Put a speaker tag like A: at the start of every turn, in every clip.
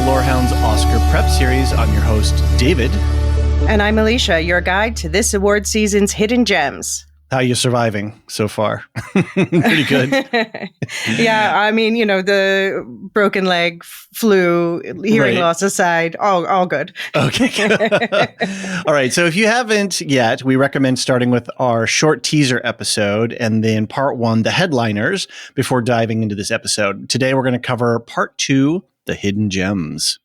A: Lorehounds Oscar Prep Series. I'm your host, David.
B: And I'm Elysia, your guide to this award season's hidden gems.
A: How are you surviving so far? Pretty good.
B: Yeah, I mean, the broken leg, flu, hearing loss aside, all good.
A: Okay. All right. So if you haven't yet, we recommend starting with our short teaser episode and then part one, the headliners, before diving into this episode. Today, we're going to cover part two, the hidden gems.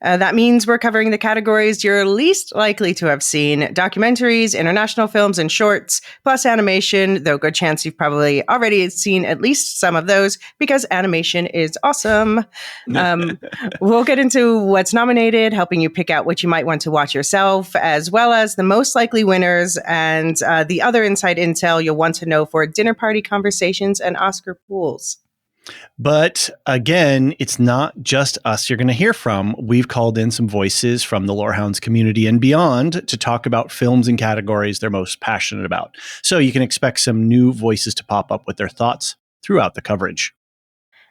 B: That means we're covering the categories you're least likely to have seen: documentaries, international films, and shorts, plus animation, though good chance you've probably already seen at least some of those because animation is awesome. We'll get into what's nominated, helping you pick out what you might want to watch yourself, as well as the most likely winners and the other inside intel you'll want to know for dinner party conversations and Oscar pools.
A: But again, it's not just us you're going to hear from. We've called in some voices from the Lorehounds community and beyond to talk about films and categories they're most passionate about. So you can expect some new voices to pop up with their thoughts throughout the coverage.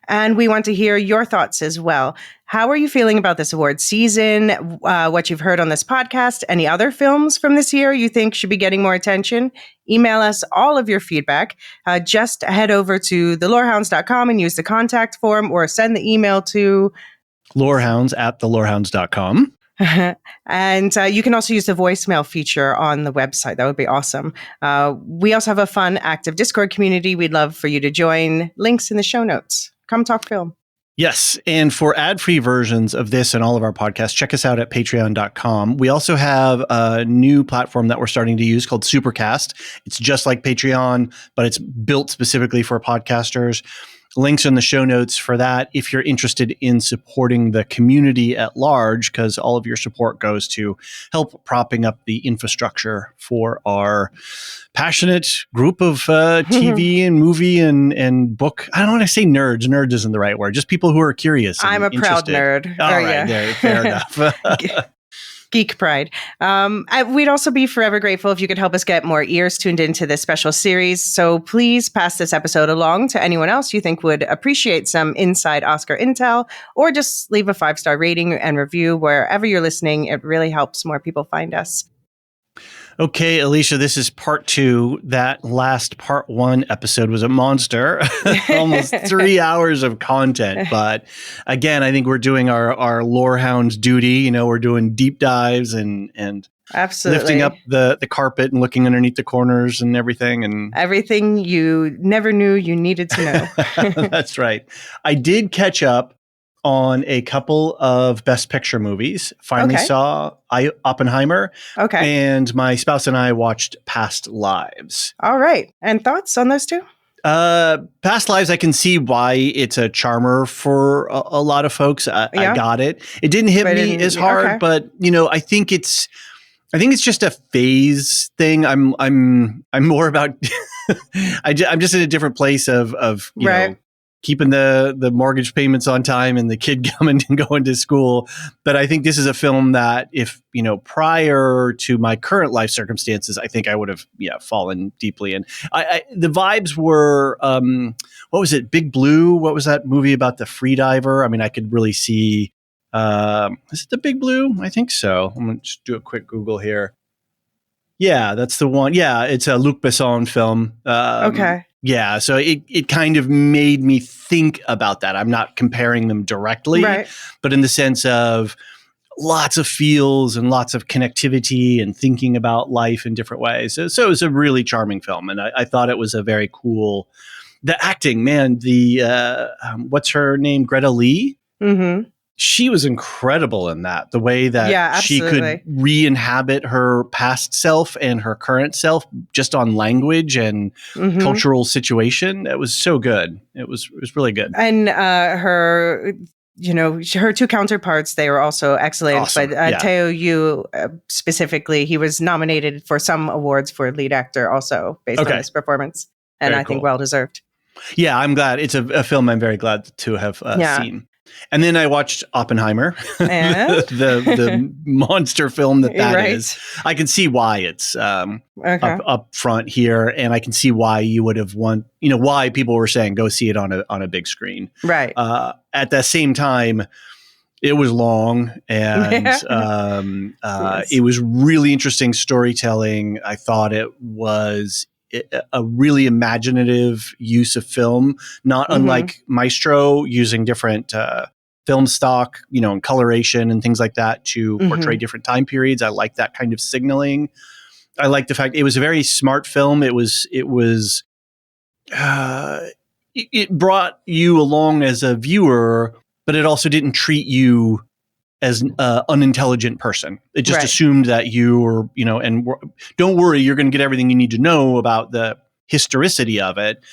B: And we want to hear your thoughts as well. How are you feeling about this award season? What you've heard on this podcast? Any other films from this year you think should be getting more attention? Email us all of your feedback. Just head over to thelorehounds.com and use the contact form, or send the email to
A: lorehounds@thelorehounds.com.
B: And you can also use the voicemail feature on the website. That would be awesome. We also have a fun, active Discord community we'd love for you to join. Links in the show notes. Come talk film.
A: Yes. And for ad-free versions of this and all of our podcasts, check us out at patreon.com. We also have a new platform that we're starting to use called Supercast. It's just like Patreon, but it's built specifically for podcasters. Links in the show notes for that if you're interested in supporting the community at large, because all of your support goes to help propping up the infrastructure for our passionate group of TV and movie and book. I don't want to say nerds. Nerds isn't the right word. Just people who are curious.
B: I'm a proud nerd.
A: All right, there, fair enough.
B: Geek pride. We'd also be forever grateful if you could help us get more ears tuned into this special series. So please pass this episode along to anyone else you think would appreciate some inside Oscar intel, or just leave a 5-star rating and review wherever you're listening. It really helps more people find us.
A: Okay, Elysia, this is part two. That last part one episode was a monster. Almost 3 hours of content. But again, I think we're doing our Lorehounds duty. We're doing deep dives and
B: absolutely
A: lifting up the carpet and looking underneath the corners and everything. And
B: everything you never knew you needed to know.
A: That's right. I did catch up on a couple of Best Picture movies. Finally saw Oppenheimer.
B: Okay.
A: And my spouse and I watched Past Lives.
B: All right. And thoughts on those two?
A: Past Lives, I can see why it's a charmer for a lot of folks. I got it. It didn't hit me as hard, but I think it's just a phase thing. I'm more about I'm just in a different place of you know, keeping the mortgage payments on time and the kid coming and going to school. But I think this is a film that if, prior to my current life circumstances, I think I would have, fallen deeply in. The vibes were, what was it? Big Blue? What was that movie about the free diver? I mean, I could really see, is it The Big Blue? I think so. I'm going to just do a quick Google here. Yeah, that's the one. Yeah, it's a Luc Besson film. Yeah, so it kind of made me think about that. I'm not comparing them directly, but in the sense of lots of feels and lots of connectivity and thinking about life in different ways. So it was a really charming film, and I thought it was a very cool. The acting, man, what's her name? Greta Lee?
B: Mm-hmm.
A: She was incredible in that. The way that she could re-inhabit her past self and her current self just on language and cultural situation. It was so good. It was really good.
B: And her two counterparts, they were also excellent.
A: Awesome.
B: But Teo Yu specifically, he was nominated for some awards for lead actor also based on his performance. And
A: very
B: I think well deserved.
A: Yeah, I'm glad. It's a film I'm very glad to have seen. And then I watched Oppenheimer, the monster film that is. I can see why it's up front here, and I can see why you would have why people were saying go see it on a big screen.
B: Right.
A: At the same time, It was long, and
B: Yes.
A: it was really interesting storytelling. I thought it was a really imaginative use of film, not unlike Maestro, using different film stock, and coloration and things like that to portray different time periods. I like that kind of signaling. I like the fact it was a very smart film. It brought you along as a viewer, but it also didn't treat you as an unintelligent person. It just assumed that you were, and don't worry, you're going to get everything you need to know about the historicity of it,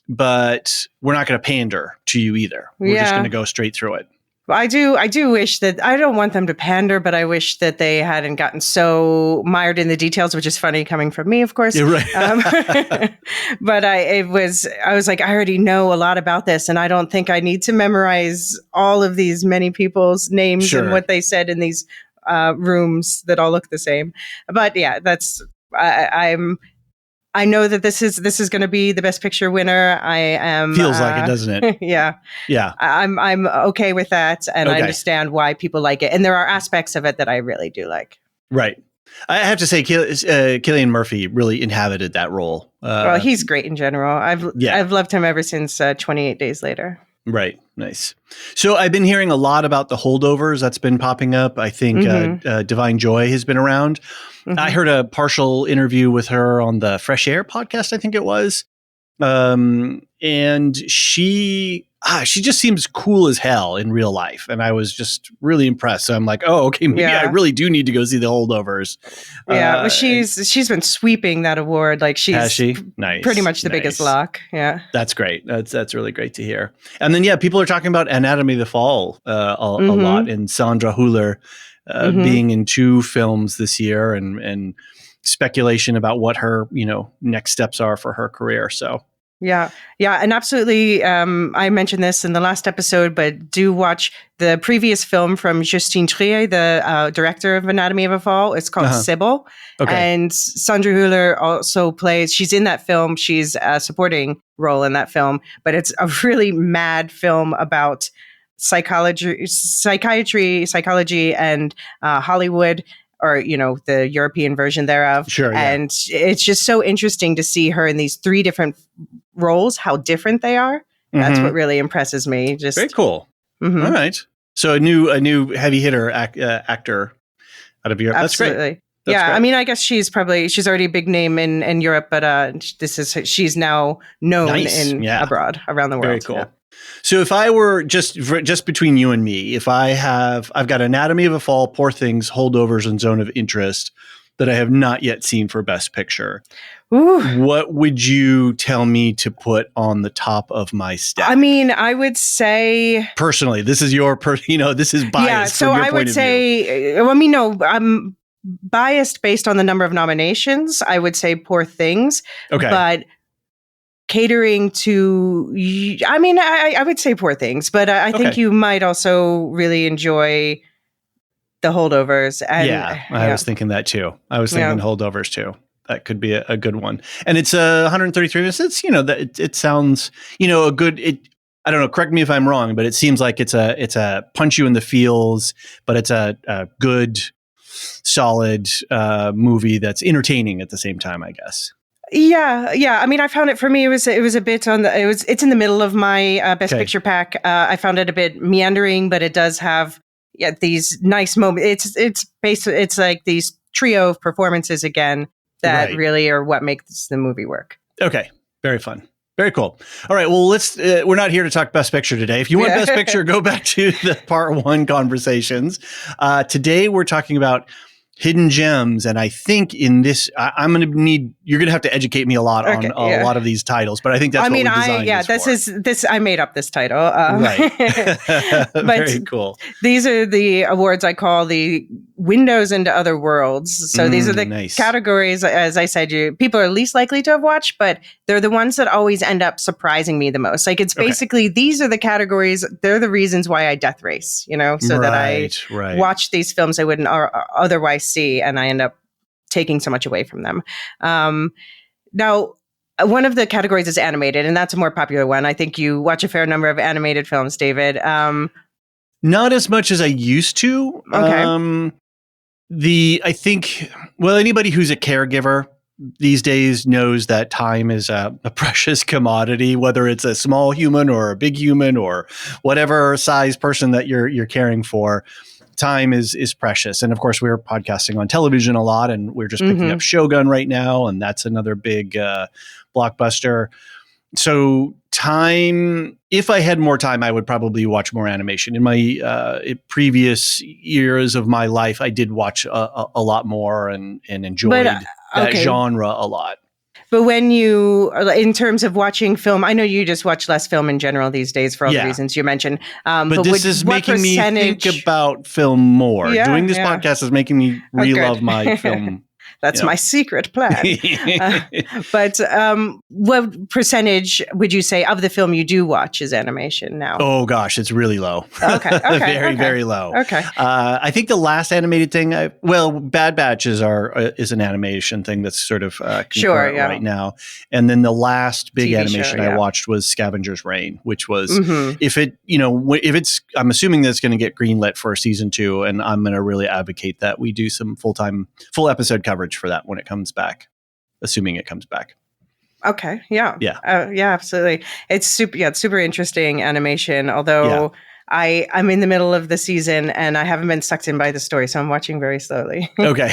A: but we're not going to pander to you either. We're just going to go straight through it.
B: I do wish that, I don't want them to pander, but I wish that they hadn't gotten so mired in the details, which is funny coming from me, of course.
A: You're right.
B: But I was like, I already know a lot about this, and I don't think I need to memorize all of these many people's names and what they said in these rooms that all look the same. But yeah, I know that this is going to be the Best Picture winner. I am
A: feels like it, doesn't it?
B: Yeah.
A: Yeah.
B: I'm okay with that, and I understand why people like it. And there are aspects of it that I really do like.
A: Right. I have to say, Cillian Murphy really inhabited that role.
B: Well, he's great in general. I've loved him ever since 28 Days Later.
A: Right. Nice. So I've been hearing a lot about The Holdovers. That's been popping up. I think Divine Joy has been around. I heard a partial interview with her on the Fresh Air podcast, I think it was. And she just seems cool as hell in real life. And I was just really impressed. So I'm like, oh, okay, maybe I really do need to go see The Holdovers.
B: Yeah, well, she's been sweeping that award. Like,
A: has she? Nice.
B: Pretty much the biggest lock. Yeah.
A: That's great. That's really great to hear. And then, people are talking about Anatomy of the Fall a lot, and Sandra Hüller being in 2 films this year, and speculation about what her, next steps are for her career. So.
B: Yeah. And absolutely. I mentioned this in the last episode, but do watch the previous film from Justine Triet, the director of Anatomy of a Fall. It's called Sybil. Okay. And Sandra Hüller also she's in that film. She's a supporting role in that film, but it's a really mad film about psychology, and Hollywood, or, the European version thereof.
A: Sure. Yeah.
B: And it's just so interesting to see her in these 3 different roles, how different they are. That's what really impresses me. Just
A: very cool. All right. So a new heavy hitter actor out of Europe.
B: Absolutely.
A: That's great.
B: Great. I mean, I guess she's already a big name in Europe, but she's now known abroad, around the world.
A: Very cool. Yeah. So if I were just between you and me, I've got Anatomy of a Fall, Poor Things, Holdovers, and Zone of Interest that I have not yet seen for Best Picture.
B: Ooh.
A: What would you tell me to put on the top of my stack?
B: I mean, I would say
A: personally, this is this is biased. Yeah,
B: so I would say, I'm biased based on the number of nominations. I would say Poor Things.
A: Okay.
B: But catering to, I would say Poor Things, but I think you might also really enjoy The Holdovers. And,
A: I was thinking that too. I was thinking Holdovers too. That could be a good one. And it's 133 minutes. It's, it sounds, a good, I don't know, correct me if I'm wrong, but it seems like it's a punch you in the feels, but it's a good, solid movie that's entertaining at the same time, I guess.
B: Yeah. I mean, I found it, for me, it was a bit it's in the middle of my Best Picture pack. I found it a bit meandering, but it does have these nice moments. It's like these trio of performances again that really are what makes the movie work. Okay.
A: Very fun. Very cool. All right. Well, we're not here to talk Best Picture today. If you want Best Picture, go back to the part 1 conversations. Today we're talking about hidden gems, and I think in this, I'm going to need, you're going to have to educate me a lot on a lot of these titles, but I think that's what we designed
B: this I made up this title.
A: Right.
B: But
A: very cool.
B: These are the awards I call the windows into other worlds. So these are the categories, as I said, people are least likely to have watched, but they're the ones that always end up surprising me the most. Like, it's basically, these are the categories, they're the reasons why I death race, so that I watch these films I wouldn't otherwise see, and I end up taking so much away from them. Now, one of the categories is animated, and that's a more popular one. I think you watch a fair number of animated films, David.
A: Not as much as I used to.
B: Okay.
A: I think, well, anybody who's a caregiver these days knows that time is a precious commodity, whether it's a small human or a big human or whatever size person that you're caring for. Time is precious. And of course, we're podcasting on television a lot, and we're just picking up Shogun right now. And that's another big blockbuster. So time, if I had more time, I would probably watch more animation. In my previous years of my life, I did watch a lot more and enjoyed that genre a lot.
B: But when you, in terms of watching film, I know you just watch less film in general these days for all the reasons you mentioned.
A: But this is making me think about film more. Doing this podcast is making me relove my film.
B: That's my secret plan. But what percentage would you say of the film you do watch is animation now?
A: Oh, gosh, it's really low.
B: Okay.
A: Very low.
B: Okay.
A: I think the last animated thing, Bad Batch is an animation thing that's sort of concurrent right now. And then the last big TV animation I watched was Scavenger's Reign, which was, I'm assuming that's going to get greenlit for season 2, and I'm going to really advocate that we do some full episode coverage for that when it comes back, assuming it comes back.
B: Okay. Yeah. Absolutely. It's super interesting animation. Although I'm in the middle of the season and I haven't been sucked in by the story, so I'm watching very slowly.
A: Okay,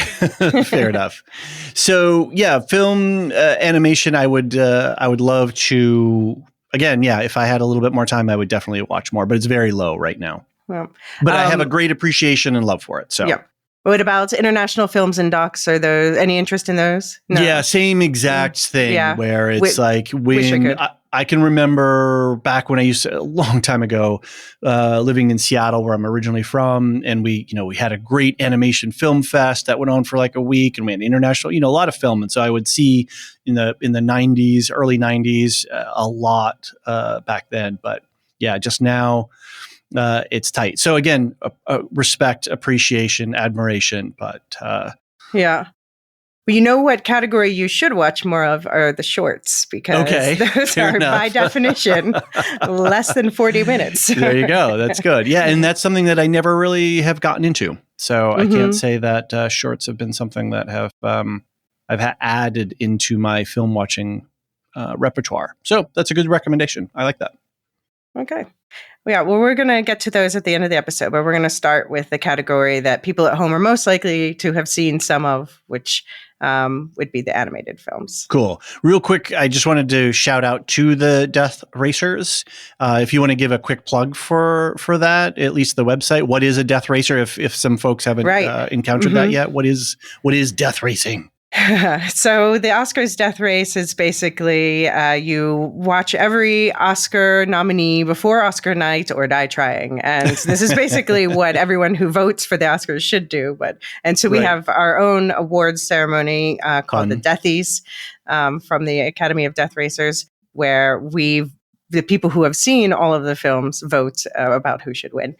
A: fair enough. So film animation, I would love to. Again, if I had a little bit more time, I would definitely watch more. But it's very low right now. Well, but I have a great appreciation and love for it. So.
B: Yeah. What about international films and docs? Are there any interest in those? No.
A: Yeah, same exact thing where it's like when I can remember back when I used to, a long time ago, living in Seattle where I'm originally from. And we had a great animation film fest that went on for like a week, and we had international, a lot of film. And so I would see in the 90s, early 90s, a lot back then. But just now, it's tight. So again, respect, appreciation, admiration, but
B: Well, you know what category you should watch more of are the shorts, because those are by definition less than 40 minutes.
A: There you go. That's good. Yeah, and that's something that I never really have gotten into. So I can't say that shorts have been something that have I've added into my film watching repertoire. So that's a good recommendation. I like that.
B: Okay. Well, we're going to get to those at the end of the episode, but we're going to start with the category that people at home are most likely to have seen some of, which would be the animated films.
A: Cool. Real quick, I just wanted to shout out to the Death Racers. If you want to give a quick plug for that, at least the website. What is a Death Racer? If some folks haven't encountered that yet, what is death racing?
B: So the Oscars Death Race is basically you watch every Oscar nominee before Oscar night or die trying. And this is basically what everyone who votes for the Oscars should do. So we have our own awards ceremony called the Deathies from the Academy of Death Racers, where the people who have seen all of the films vote about who should win.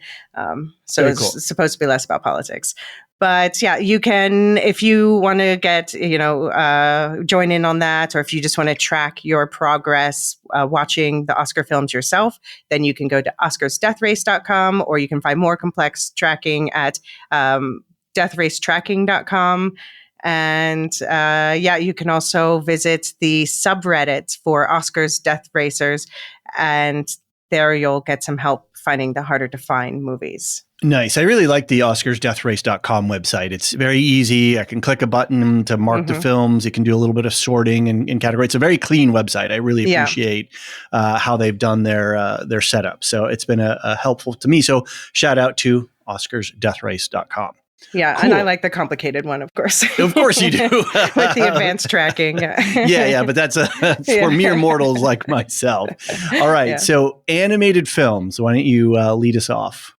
B: So Very cool. It's supposed to be less about politics. But you can, if you want to get, join in on that, or if you just want to track your progress watching the Oscar films yourself, then you can go to oscarsdeathrace.com, or you can find more complex tracking at deathracetracking.com. And you can also visit the subreddit for Oscars Death Racers, and there you'll get some help finding the harder to find movies.
A: Nice. I really like the OscarsDeathRace.com website. It's very easy. I can click a button to mark the films. You can do a little bit of sorting in category. It's a very clean website. I really appreciate how they've done their setup. So it's been a helpful to me. So shout out to OscarsDeathRace.com.
B: Yeah, cool. And I like the complicated one, of course.
A: Of course you do.
B: With the advanced tracking.
A: But that's for mere mortals like myself. All right, so animated films. Why don't you lead us off?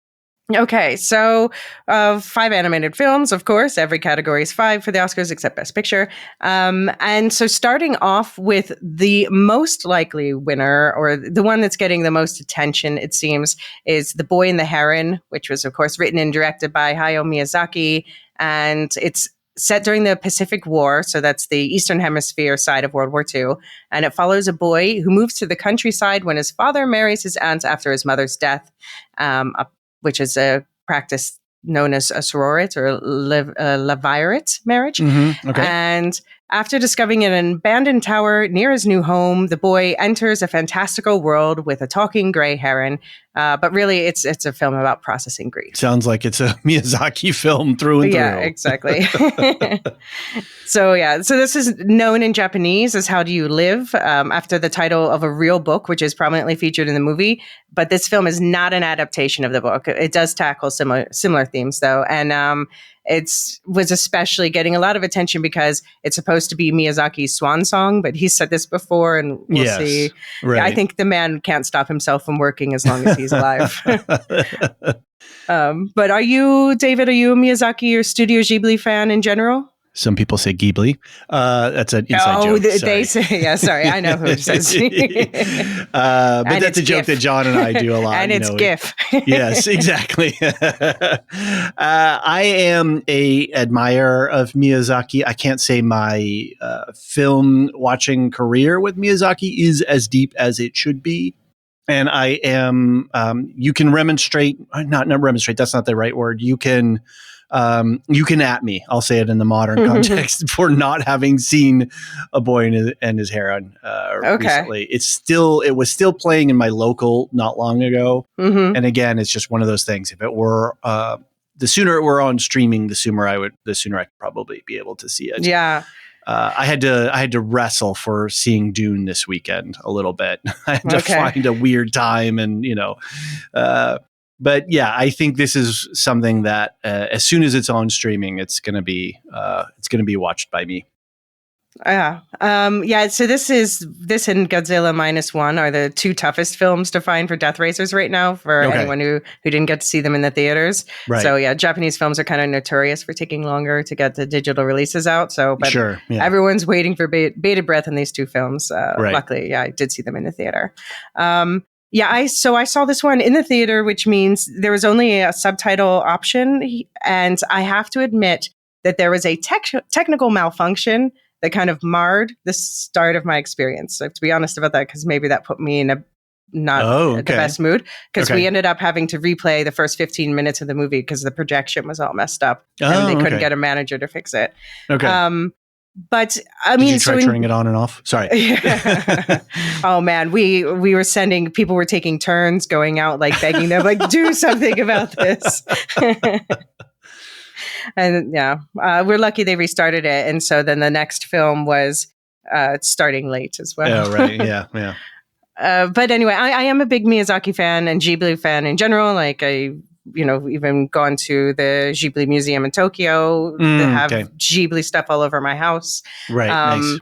B: Okay, so 5 animated films, of course. Every category is 5 for the Oscars except Best Picture. And so starting off with the most likely winner, or the one that's getting the most attention, it seems, is The Boy and the Heron, which was, of course, written and directed by Hayao Miyazaki. And it's set during the Pacific War, so that's the Eastern Hemisphere side of World War II. And it follows a boy who moves to the countryside when his father marries his aunt after his mother's death. which is a practice known as a sororate or levirate marriage.
A: Mm-hmm. Okay.
B: And after discovering an abandoned tower near his new home, the boy enters a fantastical world with a talking gray heron. But really, it's a film about processing grief.
A: Sounds like it's a Miyazaki film through and through.
B: Yeah, exactly. So this is known in Japanese as How Do You Live, after the title of a real book, which is prominently featured in the movie. But this film is not an adaptation of the book. It does tackle similar themes, though. And was especially getting a lot of attention because it's supposed to be Miyazaki's swan song, but he's said this before, and we'll see. Right. I think the man can't stop himself from working as long as he's alive. But David, are you a Miyazaki or Studio Ghibli fan in general?
A: Some people say Ghibli. That's an inside joke.
B: They say, yeah, sorry. I know who says.
A: But that's a joke that John and I do a lot.
B: And it's GIF.
A: Yes, exactly. I am a admirer of Miyazaki. I can't say my film watching career with Miyazaki is as deep as it should be. And I am, you can remonstrate, not remonstrate, that's not the right word. You can at me, I'll say it in the modern context, for not having seen A Boy and His Heron recently. It was still playing in my local not long ago. Mm-hmm. And again, it's just one of those things. If it were, the sooner it were on streaming, the sooner I could probably be able to see it.
B: Yeah.
A: I had to wrestle for seeing Dune this weekend a little bit. I had to find a weird time, and but yeah, I think this is something that as soon as it's on streaming, it's gonna be watched by me.
B: Yeah. So this and Godzilla -1 are the two toughest films to find for Death Racers right now for anyone who didn't get to see them in the theaters. Right. So yeah, Japanese films are kind of notorious for taking longer to get the digital releases out. But everyone's waiting for bated breath in these two films. Luckily, I did see them in the theater. I saw this one in the theater, which means there was only a subtitle option, and I have to admit that there was a technical malfunction that kind of marred the start of my experience. So I have to be honest about that, because maybe that put me in the best mood, because we ended up having to replay the first 15 minutes of the movie because the projection was all messed up and they couldn't get a manager to fix it. Okay. But I mean,
A: did you try turning it on and off? Sorry.
B: Oh man, we were people were taking turns going out, like begging them, like, do something about this. And we're lucky they restarted it. And so then the next film was starting late as well.
A: Oh, right. Yeah.
B: But anyway, I am a big Miyazaki fan and Ghibli fan in general. Like even gone to the Ghibli Museum in Tokyo. They have Ghibli stuff all over my house. Right. Nice.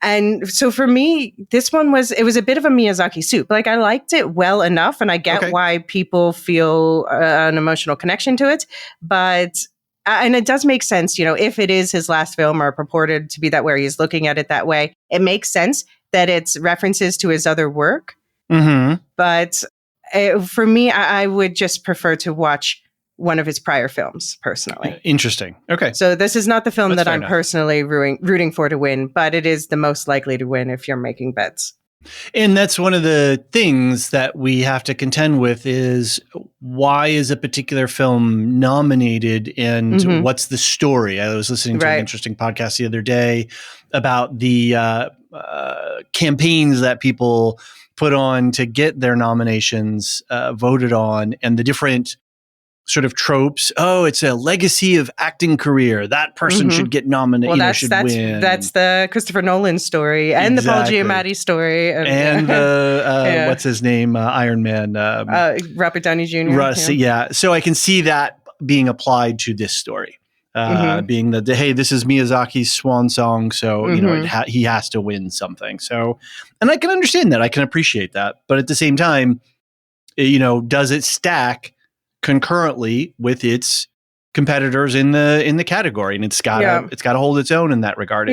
B: And so for me, this one was a bit of a Miyazaki soup. Like, I liked it well enough, and I get why people feel an emotional connection to it. But and it does make sense, if it is his last film or purported to be that way, he's looking at it that way. It makes sense that it's references to his other work. Mm-hmm. But for me, I would just prefer to watch one of his prior films personally.
A: Interesting. Okay.
B: So this is not the film that I'm personally rooting for to win, but it is the most likely to win if you're making bets.
A: And that's one of the things that we have to contend with is, why is a particular film nominated and what's the story? I was listening to an interesting podcast the other day about the campaigns that people put on to get their nominations voted on, and the different sort of tropes. Oh, it's a legacy of acting career. That person should get nominated.
B: Well,
A: should win.
B: That's the Christopher Nolan story and the Paul Giamatti story.
A: And what's his name? Iron Man.
B: Robert Downey Jr.
A: Russ, yeah. So I can see that being applied to this story. Being hey, this is Miyazaki's swan song. So, he has to win something. So, and I can understand that. I can appreciate that. But at the same time, does it stack concurrently with its competitors in the category, and it's got to hold its own in that regard.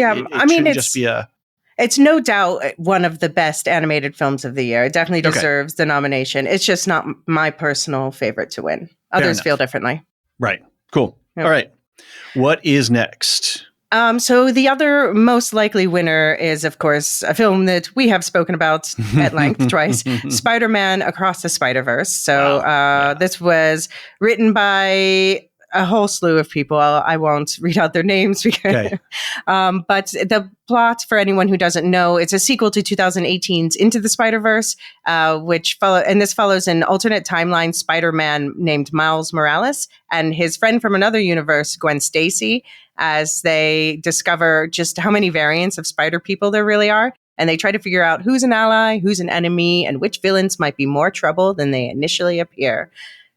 A: It's
B: no doubt one of the best animated films of the year. It definitely deserves the nomination. It's just not my personal favorite to win. Others feel differently.
A: Right. Cool. Yep. All right. What is next?
B: So the other most likely winner is, of course, a film that we have spoken about at length twice, Spider-Man Across the Spider-Verse. So this was written by a whole slew of people. I won't read out their names because, but the plot, for anyone who doesn't know, it's a sequel to 2018's Into the Spider-Verse, this follows an alternate timeline Spider-Man named Miles Morales and his friend from another universe, Gwen Stacy, as they discover just how many variants of spider people there really are. And they try to figure out who's an ally, who's an enemy, and which villains might be more trouble than they initially appear.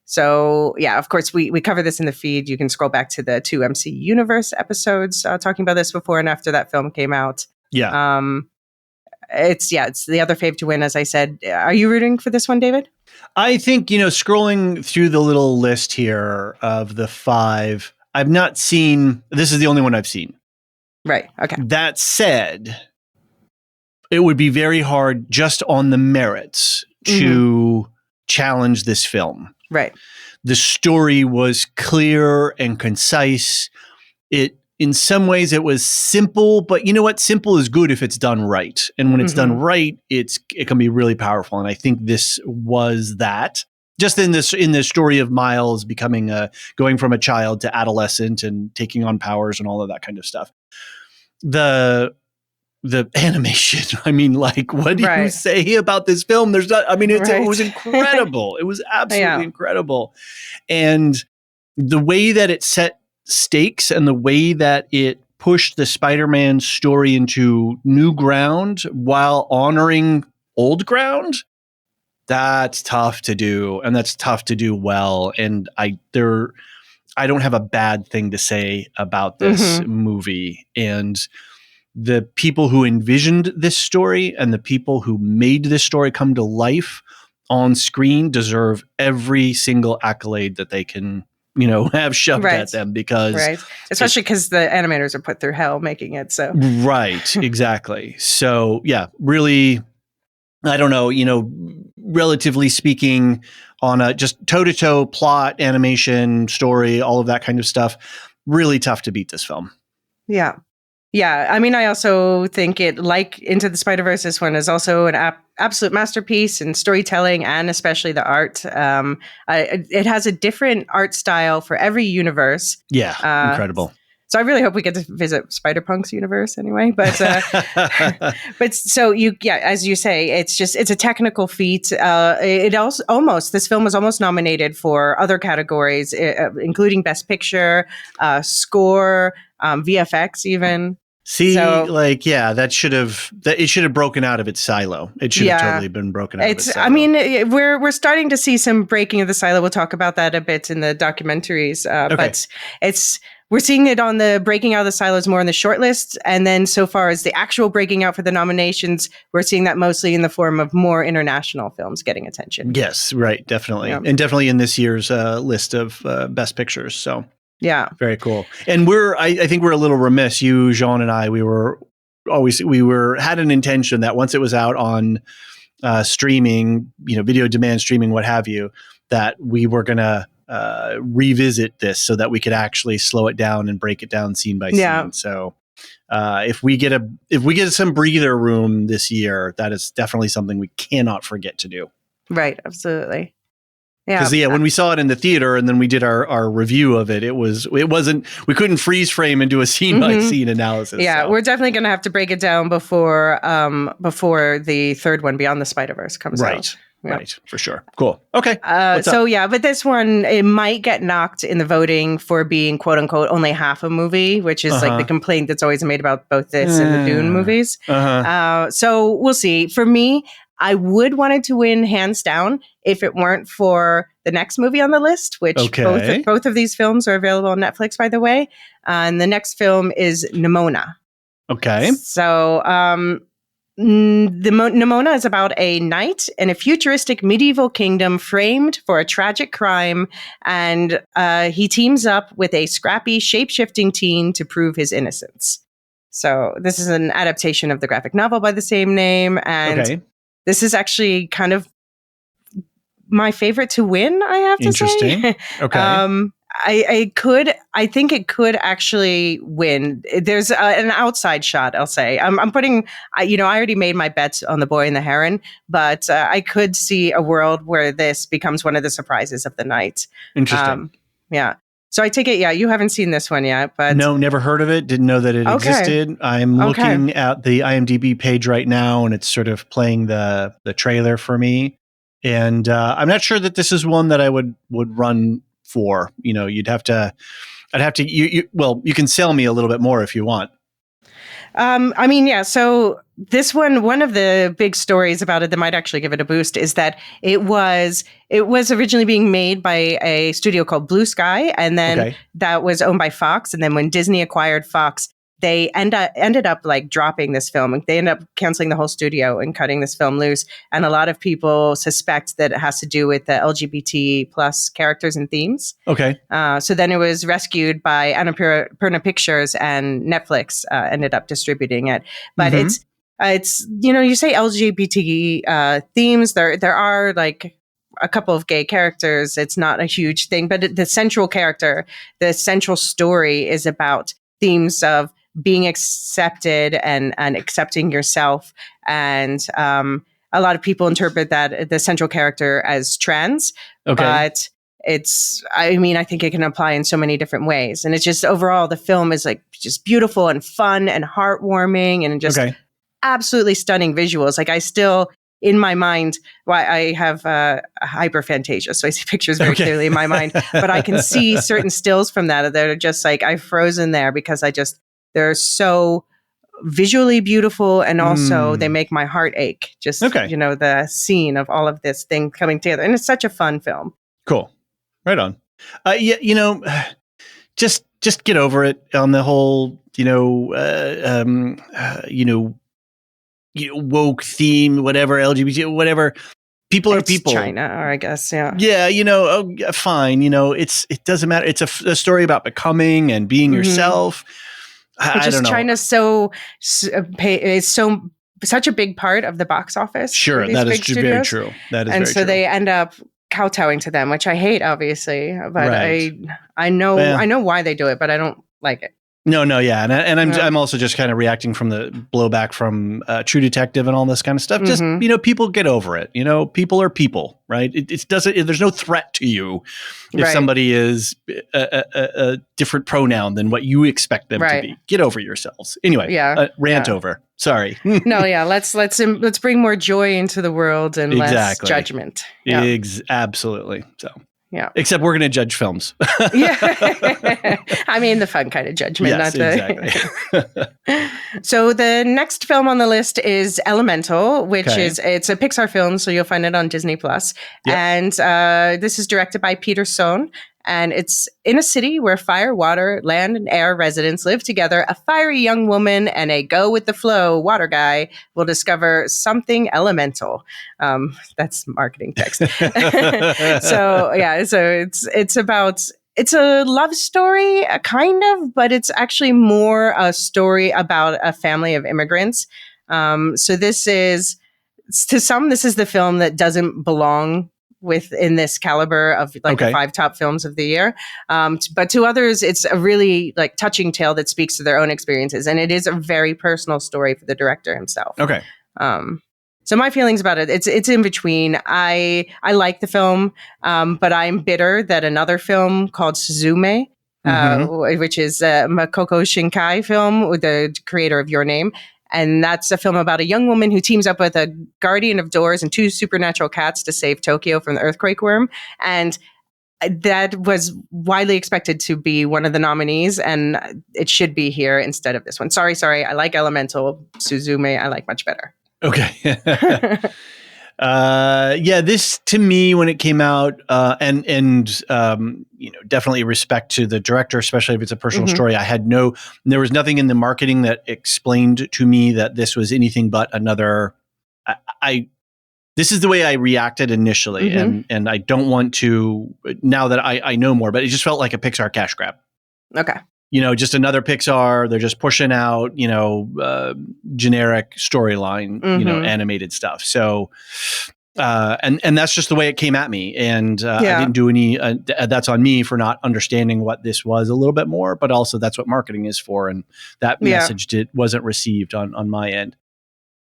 B: So, yeah, of course, we cover this in the feed. You can scroll back to the 2 MC Universe episodes talking about this before and after that film came out.
A: Yeah.
B: It's the other fave to win, as I said. Are you rooting for this one, David?
A: I think, scrolling through the little list here of the 5, I've not seen, this is the only one I've seen.
B: Right. Okay.
A: That said, it would be very hard just on the merits to challenge this film.
B: Right.
A: The story was clear and concise. In some ways it was simple, but you know what? Simple is good if it's done right. And when it's done right, it can be really powerful. And I think this was that. Just in the story of Miles going from a child to adolescent and taking on powers and all of that kind of stuff. The animation, I mean, like, what do you say about this film? There's not, I mean, it was incredible. It was absolutely incredible. And the way that it set stakes and the way that it pushed the Spider-Man story into new ground while honoring old ground, that's tough to do. And that's tough to do well. And I don't have a bad thing to say about this movie. And the people who envisioned this story and the people who made this story come to life on screen deserve every single accolade that they can, have shoved at them because
B: especially because the animators are put through hell making it. So
A: exactly. So yeah, really, I don't know, relatively speaking, on a just toe-to-toe plot, animation, story, all of that kind of stuff, really tough to beat this film.
B: Yeah. Yeah, I mean, I also think it, like Into the Spider-Verse, this one is also an absolute masterpiece in storytelling and especially the art. It has a different art style for every universe.
A: Yeah, incredible.
B: So I really hope we get to visit Spider-Punk's universe anyway. But so as you say, it's a technical feat. This film was almost nominated for other categories, including Best Picture, score, VFX even.
A: See, it should have broken out of its silo. It should have totally been broken out of its silo.
B: I mean, we're starting to see some breaking of the silo. We'll talk about that a bit in the documentaries. But we're seeing it on the breaking out of the silos more in the shortlist. And then so far as the actual breaking out for the nominations, we're seeing that mostly in the form of more international films getting attention.
A: Yes, right. Definitely. Yeah. And definitely in this year's list of Best Pictures. So.
B: Yeah.
A: Very cool. And I think we're a little remiss. You, Jean, and I, we had an intention that once it was out on streaming, video demand streaming, what have you, that we were going to revisit this so that we could actually slow it down and break it down scene by scene. So if we get some breather room this year, that is definitely something we cannot forget to do.
B: Right. Absolutely. Yeah,
A: because when we saw it in the theater and then we did our review of it, we couldn't freeze frame and do a scene by scene analysis.
B: Yeah,
A: so.
B: We're definitely going to have to break it down before the third one, Beyond the Spider-Verse, comes out.
A: Right, for sure. Cool. Okay.
B: But this one, it might get knocked in the voting for being quote unquote only half a movie, which is like the complaint that's always made about both this and the Dune movies. So we'll see. For me, I would want it to win hands down if it weren't for the next movie on the list, which both of these films are available on Netflix, by the way. And the next film is Nimona.
A: Okay.
B: So Nimona is about a knight in a futuristic medieval kingdom framed for a tragic crime, and he teams up with a scrappy, shape-shifting teen to prove his innocence. So this is an adaptation of the graphic novel by the same name, and this is actually kind of my favorite to win, I have to say.
A: Interesting. Okay.
B: I think it could actually win. There's an outside shot, I'll say. I'm putting, I already made my bets on The Boy and the Heron, but I could see a world where this becomes one of the surprises of the night.
A: Interesting.
B: Yeah. So I take it, you haven't seen this one yet, but
A: no, never heard of it. Didn't know that it existed. I'm looking at the IMDb page right now, and it's sort of playing the trailer for me. And I'm not sure that this is one that I would run for. I'd have to. You can sell me a little bit more if you want.
B: So this one of the big stories about it that might actually give it a boost is that it was originally being made by a studio called Blue Sky, and then that was owned by Fox. And then when Disney acquired Fox, they ended up like dropping this film. They ended up canceling the whole studio and cutting this film loose. And a lot of people suspect that it has to do with the LGBT plus characters and themes.
A: Okay.
B: So then it was rescued by Annapurna Pictures, and Netflix ended up distributing it. But it's you say LGBT themes. There are like a couple of gay characters. It's not a huge thing, but the central character, the central story is about themes of being accepted and accepting yourself. And a lot of people interpret that the central character as trans, but I think it can apply in so many different ways. And it's just overall, the film is like just beautiful and fun and heartwarming and just absolutely stunning visuals. Like I still, in my mind, I have hyperphantasia, so I see pictures very clearly in my mind, but I can see certain stills from that are just like, I've frozen there because they're so visually beautiful, and also they make my heart ache. Just, the scene of all of this thing coming together. And it's such a fun film.
A: Cool. Right on. Just get over it on the whole, woke theme, whatever, LGBT, whatever. People are people.
B: China, or I guess, yeah.
A: Yeah, fine. It doesn't matter. It's a story about becoming and being yourself. I don't know.
B: China's such a big part of the box office.
A: Sure, that is very true. That is,
B: and so they end up kowtowing to them, which I hate, obviously. But I know why they do it, but I don't like it.
A: No, yeah, and I'm also just kind of reacting from the blowback from True Detective and all this kind of stuff. Just people get over it. People are people, right? It doesn't. There's no threat to you if somebody is a different pronoun than what you expect them to be. Get over yourselves. Anyway, rant over. Sorry.
B: No, yeah. Let's bring more joy into the world and less judgment.
A: Yeah. Absolutely. So.
B: Yeah.
A: Except we're going to judge films.
B: Yeah. I mean, the fun kind of judgment.
A: Yes, exactly.
B: So the next film on the list is Elemental, which it's a Pixar film, so you'll find it on Disney+. Yep. And this is directed by Pedro. And it's in a city where fire, water, land, and air residents live together. A fiery young woman and a go-with-the-flow water guy will discover something elemental. That's marketing text. So it's a love story, kind of, but it's actually more a story about a family of immigrants. So this is, to some, this is the film that doesn't belong within this caliber of the 5 top films of the year. But to others, it's a really like touching tale that speaks to their own experiences. And it is a very personal story for the director himself. Okay. So my feelings about it, it's in between. I like the film, but I'm bitter that another film called Suzume, which is a Makoto Shinkai film with the creator of Your Name. And that's a film about a young woman who teams up with a guardian of doors and 2 supernatural cats to save Tokyo from the earthquake worm. And that was widely expected to be one of the nominees, and it should be here instead of this one. Sorry. I like Elemental. Suzume, I like much better.
A: Okay. This to me, when it came out, and definitely respect to the director, especially if it's a personal story. There was nothing in the marketing that explained to me that this was anything but another. This is the way I reacted initially, and I don't want to now that I know more, but it just felt like a Pixar cash grab.
B: Okay.
A: Just another Pixar. They're just pushing out, generic storyline, animated stuff. So And that's just the way it came at me. And I didn't do any, that's on me for not understanding what this was a little bit more, but also that's what marketing is for. And that message wasn't received on my end.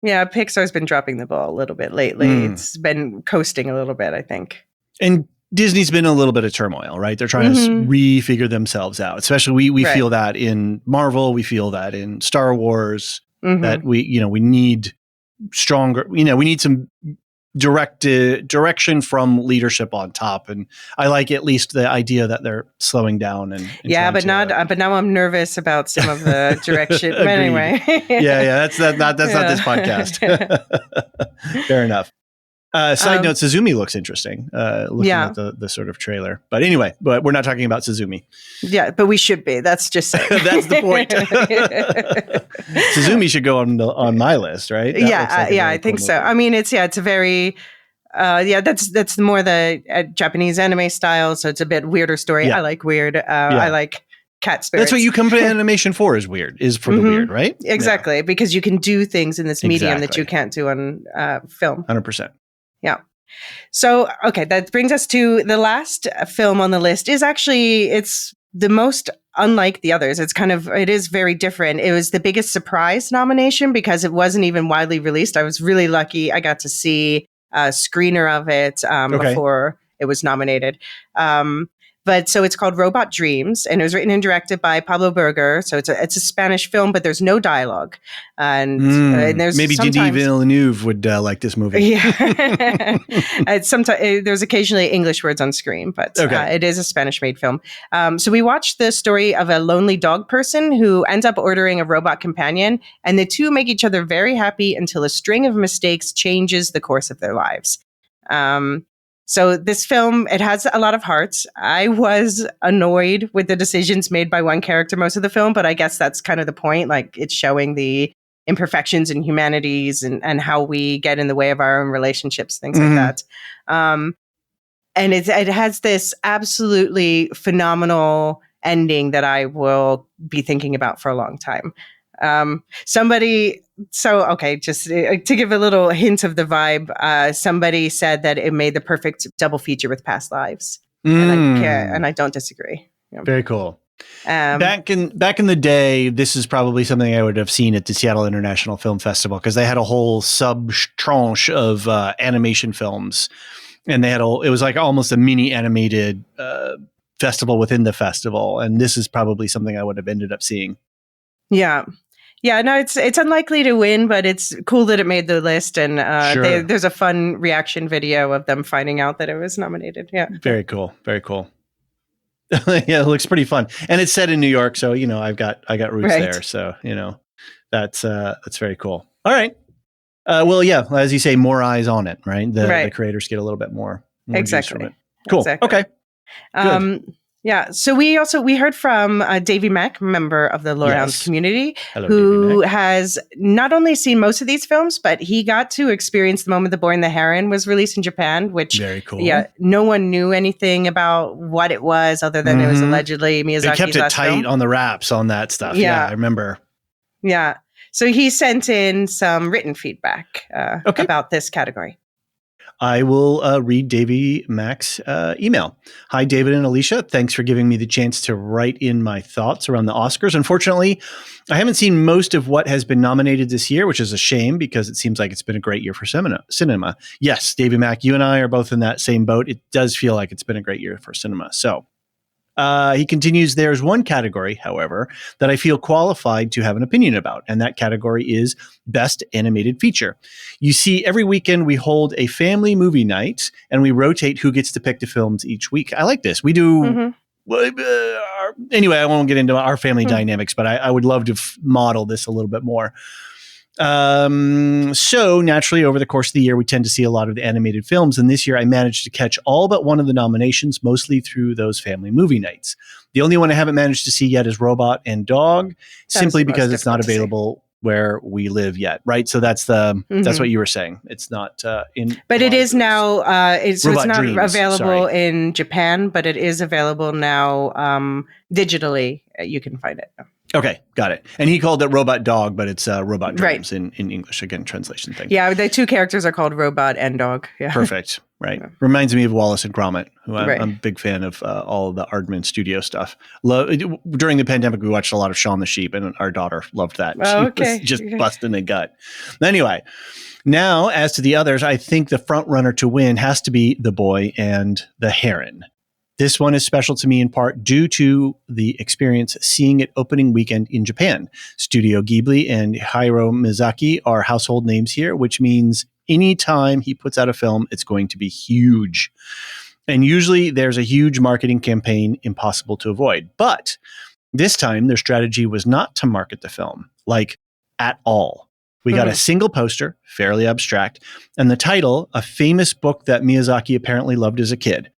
B: Yeah, Pixar's been dropping the ball a little bit lately. It's been coasting a little bit, I think.
A: And Disney's been in a little bit of turmoil, right? They're trying to refigure themselves out. Especially we feel that in Marvel, we feel that in Star Wars, that we need stronger, we need some direction from leadership on top. And I like at least the idea that they're slowing down and
B: but now I'm nervous about some of the direction. But anyway.
A: That's not this podcast. Fair enough. Side note, Suzumi looks interesting. Looking at the sort of trailer. But anyway, we're not talking about Suzumi.
B: Yeah, but we should be. That's just
A: that's the point. Suzumi should go on my list, right?
B: I think so. I mean, it's a very that's more the Japanese anime style, so it's a bit weirder story. I like weird. I like cat spirits.
A: That's what you come to animation for, is for the weird, right?
B: Exactly, because you can do things in this medium that you can't do on film.
A: 100%.
B: Yeah. So, okay, that brings us to the last film on the list. It's the most unlike the others. It is very different. It was the biggest surprise nomination because it wasn't even widely released. I was really lucky. I got to see a screener of it before it was nominated. But so it's called Robot Dreams, and it was written and directed by Pablo Berger. So it's a Spanish film, but there's no dialogue. And there's
A: maybe Denis Villeneuve would like this movie.
B: Yeah, there's occasionally English words on screen, but it is a Spanish-made film. So we watched the story of a lonely dog person who ends up ordering a robot companion, and the two make each other very happy until a string of mistakes changes the course of their lives. So this film, it has a lot of hearts. I was annoyed with the decisions made by one character most of the film, but I guess that's kind of the point. Like, it's showing the imperfections and humanities and how we get in the way of our own relationships, things like that. And it has this absolutely phenomenal ending that I will be thinking about for a long time. Just to give a little hint of the vibe, somebody said that it made the perfect double feature with Past Lives, and I don't disagree. Yeah.
A: Very cool. Back in the day, this is probably something I would have seen at the Seattle International Film Festival, because they had a whole sub tranche of animation films, and it was like almost a mini animated festival within the festival, and this is probably something I would have ended up seeing.
B: Yeah. Yeah, no, it's unlikely to win, but it's cool that it made the list, and there's a fun reaction video of them finding out that it was nominated. Yeah,
A: very cool, very cool. Yeah, it looks pretty fun, and it's set in New York, so I got roots there, so that's very cool. All right, as you say, more eyes on it, right? The creators get a little bit more
B: exactly.
A: From it. Cool.
B: Exactly.
A: Okay. Good.
B: Yeah. So we heard from Davey Mack, member of the Lorehounds community, who has not only seen most of these films, but he got to experience the moment The Boy and the Heron was released in Japan, which
A: very cool.
B: Yeah, no one knew anything about what it was other than it was allegedly Miyazaki's last film.
A: They kept it tight on the wraps on that stuff. Yeah, I remember.
B: Yeah. So he sent in some written feedback about this category.
A: I will read Davey Mack's email. Hi, David and Elysia. Thanks for giving me the chance to write in my thoughts around the Oscars. Unfortunately, I haven't seen most of what has been nominated this year, which is a shame because it seems like it's been a great year for cinema. Yes, Davey Mack, you and I are both in that same boat. It does feel like it's been a great year for cinema. So he continues, there's one category, however, that I feel qualified to have an opinion about, and that category is Best Animated Feature. You see, every weekend we hold a family movie night, and we rotate who gets to pick the films each week. I like this. We do... Anyway, I won't get into our family dynamics, but I would love to model this a little bit more. So naturally, over the course of the year, we tend to see a lot of the animated films. And this year I managed to catch all but one of the nominations, mostly through those family movie nights. The only one I haven't managed to see yet is Robot and Dog, simply because it's not available where we live yet. Right. So that's that's what you were saying. It's not in,
B: but it is now, it's not
A: Dreams,
B: available in Japan, but it is available now, digitally. You can find it.
A: Okay, got it. And he called it Robot Dog, but it's Robot Dreams in English. Again, translation thing.
B: Yeah, the two characters are called Robot and Dog. Yeah.
A: Perfect. Right. Yeah. Reminds me of Wallace and Gromit, who I'm a big fan of all of the Aardman Studio stuff. During the pandemic, we watched a lot of Shaun the Sheep, and our daughter loved that. She was just busting the gut. Anyway, now as to the others, I think the front runner to win has to be The Boy and the Heron. This one is special to me in part due to the experience seeing it opening weekend in Japan. Studio Ghibli and Hayao Miyazaki are household names here, which means anytime he puts out a film, it's going to be huge. And usually there's a huge marketing campaign impossible to avoid. But this time their strategy was not to market the film, like at all. We got a single poster, fairly abstract, and the title, a famous book that Miyazaki apparently loved as a kid.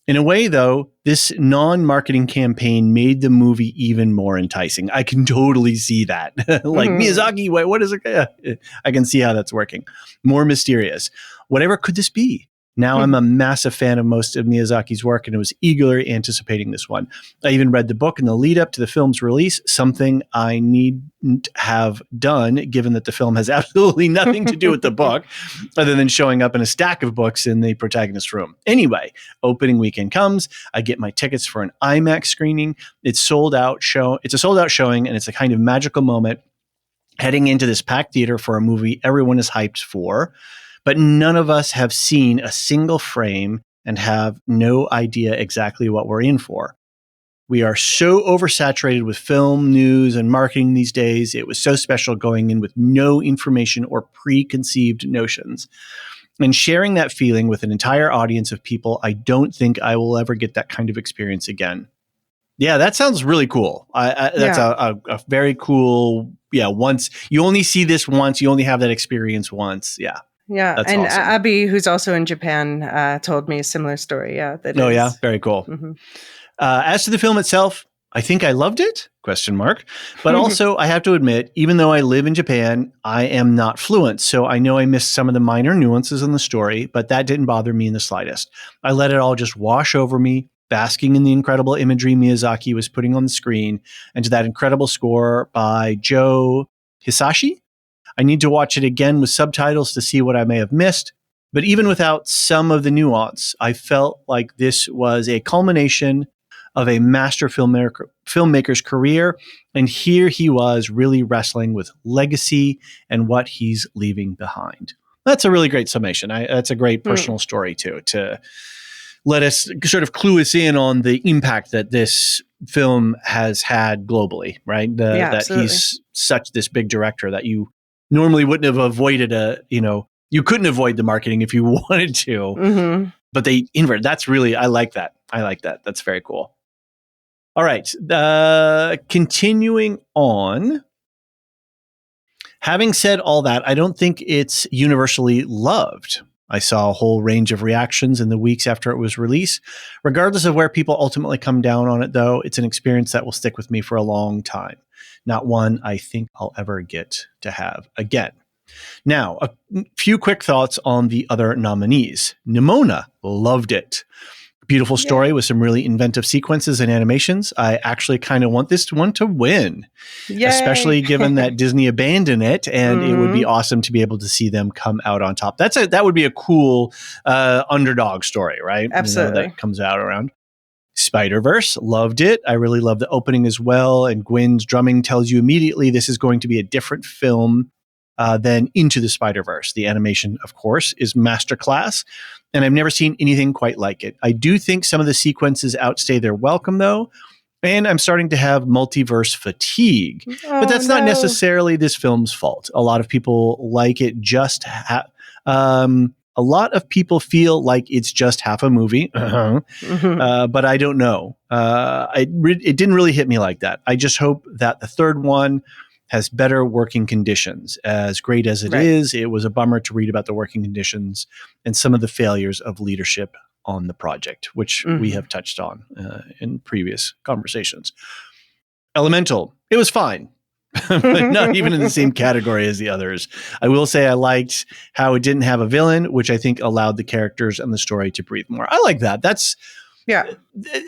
A: In a way, though, this non-marketing campaign made the movie even more enticing. I can totally see that. Miyazaki, wait, what is it? I can see how that's working. More mysterious. Whatever could this be? Now I'm a massive fan of most of Miyazaki's work and was eagerly anticipating this one. I even read the book in the lead up to the film's release, something I needn't have done given that the film has absolutely nothing to do with the book other than showing up in a stack of books in the protagonist's room. Anyway, opening weekend comes. I get my tickets for an IMAX screening. It's a sold out showing, and it's a kind of magical moment heading into this packed theater for a movie everyone is hyped for. But none of us have seen a single frame and have no idea exactly what we're in for. We are so oversaturated with film, news, and marketing these days. It was so special going in with no information or preconceived notions. And sharing that feeling with an entire audience of people, I don't think I will ever get that kind of experience again. Yeah, that sounds really cool. That's a very cool, once you only see this once, you only have that experience once. Yeah.
B: Yeah,
A: that's
B: and
A: awesome.
B: Abby, who's also in Japan, told me a similar story. Yeah.
A: Very cool. Mm-hmm. As to the film itself, I think I loved it, ? But also, I have to admit, even though I live in Japan, I am not fluent. So I know I missed some of the minor nuances in the story, but that didn't bother me in the slightest. I let it all just wash over me, basking in the incredible imagery Miyazaki was putting on the screen and to that incredible score by Joe Hisaishi. I need to watch it again with subtitles to see what I may have missed. But even without some of the nuance, I felt like this was a culmination of a master filmmaker's career. And here he was really wrestling with legacy and what he's leaving behind. That's a really great summation. That's a great personal story, too, to let us sort of clue us in on the impact that this film has had globally, right? That he's such this big director that you normally wouldn't have avoided you couldn't avoid the marketing if you wanted to, but they inverted. That's really, I like that. That's very cool. All right. Continuing on. Having said all that, I don't think it's universally loved. I saw a whole range of reactions in the weeks after it was released. Regardless of where people ultimately come down on it, though, it's an experience that will stick with me for a long time. Not one I think I'll ever get to have again. Now, a few quick thoughts on the other nominees. Nimona, loved it. Beautiful story with some really inventive sequences and animations. I actually kind of want this one to win, especially given that Disney abandoned it, and it would be awesome to be able to see them come out on top. That would be a cool underdog story, right?
B: Absolutely.
A: That comes out around. Spider-Verse, loved it. I really love the opening as well, and Gwen's drumming tells you immediately this is going to be a different film than Into the Spider-Verse. The animation, of course, is masterclass, and I've never seen anything quite like it. I do think some of the sequences outstay their welcome, though, and I'm starting to have multiverse fatigue. But that's not necessarily this film's fault. A lot of people like it a lot of people feel like it's just half a movie, but I don't know. It didn't really hit me like that. I just hope that the third one has better working conditions. As great as it is, it was a bummer to read about the working conditions and some of the failures of leadership on the project, which we have touched on in previous conversations. Elemental, it was fine. But not even in the same category as the others. I will say I liked how it didn't have a villain, which I think allowed the characters and the story to breathe more. I like that. That's
B: Yeah.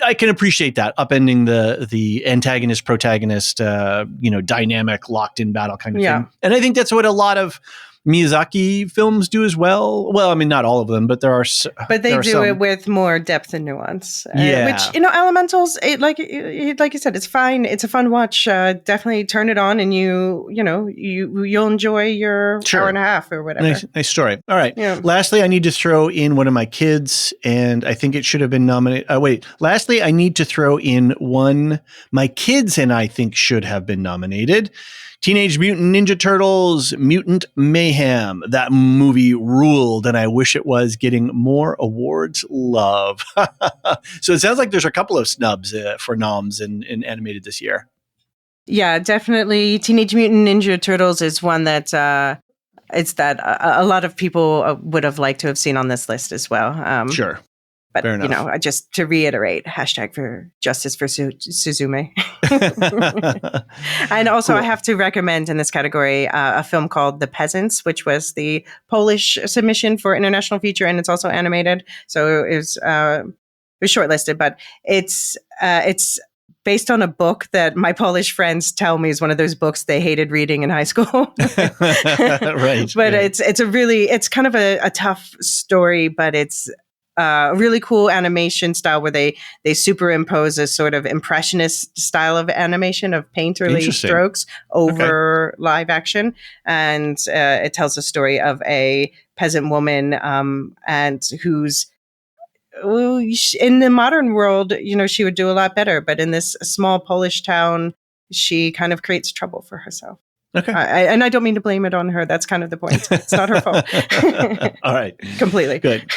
A: I can appreciate that, upending the antagonist protagonist dynamic locked in battle kind of thing. And I think that's what a lot of Miyazaki films do as well. Well, I mean, not all of them, but there are.
B: But they do it with more depth and nuance.
A: Yeah.
B: Which, Elementals, like you said, it's fine. It's a fun watch. Definitely turn it on, and you'll enjoy your hour and a half or whatever.
A: Nice story. All right.
B: Yeah.
A: Lastly, I need to throw in one of my kids, and I think it should have been nominated. Lastly, I need to throw in one my kids and I think should have been nominated. Teenage Mutant Ninja Turtles, Mutant Mayhem. That movie ruled, and I wish it was getting more awards love. So it sounds like there's a couple of snubs for noms in animated this year.
B: Yeah, definitely. Teenage Mutant Ninja Turtles is one that a lot of people would have liked to have seen on this list as well.
A: Sure.
B: But, just to reiterate, hashtag for justice for Suzume. And also, cool. I have to recommend in this category a film called The Peasants, which was the Polish submission for international feature, and it's also animated. So it was shortlisted, but it's based on a book that my Polish friends tell me is one of those books they hated reading in high school.
A: Right.
B: But it's kind of a tough story, but it's a really cool animation style where they superimpose a sort of impressionist style of animation of painterly strokes over live action. And it tells a story of a peasant woman and who's in the modern world, she would do a lot better. But in this small Polish town, she kind of creates trouble for herself.
A: Okay.
B: And I don't mean to blame it on her. That's kind of the point. It's not her fault.
A: All right.
B: Completely.
A: Good.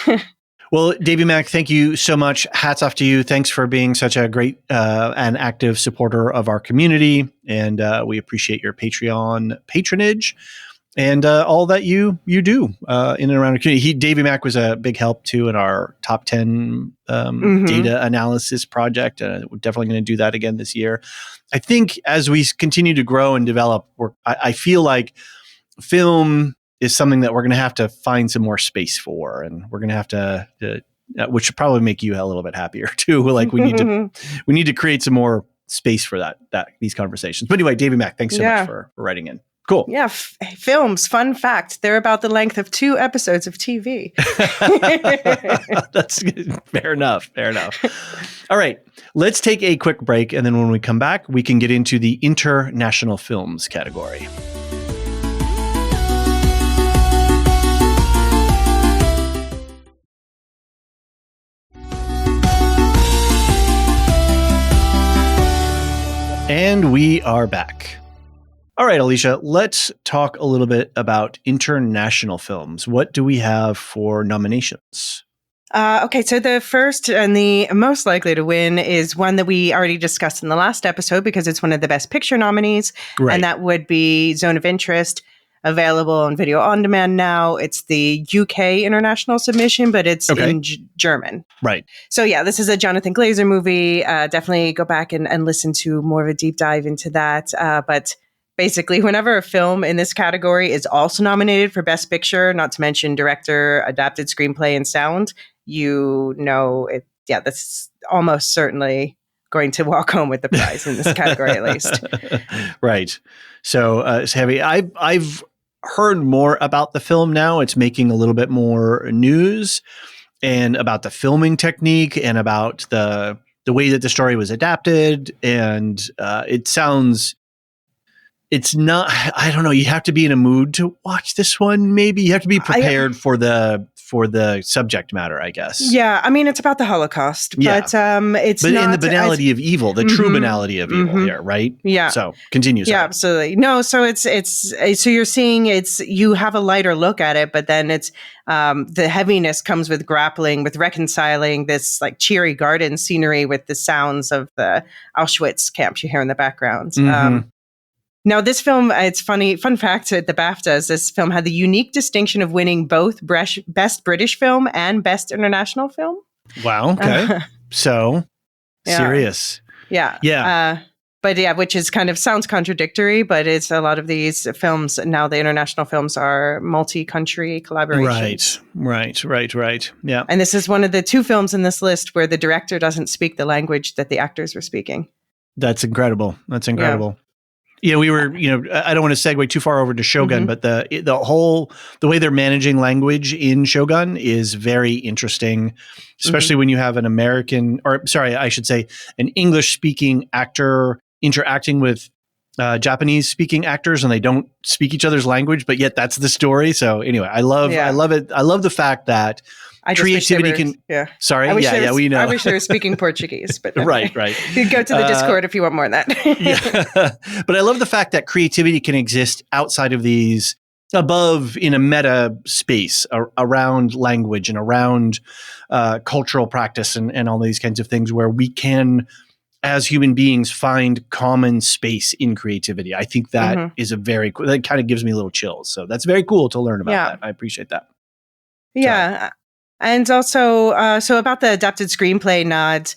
A: Well, Davey Mack, thank you so much. Hats off to you. Thanks for being such a great and active supporter of our community. And we appreciate your Patreon patronage and all that you do in and around our community. Davey Mack was a big help, too, in our top 10 data analysis project. We're definitely going to do that again this year. I think as we continue to grow and develop, I feel like film is something that we're going to have to find some more space for, and we're going to have to which should probably make you a little bit happier too. Like we need to create some more space for these conversations. But anyway, Davey Mack, thanks so much for writing in. Cool.
B: Yeah. Films, fun fact, they're about the length of 2 episodes of TV.
A: That's good. Fair enough. All right. Let's take a quick break. And then when we come back, we can get into the international films category. And we are back. All right, Elysia, let's talk a little bit about international films. What do we have for nominations?
B: Okay, so the first and the most likely to win is one that we already discussed in the last episode because it's one of the Best Picture nominees, and that would be Zone of Interest, available on video on demand now. It's the UK international submission, but it's in German.
A: Right.
B: So yeah, this is a Jonathan Glazer movie. Definitely go back and listen to more of a deep dive into that. But basically, whenever a film in this category is also nominated for Best Picture, not to mention director, adapted screenplay, and sound, that's almost certainly going to walk home with the prize in this category, at least.
A: Right. So it's heavy. I've heard more about the film now. It's making a little bit more news and about the filming technique and about the way that the story was adapted. And it's not, I don't know, you have to be in a mood to watch this one. Maybe you have to be prepared for the subject matter, I guess.
B: Yeah, I mean, it's about the Holocaust, but it's
A: but
B: not
A: in the banality of evil, the true banality of evil here, right?
B: Yeah.
A: So continue.
B: Yeah, absolutely. No, so it's so you're seeing you have a lighter look at it, but then it's the heaviness comes with grappling with reconciling this like cheery garden scenery with the sounds of the Auschwitz camps you hear in the background. Now, this film, it's funny, fun fact at the BAFTAs, this film had the unique distinction of winning both Best British Film and Best International Film.
A: Wow. Okay. So, serious.
B: Yeah.
A: Yeah.
B: But yeah, which is kind of sounds contradictory, but it's a lot of these films now, the international films are multi-country collaborations.
A: Right. Yeah.
B: And this is one of the 2 films in this list where the director doesn't speak the language that the actors were speaking.
A: That's incredible. Yeah, we were, I don't want to segue too far over to Shogun, but the way they're managing language in Shogun is very interesting, especially when you have an English speaking actor interacting with Japanese speaking actors, and they don't speak each other's language, but yet that's the story. So anyway, I love it. I love the fact that creativity can.
B: Yeah.
A: Sorry. We know.
B: I wish they were speaking Portuguese, but
A: right.
B: You can go to the Discord if you want more than that.
A: But I love the fact that creativity can exist outside of these, above in a meta space around language and around cultural practice and all these kinds of things, where we can, as human beings, find common space in creativity. I think that is that kind of gives me a little chills. So that's very cool to learn about that. I appreciate that.
B: Yeah. And also, so about the adapted screenplay nods.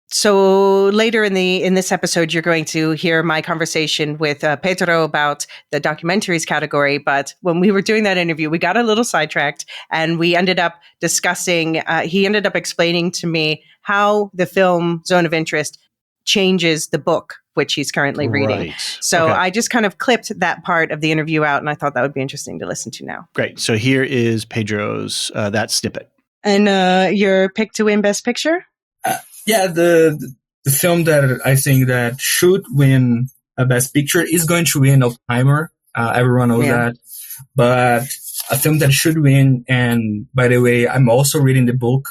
B: So later in this episode, you're going to hear my conversation with Pedro about the documentaries category. But when we were doing that interview, we got a little sidetracked, and we ended up discussing. He ended up explaining to me how the film Zone of Interest changes the book, which he's currently reading. So I just kind of clipped that part of the interview out, and I thought that would be interesting to listen to now.
A: Great. So here is Pedro's that snippet.
B: And your pick to win Best Picture?
C: Yeah, the film that I think that should win a Best Picture is going to win Oppenheimer. Everyone knows that. But a film that should win, and by the way, I'm also reading the book,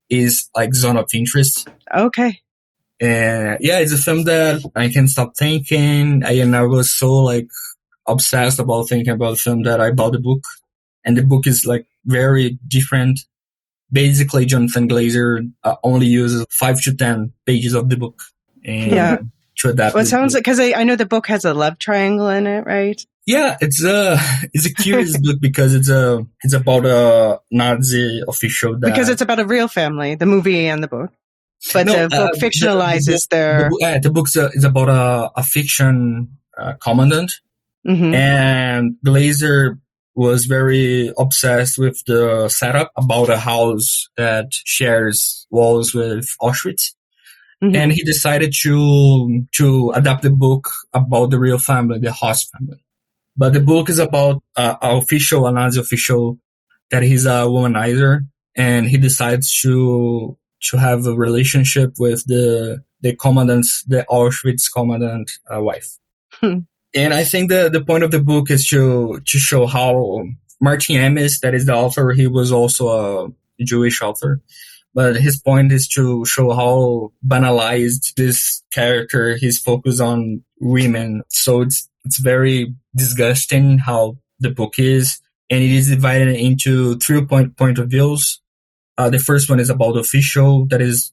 C: is like Zone of Interest.
B: Okay.
C: And yeah, it's a film that I can't stop thinking. I was so obsessed about thinking about the film that I bought the book. And the book is very different. Basically, Jonathan Glazer only uses 5 to 10 pages of the book. And to adapt.
B: Well, it sounds like, because I know the book has a love triangle in it, right?
C: Yeah, it's a curious book because it's about a Nazi official.
B: Because it's about a real family, the movie and the book. But the book fictionalizes their...
C: The book is about a fiction commandant. And Glazer was very obsessed with the setup about a house that shares walls with Auschwitz. And he decided to adapt the book about the real family, the Haas family. But the book is about a Nazi official that he's a womanizer, and he decides to have a relationship with the Auschwitz commandant wife. And I think the point of the book is to show how Martin Amis, that is the author, he was also a Jewish author. But his point is to show how banalized this character, his focus on women. So it's very disgusting how the book is. And it is divided into 3 point of views. The first one is about the official that is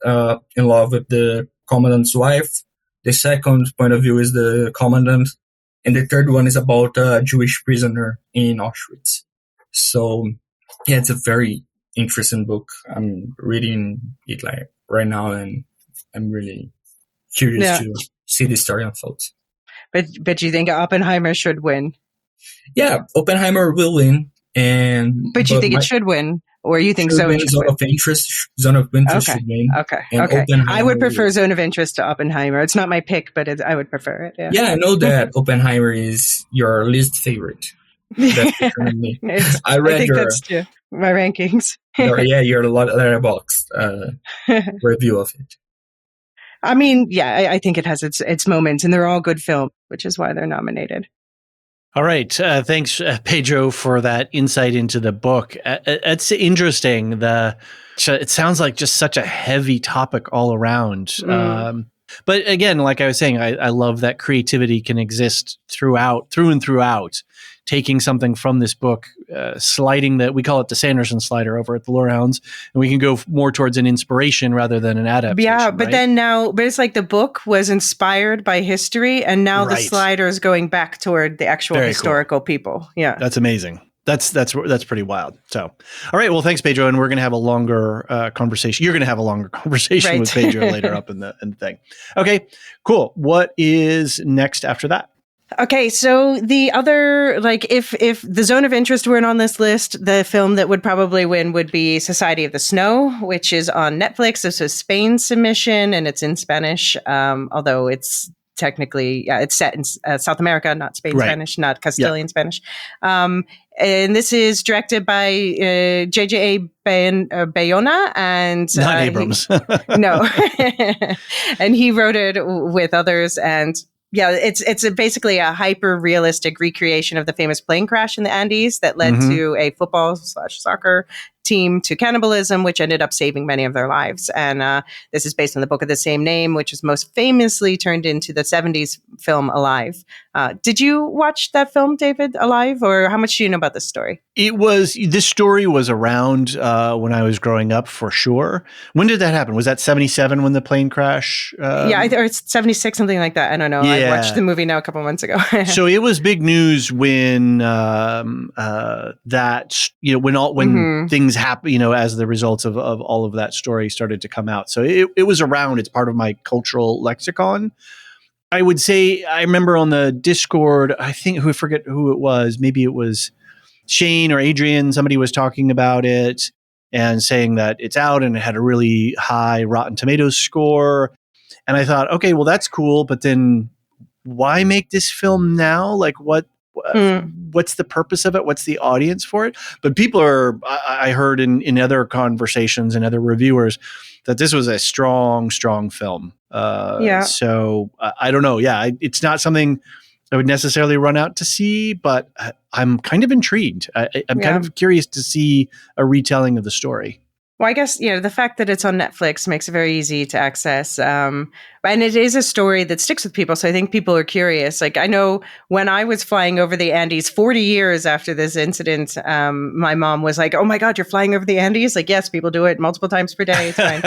C: in love with the commandant's wife. The second point of view is the commandant. And the third one is about a Jewish prisoner in Auschwitz. So, yeah, it's a very interesting book. I'm reading it right now, and I'm really curious to see the story unfold.
B: But you think Oppenheimer should win?
C: Yeah, Oppenheimer will win.
B: But you think it should win? Or you think Zone
C: of Interest should win.
B: Okay. I would prefer Zone of Interest to Oppenheimer. It's not my pick, but I would prefer it.
C: Yeah, I know that Oppenheimer is your least favorite. That's I read
B: that's true. My rankings.
C: your Letterboxd review of it.
B: I mean, I think it has its moments, and they're all good films, which is why they're nominated.
A: All right. Thanks, Pedro, for that insight into the book. It's interesting. It sounds like just such a heavy topic all around. But again, like I was saying, I love that creativity can exist through and throughout. Taking something from this book, we call it the Sanderson slider over at the Lorehounds, and we can go more towards an inspiration rather than an adaptation.
B: Yeah, but then but it's like the book was inspired by history, and now the slider is going back toward the actual historical people. Yeah,
A: that's amazing. That's pretty wild. So, all right. Well, thanks, Pedro. And we're going to have a longer conversation. You're going to have a longer conversation with Pedro later up in the thing. Okay, cool. What is next after that?
B: Okay, so the other, like, if the Zone of Interest weren't on this list, the film that would probably win would be Society of the Snow, which is on Netflix. This was Spain's submission, and it's in Spanish, although it's technically, it's set in South America, not Spain Spanish, not Castilian Spanish. And this is directed by J.J. Bayona and
A: not Abrams.
B: No, and he wrote it with others. And yeah, it's basically a hyper realistic recreation of the famous plane crash in the Andes that led to a football/soccer team to cannibalism, which ended up saving many of their lives. And this is based on the book of the same name, which was most famously turned into the 70s film Alive. Did you watch that film, David, Alive? Or how much do you know about this story?
A: This story was around when I was growing up, for sure. When did that happen? Was that 77 when the plane crash?
B: Or it's 76, something like that. I don't know. Yeah. I watched the movie now a couple months ago.
A: So it was big news when when things happen, as the results of all of that story started to come out. So it was around. It's part of my cultural lexicon. I would say, I remember on the Discord, I forget who it was. Maybe it was Shane or Adrian. Somebody was talking about it and saying that it's out and it had a really high Rotten Tomatoes score. And I thought, okay, well, that's cool. But then why make this film now? Like, what's the purpose of it? What's the audience for it? But people I heard in other conversations and other reviewers that this was a strong, strong film. So I don't know. Yeah, it's not something I would necessarily run out to see, but I'm kind of intrigued. I'm kind of curious to see a retelling of the story.
B: Well, I guess, the fact that it's on Netflix makes it very easy to access. And it is a story that sticks with people. So I think people are curious. Like, I know when I was flying over the Andes 40 years after this incident, my mom was like, "Oh my God, you're flying over the Andes?" Like, yes, people do it multiple times per day. It's fine.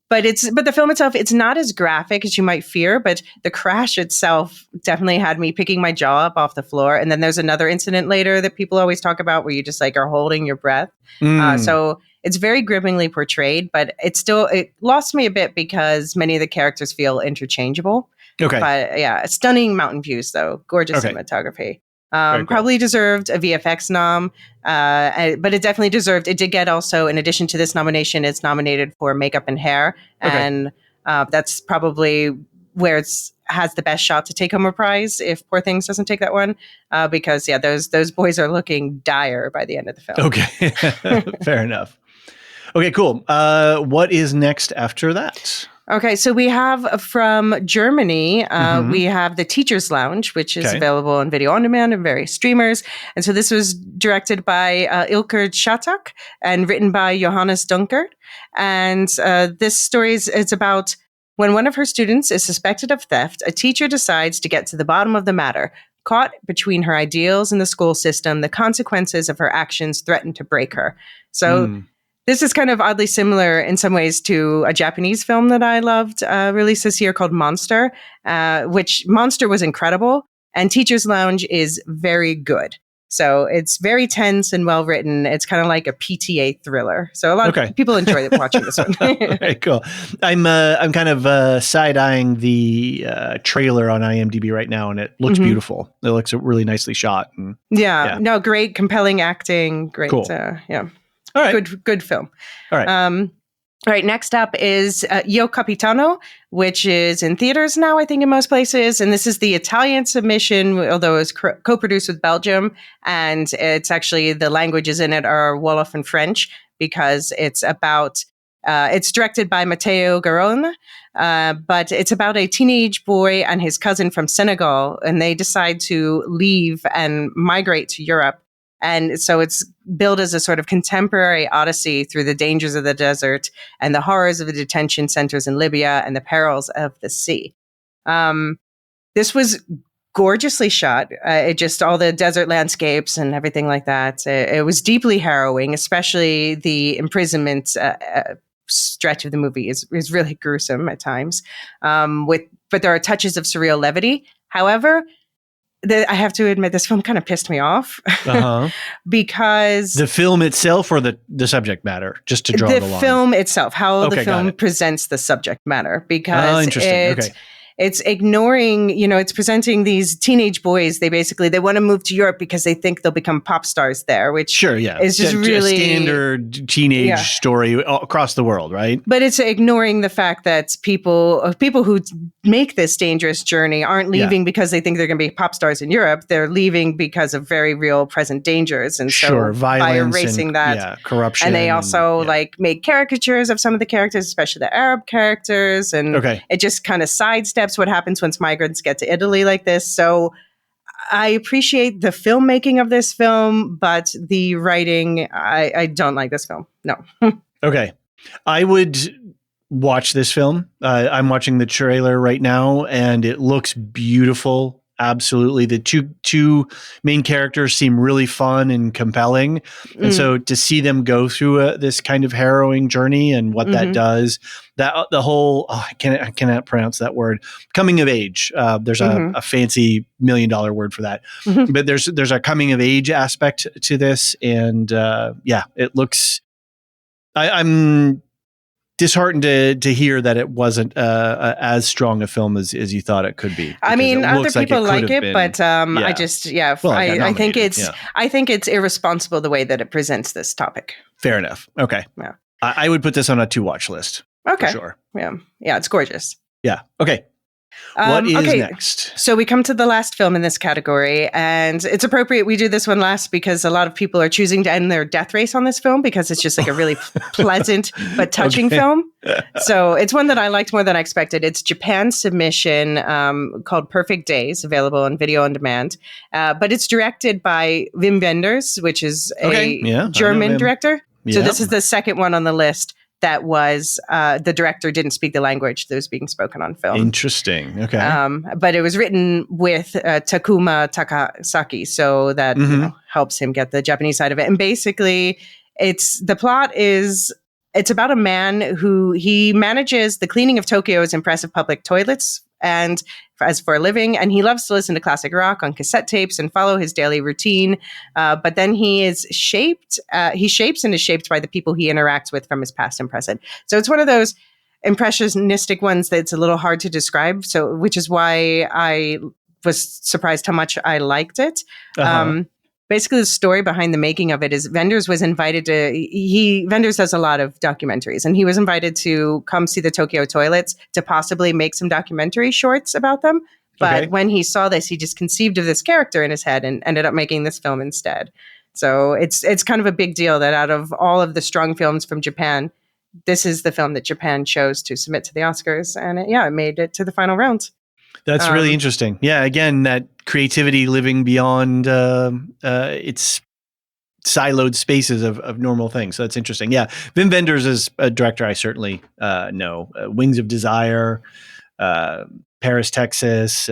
B: But the film itself, it's not as graphic as you might fear, but the crash itself definitely had me picking my jaw up off the floor. And then there's another incident later that people always talk about where you just are holding your breath. So it's very grippingly portrayed, but it lost me a bit because many of the characters feel interchangeable.
A: Okay.
B: But stunning mountain views though. Gorgeous cinematography. Probably deserved a VFX nom, but it definitely deserved. It did get also, in addition to this nomination, it's nominated for makeup and hair, and that's probably where it has the best shot to take home a prize if Poor Things doesn't take that one, because those boys are looking dire by the end of the film.
A: Okay, fair enough. Okay, cool. What is next after that?
B: Okay, so we have from Germany, we have The Teacher's Lounge, which is available on video on demand and various streamers. And so this was directed by Ilker Schatak and written by Johannes Dunkert. And this story is about when one of her students is suspected of theft, a teacher decides to get to the bottom of the matter. Caught between her ideals and the school system, the consequences of her actions threaten to break her. So this is kind of oddly similar in some ways to a Japanese film that I loved released this year called Monster, which Monster was incredible, and Teacher's Lounge is very good. So it's very tense and well written. It's kind of like a PTA thriller. So a lot of people enjoy watching this one.
A: Okay, cool. I'm kind of side-eyeing the trailer on IMDb right now, and it looks beautiful. It looks really nicely shot. And,
B: no, great, compelling acting. Great,
A: cool.
B: All right. Good film.
A: All right.
B: All right. Next up is Io Capitano, which is in theaters now, I think, in most places. And this is the Italian submission, although it was co-produced with Belgium. And it's actually, the languages in it are Wolof and French, because it's about, it's directed by Matteo Garrone, but it's about a teenage boy and his cousin from Senegal. And they decide to leave and migrate to Europe. And so it's billed as a sort of contemporary odyssey through the dangers of the desert and the horrors of the detention centers in Libya and the perils of the sea. This was gorgeously shot. All the desert landscapes and everything like that. It was deeply harrowing, especially the imprisonment stretch of the movie is really gruesome at times. But there are touches of surreal levity. However, I have to admit, this film kind of pissed me off because
A: the film itself or the subject matter, just to draw the line.
B: The film itself, how the film presents the subject matter, because it's ignoring, it's presenting these teenage boys. They want to move to Europe because they think they'll become pop stars there, which is just really
A: standard teenage story across the world, right?
B: But it's ignoring the fact that people who make this dangerous journey aren't leaving because they think they're going to be pop stars in Europe. They're leaving because of very real present dangers. And so by erasing
A: corruption.
B: And they also make caricatures of some of the characters, especially the Arab characters. And it just kind of sidesteps what happens once migrants get to Italy like this. So I appreciate the filmmaking of this film, but the writing, I don't like this film. No.
A: Okay. I would watch this film. I'm watching the trailer right now, and it looks beautiful. Absolutely. The two main characters seem really fun and compelling. And so to see them go through this kind of harrowing journey and what that does, that the whole, I cannot pronounce that word, coming of age. There's a fancy $1 million word for that. But there's a coming of age aspect to this. And it looks, I'm disheartened to hear that it wasn't as strong a film as you thought it could be.
B: I mean, other people like it, but I just, I think it's irresponsible the way that it presents this topic.
A: Fair enough. Okay. Yeah. I would put this on a to watch list.
B: Okay.
A: For sure.
B: Yeah. Yeah. It's gorgeous.
A: Yeah. Okay. What is next?
B: So we come to the last film in this category, and it's appropriate we do this one last because a lot of people are choosing to end their death race on this film because it's just like a really pleasant but touching film. So it's one that I liked more than I expected. It's Japan's submission called Perfect Days, available on video on demand. But it's directed by Wim Wenders, which is a German director. So this is the second one on the list that was the director didn't speak the language that was being spoken on film.
A: Interesting. Okay.
B: But it was written with Takuma Takasaki, so that helps him get the Japanese side of it. And basically, it's about a man who he manages the cleaning of Tokyo's impressive public toilets and as for a living, and he loves to listen to classic rock on cassette tapes and follow his daily routine. But then he shapes and is shaped by the people he interacts with from his past and present. So it's one of those impressionistic ones that's a little hard to describe. So, which is why I was surprised how much I liked it. Basically, the story behind the making of it is Wenders was invited Wenders does a lot of documentaries, and he was invited to come see the Tokyo toilets to possibly make some documentary shorts about them. But when he saw this, he just conceived of this character in his head and ended up making this film instead. So it's kind of a big deal that out of all of the strong films from Japan, this is the film that Japan chose to submit to the Oscars. And it made it to the final round.
A: That's really interesting. Yeah, again, that creativity living beyond its siloed spaces of normal things. So that's interesting. Yeah, Wim Wenders is a director I certainly know. Wings of Desire, Paris, Texas,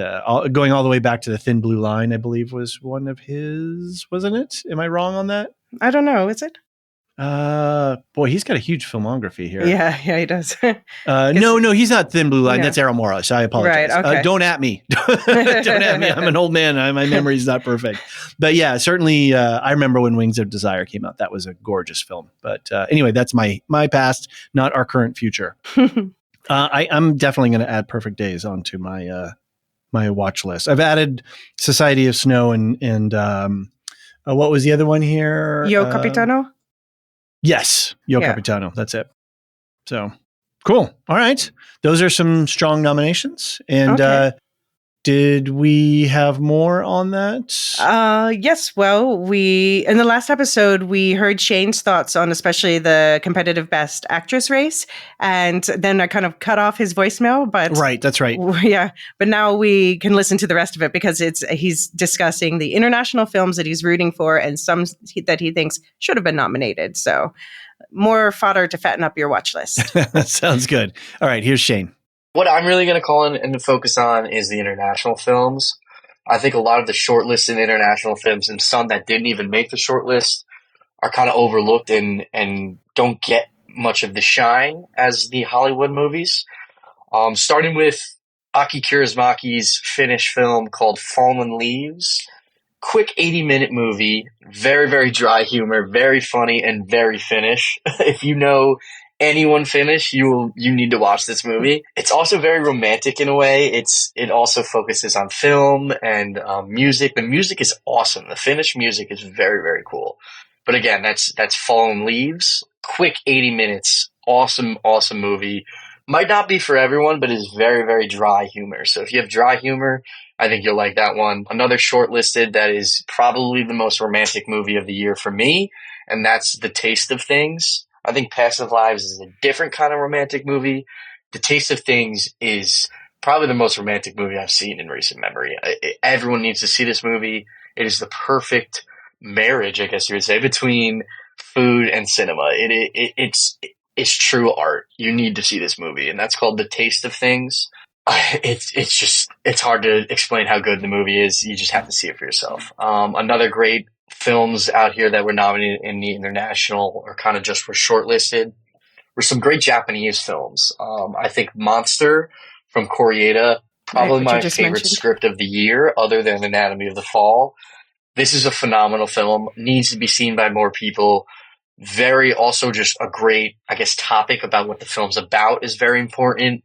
A: going all the way back to The Thin Blue Line, I believe was one of his, wasn't it? Am I wrong on that?
B: I don't know. Is it?
A: Boy, he's got a huge filmography here.
B: Yeah, he does.
A: No, he's not Thin Blue Line. Yeah. That's Errol Morris. I apologize.
B: Right, okay.
A: Don't at me. Don't at me. I'm an old man. My memory's not perfect. But yeah, certainly, I remember when Wings of Desire came out. That was a gorgeous film. But anyway, that's my past, not our current future. I'm definitely going to add Perfect Days onto my my watch list. I've added Society of Snow and what was the other one here?
B: Yo Capitano?
A: Yes. Capitano. That's it. So cool. All right. Those are some strong nominations. And did we have more on that?
B: Yes. Well, in the last episode, we heard Shane's thoughts on especially the competitive Best Actress race. And then I kind of cut off his voicemail. But
A: right. That's right.
B: Yeah. But now we can listen to the rest of it because he's discussing the international films that he's rooting for and some that he thinks should have been nominated. So more fodder to fatten up your watch list.
A: That sounds good. All right. Here's Shane.
D: What I'm really going to call in and focus on is the international films. I think a lot of the shortlisted international films and some that didn't even make the shortlist are kind of overlooked and don't get much of the shine as the Hollywood movies. Starting with Aki Kaurismäki's Finnish film called Fallen Leaves. Quick 80-minute movie, very, very dry humor, very funny, and very Finnish. If you know anyone Finnish, you need to watch this movie. It's also very romantic in a way. It also focuses on film and music. The music is awesome. The Finnish music is very, very cool. But again, that's Fallen Leaves. Quick 80 minutes. Awesome, awesome movie. Might not be for everyone, but is very, very dry humor. So if you have dry humor, I think you'll like that one. Another shortlisted that is probably the most romantic movie of the year for me, and that's The Taste of Things. I think Past Lives is a different kind of romantic movie. The Taste of Things is probably the most romantic movie I've seen in recent memory. Everyone needs to see this movie. It is the perfect marriage, I guess you would say, between food and cinema. It's true art. You need to see this movie, and that's called The Taste of Things. It's hard to explain how good the movie is. You just have to see it for yourself. Another great films out here that were nominated in the international or kind of just were shortlisted were some great Japanese films. I think Monster from Koreeda, probably my favorite script of the year, other than Anatomy of the Fall. This is a phenomenal film. Needs to be seen by more people. Very also just a great, I guess, topic about what the film's about is very important.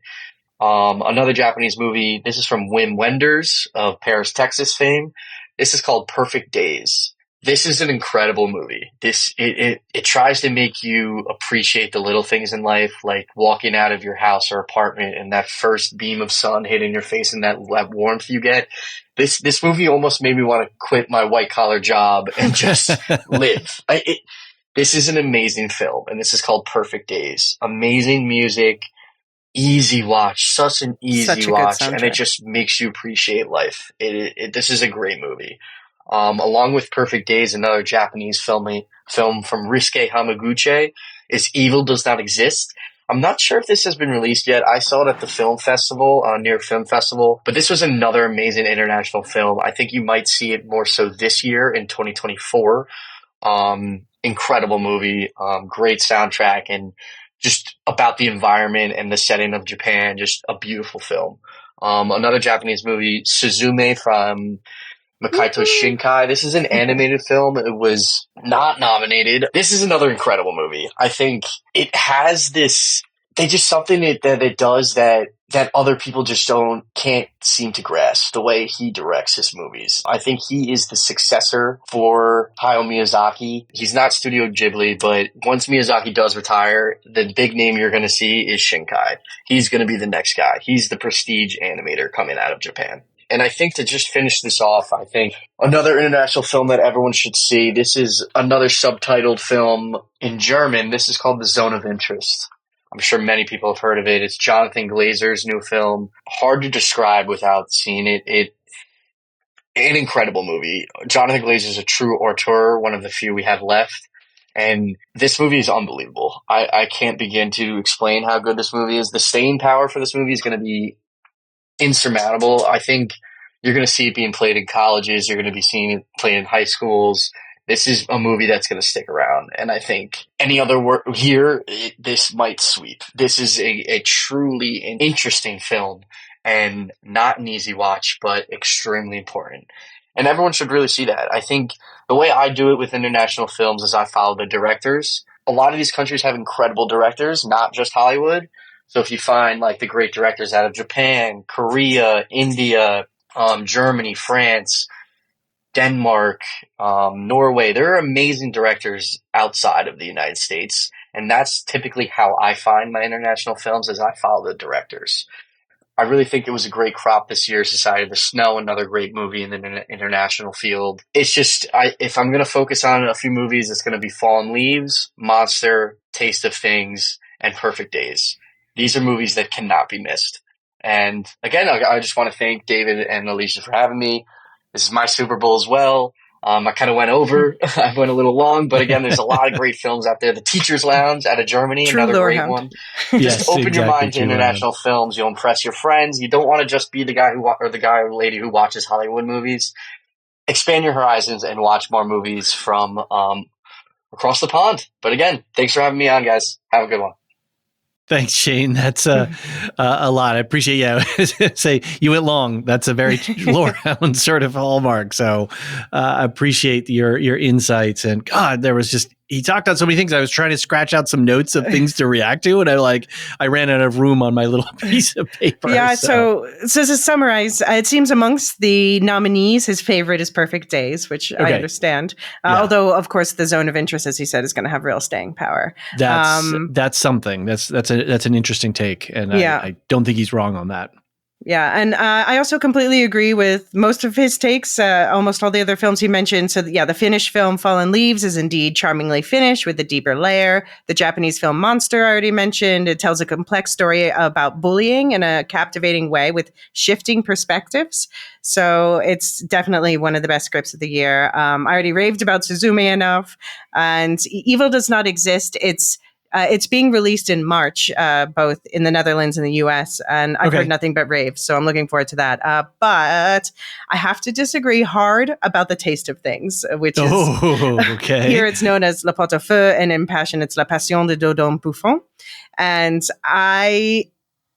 D: Another Japanese movie, this is from Wim Wenders of Paris, Texas fame. This is called Perfect Days. This is an incredible movie. It tries to make you appreciate the little things in life, like walking out of your house or apartment and that first beam of sun hitting your face and that warmth you get. This movie almost made me want to quit my white collar job and just live. This is an amazing film, and this is called Perfect Days. Amazing music. Easy watch, such an easy watch, and it just makes you appreciate life. This is a great movie. Along with Perfect Days, another Japanese film from Ryusuke Hamaguchi is Evil Does Not Exist. I'm not sure if this has been released yet. I saw it at the film festival, New York Film Festival, but this was another amazing international film. I think you might see it more so this year in 2024. Incredible movie, great soundtrack, and just about the environment and the setting of Japan, just a beautiful film. Another Japanese movie, Suzume from Makoto Shinkai. This is an animated film. It was not nominated. This is another incredible movie. I think it has this, something that it does that other people just can't seem to grasp, the way he directs his movies. I think he is the successor for Hayao Miyazaki. He's not Studio Ghibli, but once Miyazaki does retire, the big name you're going to see is Shinkai. He's going to be the next guy. He's the prestige animator coming out of Japan. And I think to just finish this off, I think another international film that everyone should see, this is another subtitled film in German. This is called The Zone of Interest. I'm sure many people have heard of it. It's Jonathan Glazer's new film. Hard to describe without seeing it. An incredible movie. Jonathan Glazer is a true auteur, one of the few we have left. And this movie is unbelievable. I can't begin to explain how good this movie is. The staying power for this movie is going to be insurmountable. I think you're going to see it being played in colleges. You're going to be seeing it played in high schools. This is a movie that's going to stick around. And I think any other here, this might sweep. This is a truly interesting film and not an easy watch, but extremely important. And everyone should really see that. I think the way I do it with international films is I follow the directors. A lot of these countries have incredible directors, not just Hollywood. So if you find like the great directors out of Japan, Korea, India, Germany, France, Denmark, Norway, there are amazing directors outside of the United States. And that's typically how I find my international films, is I follow the directors. I really think it was a great crop this year. Society of the Snow, another great movie in the international field. It's just, if I'm going to focus on a few movies, it's going to be Fallen Leaves, Monster, Taste of Things, and Perfect Days. These are movies that cannot be missed. And again, I just want to thank David and Elysia for having me. This is my Super Bowl as well. I kind of went over. I went a little long, but again, there's a lot of great films out there. The Teacher's Lounge out of Germany, another great one. Just open your mind to international films. You'll impress your friends. You don't want to just be the guy or the lady who watches Hollywood movies. Expand your horizons and watch more movies from across the pond. But again, thanks for having me on, guys. Have a good one.
A: Thanks, Shane. That's a lot. I appreciate you. Say you went long. That's a very Lorehound sort of hallmark. So I appreciate your insights. And God, he talked on so many things. I was trying to scratch out some notes of things to react to, and I ran out of room on my little piece of paper.
B: Yeah. So to summarize, it seems amongst the nominees, his favorite is Perfect Days, which I understand. Although, of course, the zone of interest, as he said, is going to have real staying power.
A: That's something. That's an interesting take, and I don't think he's wrong on that.
B: Yeah, and I also completely agree with most of his takes, almost all the other films he mentioned. So, the Finnish film Fallen Leaves is indeed charmingly Finnish with a deeper layer. The Japanese film Monster, I already mentioned, it tells a complex story about bullying in a captivating way with shifting perspectives. So it's definitely one of the best scripts of the year. I already raved about Suzume enough, and Evil Does Not Exist. It's being released in March, both in the Netherlands and the US, and I've heard nothing but raves, so I'm looking forward to that. But I have to disagree hard about the taste of things, which is here it's known as Le Pot au Feu, and in Passion it's La Passion de Dodon Bouffon. And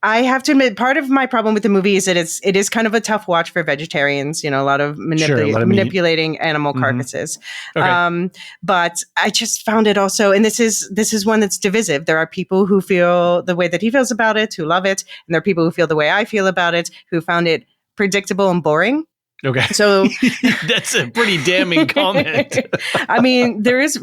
B: I have to admit, part of my problem with the movie is that it is kind of a tough watch for vegetarians. A lot of manipulating animal carcasses. But I just found it also, and this is one that's divisive. There are people who feel the way that he feels about it, who love it, and there are people who feel the way I feel about it, who found it predictable and boring.
A: Okay.
B: So
A: that's a pretty damning comment.
B: I mean, there's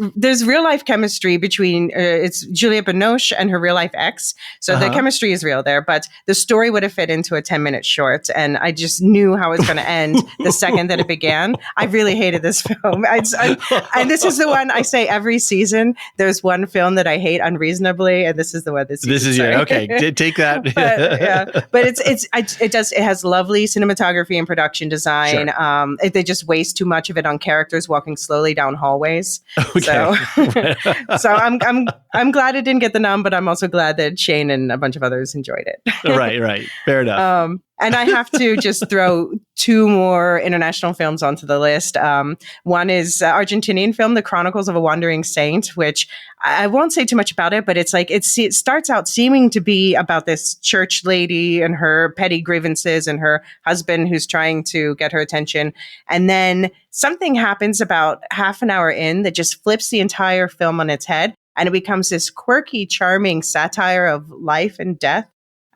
B: real life chemistry between it's Juliette Binoche and her real life ex. So the chemistry is real there, but the story would have fit into a 10-minute short. And I just knew how it was going to end the second that it began. I really hated this film. And this is the one I say every season. There's one film that I hate unreasonably. And this is the one this is
A: okay. Take that.
B: But it has lovely cinematography and production design. Sure. They just waste too much of it on characters walking slowly down hallways. Okay. So I'm glad it didn't get the nom, but I'm also glad that Shane and a bunch of others enjoyed it.
A: Right. Fair enough.
B: And I have to just throw two more international films onto the list. One is Argentinian film, The Chronicles of a Wandering Saint, which I won't say too much about it, but it's like it starts out seeming to be about this church lady and her petty grievances and her husband who's trying to get her attention. And then something happens about half an hour in that just flips the entire film on its head. And it becomes this quirky, charming satire of life and death.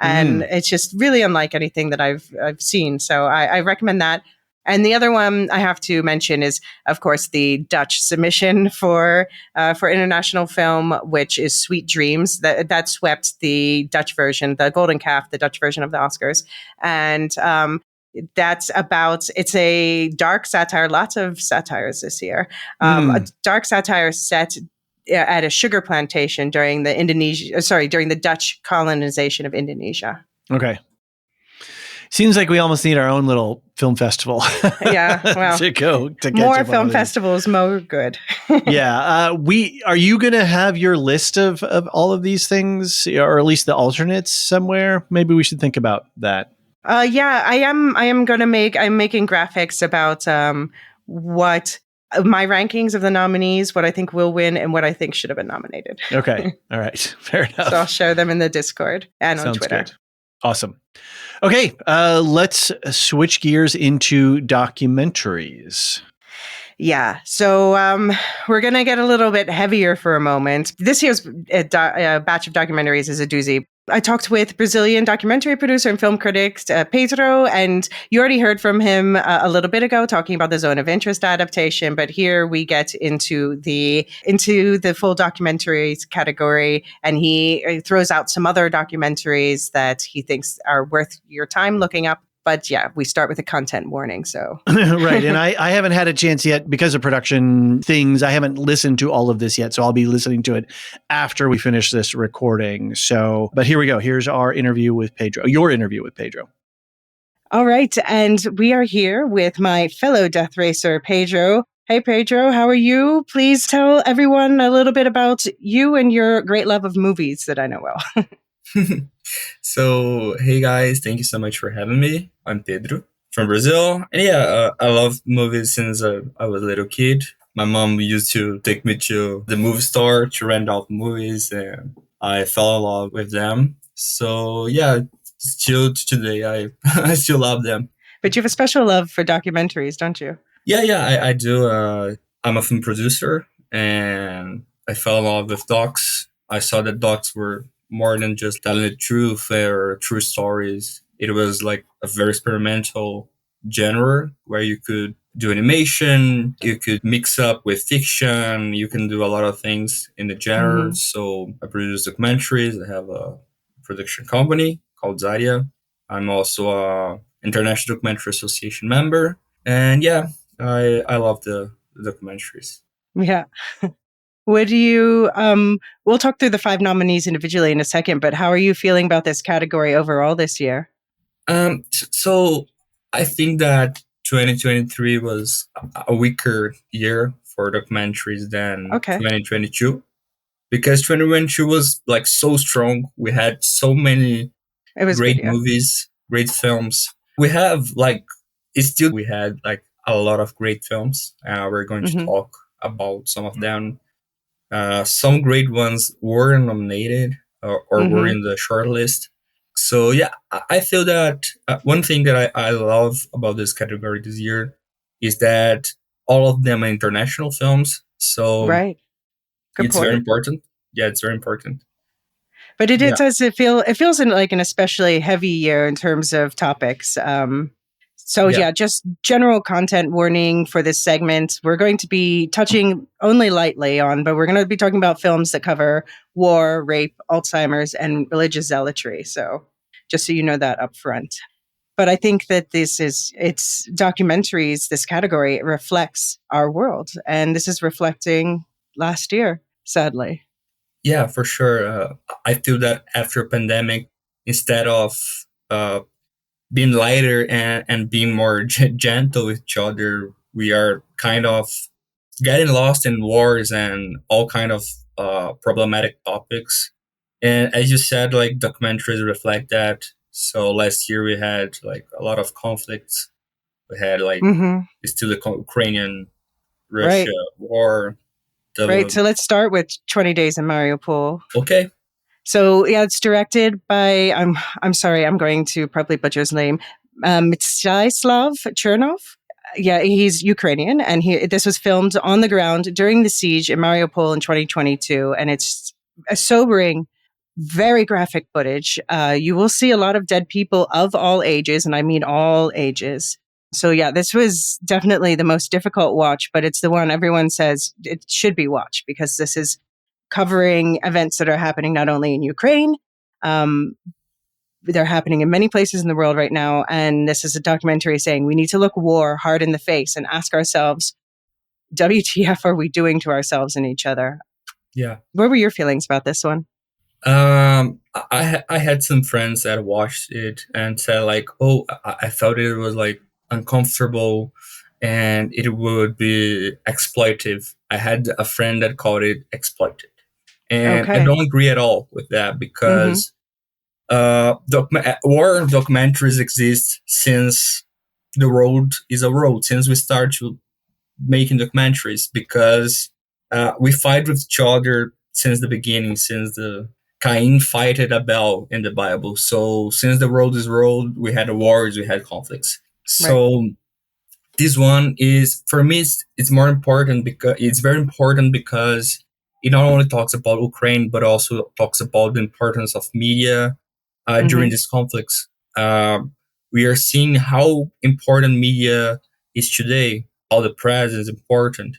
B: And it's just really unlike anything that I've seen. So I recommend that. And the other one I have to mention is, of course, the Dutch submission for international film, which is Sweet Dreams. That swept the Dutch version, the Golden Calf, the Dutch version of the Oscars. And it's a dark satire, lots of satires this year. A dark satire set at a sugar plantation during the Dutch colonization of Indonesia.
A: Okay. Seems like we almost need our own little film festival.
B: Yeah, well,
A: to go to
B: more film festivals, more good.
A: Yeah, are you going to have your list of all of these things, or at least the alternates somewhere? Maybe we should think about that.
B: Yeah, I am I'm making graphics about what my rankings of the nominees, what I think will win, and what I think should have been nominated.
A: Okay. All right. Fair enough.
B: So I'll share them in the Discord and on Twitter.
A: Good. Awesome. Okay. Let's switch gears into documentaries.
B: Yeah. So we're going to get a little bit heavier for a moment. This year's batch of documentaries is a doozy. I talked with Brazilian documentary producer and film critic Pedro, and you already heard from him a little bit ago talking about the Zone of Interest adaptation. But here we get into the full documentaries category, and he throws out some other documentaries that he thinks are worth your time looking up. But yeah, we start with a content warning. So
A: right. And I haven't had a chance yet because of production things. I haven't listened to all of this yet. So I'll be listening to it after we finish this recording. So, but here we go. Here's our interview with Pedro, your interview with Pedro.
B: All right. And we are here with my fellow death racer, Pedro. Hey, Pedro, how are you? Please tell everyone a little bit about you and your great love of movies that I know well.
C: So, hey guys, thank you so much for having me. I'm Pedro from Brazil. And yeah, I love movies since I was a little kid. My mom used to take me to the movie store to rent out movies. And I fell in love with them. So yeah, still today, I still love them.
B: But you have a special love for documentaries, don't you?
C: Yeah, I do. I'm a film producer, and I fell in love with docs. I saw that docs were more than just telling the truth or true stories. It was like a very experimental genre where you could do animation, you could mix up with fiction, you can do a lot of things in the genre. Mm-hmm. So I produce documentaries. I have a production company called Zaria. I'm also a International Documentary Association member. And yeah, I love the documentaries.
B: Yeah. Would you, we'll talk through the 5 nominees individually in a second, but how are you feeling about this category overall this year?
C: So I think that 2023 was a weaker year for documentaries than 2022, because 2022 was like so strong. We had so many great movies, great films. We have like, we had like a lot of great films. We're going to talk about some of them. Some great ones were nominated or were in the shortlist. So yeah, I feel that one thing that I love about this category this year is that all of them are international films. So it's very important. Yeah, it's very important.
B: But it does. It feels like an especially heavy year in terms of topics. So just general content warning for this segment. We're going to be touching only lightly on, but we're going to be talking about films that cover war, rape, Alzheimer's, and religious zealotry. So just so you know that up front. But I think that it's documentaries, this category, it reflects our world. And this is reflecting last year, sadly.
C: Yeah, for sure. I feel that after pandemic, instead of being lighter and being more gentle with each other, we are kind of getting lost in wars and all kind of problematic topics. And as you said, like documentaries reflect that. So last year we had like a lot of conflicts. We had like still the Ukrainian Russia war.
B: Right. So let's start with 20 Days in Mariupol.
C: Okay.
B: So yeah, it's directed by I'm sorry, I'm going to probably butcher his name. Mstislav Chernov. Yeah, he's Ukrainian, and this was filmed on the ground during the siege in Mariupol in 2022, and it's a sobering, very graphic footage. You will see a lot of dead people of all ages, and I mean all ages. So yeah, this was definitely the most difficult watch, but it's the one everyone says it should be watched because this is covering events that are happening not only in Ukraine, they're happening in many places in the world right now. And this is a documentary saying we need to look war hard in the face and ask ourselves, WTF are we doing to ourselves and each other?
C: Yeah.
B: What were your feelings about this one?
C: I had some friends that watched it and said like, oh, I felt it was like uncomfortable and it would be exploitive. I had a friend that called it exploited. And I don't agree at all with that because war documentaries exist since the world is a world, since we start to making documentaries, because we fight with each other since the beginning, since the Cain fighted Abel in the Bible. So since the world is world, we had wars, we had conflicts. So this one is, for me, it's more important because it's very important because it not only talks about Ukraine, but also talks about the importance of media during these conflicts. We are seeing how important media is today, how the press is important.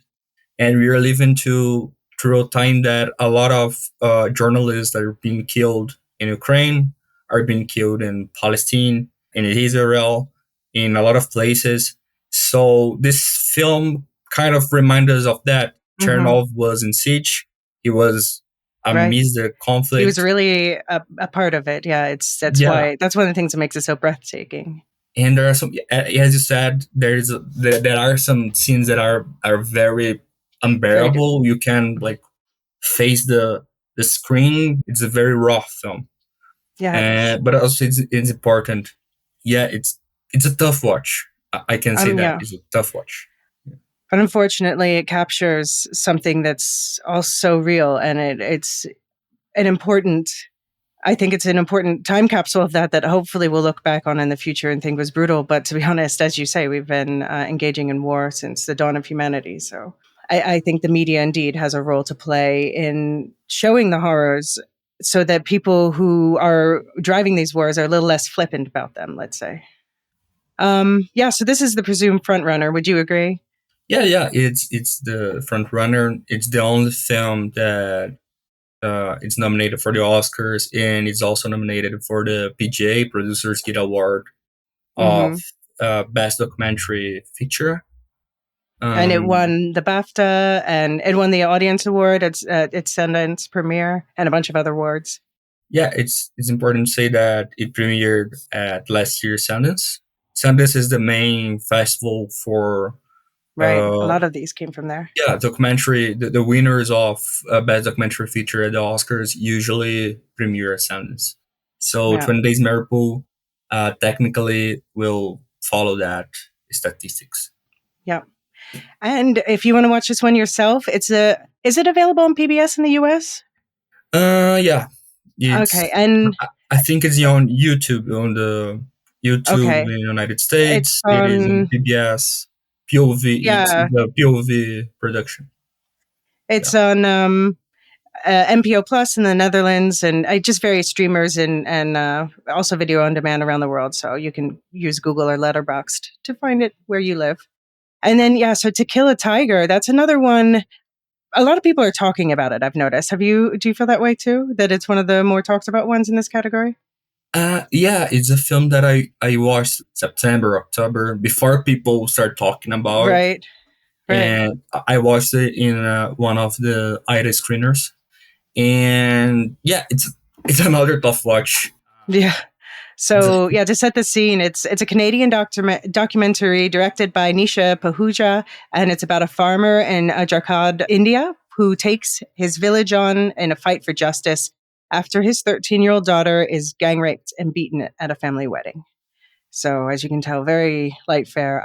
C: And we are living through a time that a lot of journalists that are being killed in Ukraine are being killed in Palestine, in Israel, in a lot of places. So this film kind of reminds us of that. Chernov was in siege. He was amidst the conflict.
B: He was really a part of it. Yeah, why that's one of the things that makes it so breathtaking.
C: And there are some, as you said, there are some scenes that are very unbearable. You can like face the screen. It's a very raw film.
B: Yeah,
C: but also it's important. Yeah, it's a tough watch. I can say that it's a tough watch.
B: But unfortunately, it captures something that's also real, and it's an important, I think it's an important time capsule of that hopefully we'll look back on in the future and think was brutal. But to be honest, as you say, we've been engaging in war since the dawn of humanity. So I think the media indeed has a role to play in showing the horrors so that people who are driving these wars are a little less flippant about them, let's say. So this is the presumed front runner. Would you agree?
C: Yeah, it's the front runner. It's the only film that it's nominated for the Oscars, and it's also nominated for the PGA Producers Guild Award of Best Documentary Feature.
B: And it won the BAFTA, and it won the Audience Award at its Sundance premiere, and a bunch of other awards.
C: Yeah, it's important to say that it premiered at last year's Sundance. Sundance is the main festival for...
B: Right, a lot of these came from there.
C: Yeah, documentary, the winners of Best Documentary Feature at the Oscars usually premiere at Sundance. So 20 Days Miracle technically will follow that statistics.
B: Yeah. And if you want to watch this one yourself, is it available on PBS in the US?
C: Yeah.
B: Okay, and
C: I think it's on YouTube, in the United States. It is on PBS. POV, it's the POV production.
B: It's on MPO Plus in the Netherlands, and just various streamers and also video on demand around the world. So you can use Google or Letterboxd to find it where you live. And then, so To Kill a Tiger, that's another one. A lot of people are talking about it, I've noticed. Do you feel that way too? That it's one of the more talked about ones in this category?
C: Yeah, it's a film that I watched September, October, before people start talking about it.
B: Right.
C: And I watched it in one of the IRA screeners. And yeah, it's another tough watch.
B: Yeah. So to set the scene, it's a Canadian documentary directed by Nisha Pahuja, and it's about a farmer in Jharkhand, India, who takes his village on in a fight for justice after his 13-year-old daughter is gang raped and beaten at a family wedding. So as you can tell, very light fare.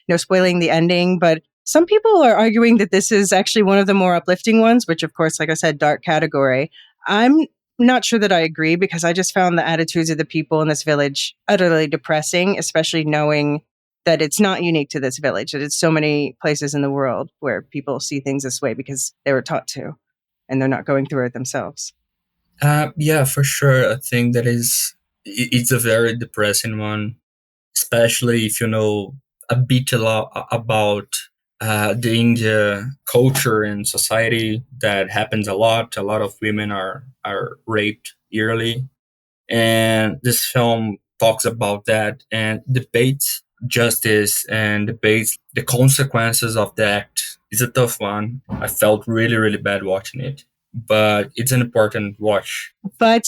B: No spoiling the ending, but some people are arguing that this is actually one of the more uplifting ones, which of course, like I said, dark category. I'm not sure that I agree, because I just found the attitudes of the people in this village utterly depressing, especially knowing that it's not unique to this village, that it's so many places in the world where people see things this way because they were taught to, and they're not going through it themselves.
C: Yeah, for sure. I think it's a very depressing one, especially if you know a bit about the India culture and society. That happens a lot. A lot of women are raped yearly. And this film talks about that and debates justice and debates the consequences of the act. It's a tough one. I felt really, really bad watching it, but it's an important watch.
B: But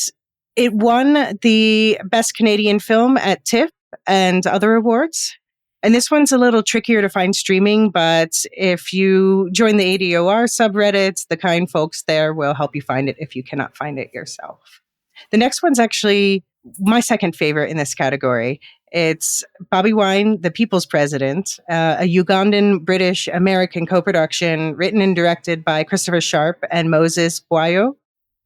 B: it won the Best Canadian Film at TIFF and other awards. And this one's a little trickier to find streaming, but if you join the ADOR subreddits, the kind folks there will help you find it if you cannot find it yourself. The next one's actually my second favorite in this category. It's Bobby Wine, The People's President, a Ugandan British-American co-production written and directed by Christopher Sharp and Moses Bwayo.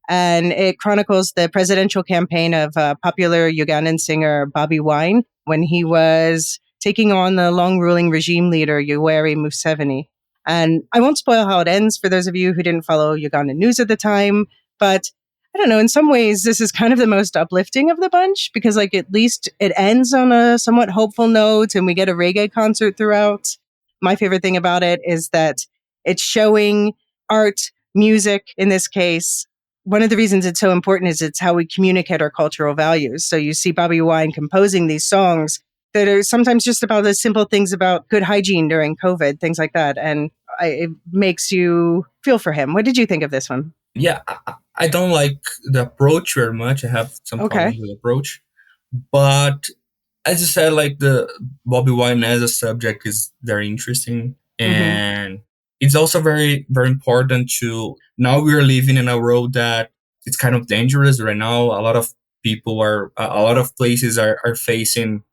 B: And it chronicles the presidential campaign of popular Ugandan singer Bobby Wine when he was taking on the long-ruling regime leader Yoweri Museveni. And I won't spoil how it ends for those of you who didn't follow Ugandan news at the time, but I don't know, in some ways, this is kind of the most uplifting of the bunch, because at least it ends on a somewhat hopeful note and we get a reggae concert throughout. My favorite thing about it is that it's showing art, music in this case. One of the reasons it's so important is it's how we communicate our cultural values. So you see Bobby Wine composing these songs that are sometimes just about the simple things about good hygiene during COVID, things like that. And it makes you feel for him. What did you think of this one?
C: Yeah, I don't like the approach very much. I have some problems with the approach. But as you said, the Bobby Wine as a subject is very interesting. And it's also very, very important to... Now we're living in a world that it's kind of dangerous right now. A lot of places are facing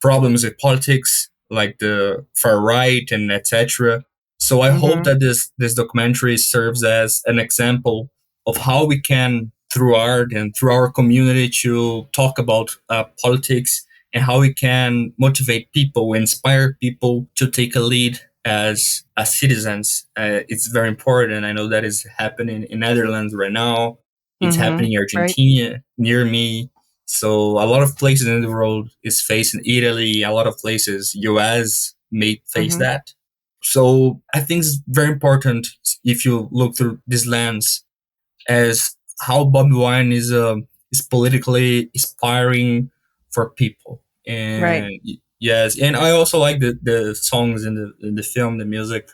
C: problems with politics, like the far right and etc. So I hope that this documentary serves as an example of how we can, through art and through our community, to talk about politics, and how we can motivate people, inspire people to take a lead as citizens. It's very important. I know that is happening in Netherlands right now. It's happening in Argentina, near me. So a lot of places in the world is facing Italy. A lot of places, US, may face that. So I think it's very important, if you look through this lens, as how Bobi Wine is politically inspiring for people. And yes, and I also like the songs in the film. The music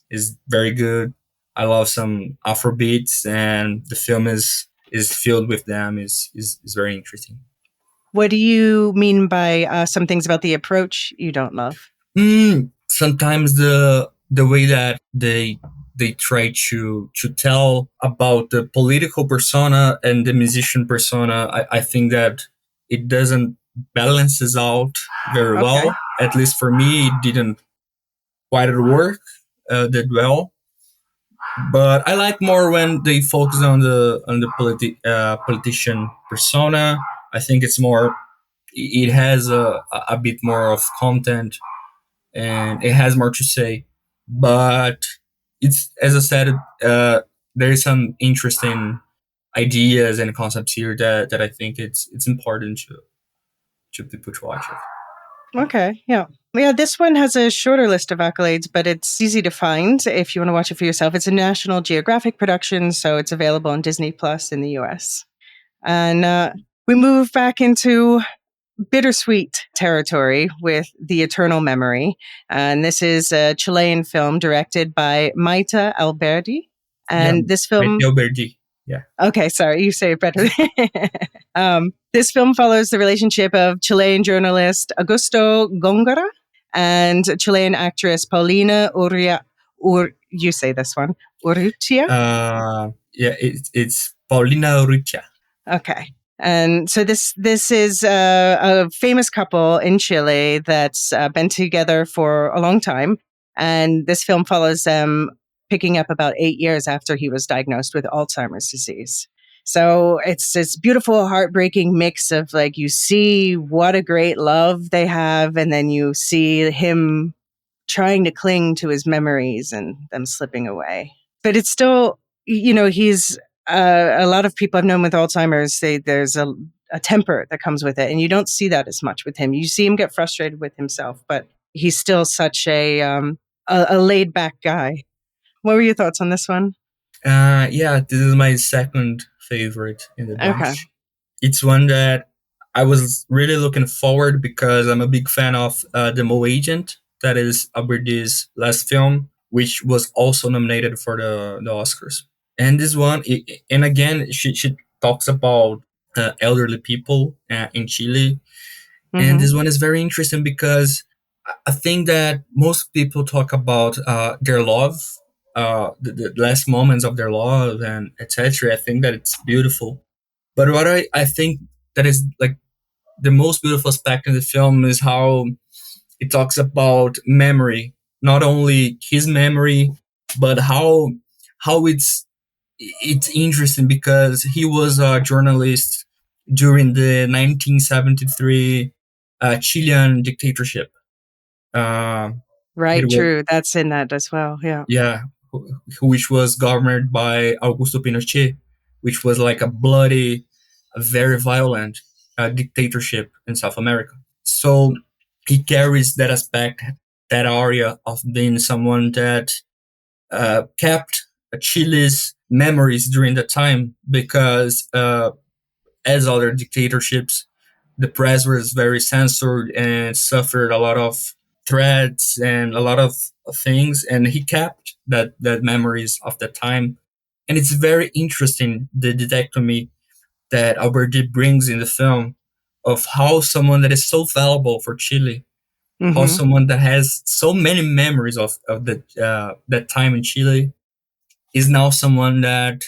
C: is very good. I love some Afro beats, and the film is filled with them. Is very interesting.
B: What do you mean by some things about the approach you don't love?
C: Sometimes the way that they try to tell about the political persona and the musician persona, I think that it doesn't balances out very well. At least for me, it didn't quite work that well. But I like more when they focus on the politician persona. I think it's more. It has a bit more of content, and it has more to say. But it's, as I said, there is some interesting ideas and concepts here that I think it's important to people to watch it.
B: Okay, yeah. Yeah, this one has a shorter list of accolades, but it's easy to find if you want to watch it for yourself. It's a National Geographic production, so it's available on Disney Plus in the US. And we move back into bittersweet territory with The Eternal Memory. And this is a Chilean film directed by Maite Alberdi. And this film...
C: Maite Alberdi. Yeah.
B: Okay, sorry, you say it better. This film follows the relationship of Chilean journalist Augusto Góngora and Chilean actress Paulina you say this one, Urrutia?
C: Yeah, it's Paulina Urrutia.
B: Okay. And so this is a famous couple in Chile that's been together for a long time. And this film follows them picking up about 8 years after he was diagnosed with Alzheimer's disease. So it's this beautiful, heartbreaking mix of, like, you see what a great love they have, and then you see him trying to cling to his memories and them slipping away. But it's still, he's a lot of people I've known with Alzheimer's say there's a temper that comes with it, and you don't see that as much with him. You see him get frustrated with himself, but he's still such a laid back guy. What were your thoughts on this one?
C: Yeah, this is my second favorite in the bunch. Okay. It's one that I was really looking forward, because I'm a big fan of The Mole Agent. That is Alberdi's last film, which was also nominated for the Oscars. And this one, and again, she talks about elderly people in Chile. And this one is very interesting, because I think that most people talk about their love, the last moments of their love, and etc. I think that it's beautiful. But what I think that is, like, the most beautiful aspect in the film is how it talks about memory, not only his memory, but how it's interesting, because he was a journalist during the 1973 Chilean dictatorship.
B: Right, true. That's in that as well. Yeah.
C: Yeah, which was governed by Augusto Pinochet, which was like a bloody, a very violent dictatorship in South America. So he carries that aspect, that area of being someone that kept Chile's memories during that time, because as other dictatorships, the press was very censored and suffered a lot of threats and a lot of things, and he kept that memories of that time. And it's very interesting, the dichotomy that Alberti brings in the film, of how someone that is so valuable for Chile, how someone that has so many memories of that time in Chile, is now someone that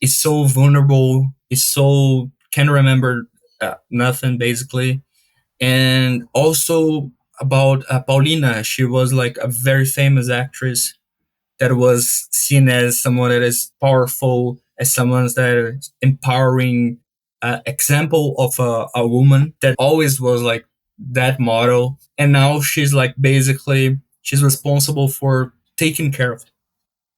C: is so vulnerable, is so can't remember nothing, basically. And also about Paulina, she was like a very famous actress that was seen as someone that is powerful as someone that is empowering example of a woman that always was like that model, and now she's like basically she's responsible for taking care of it.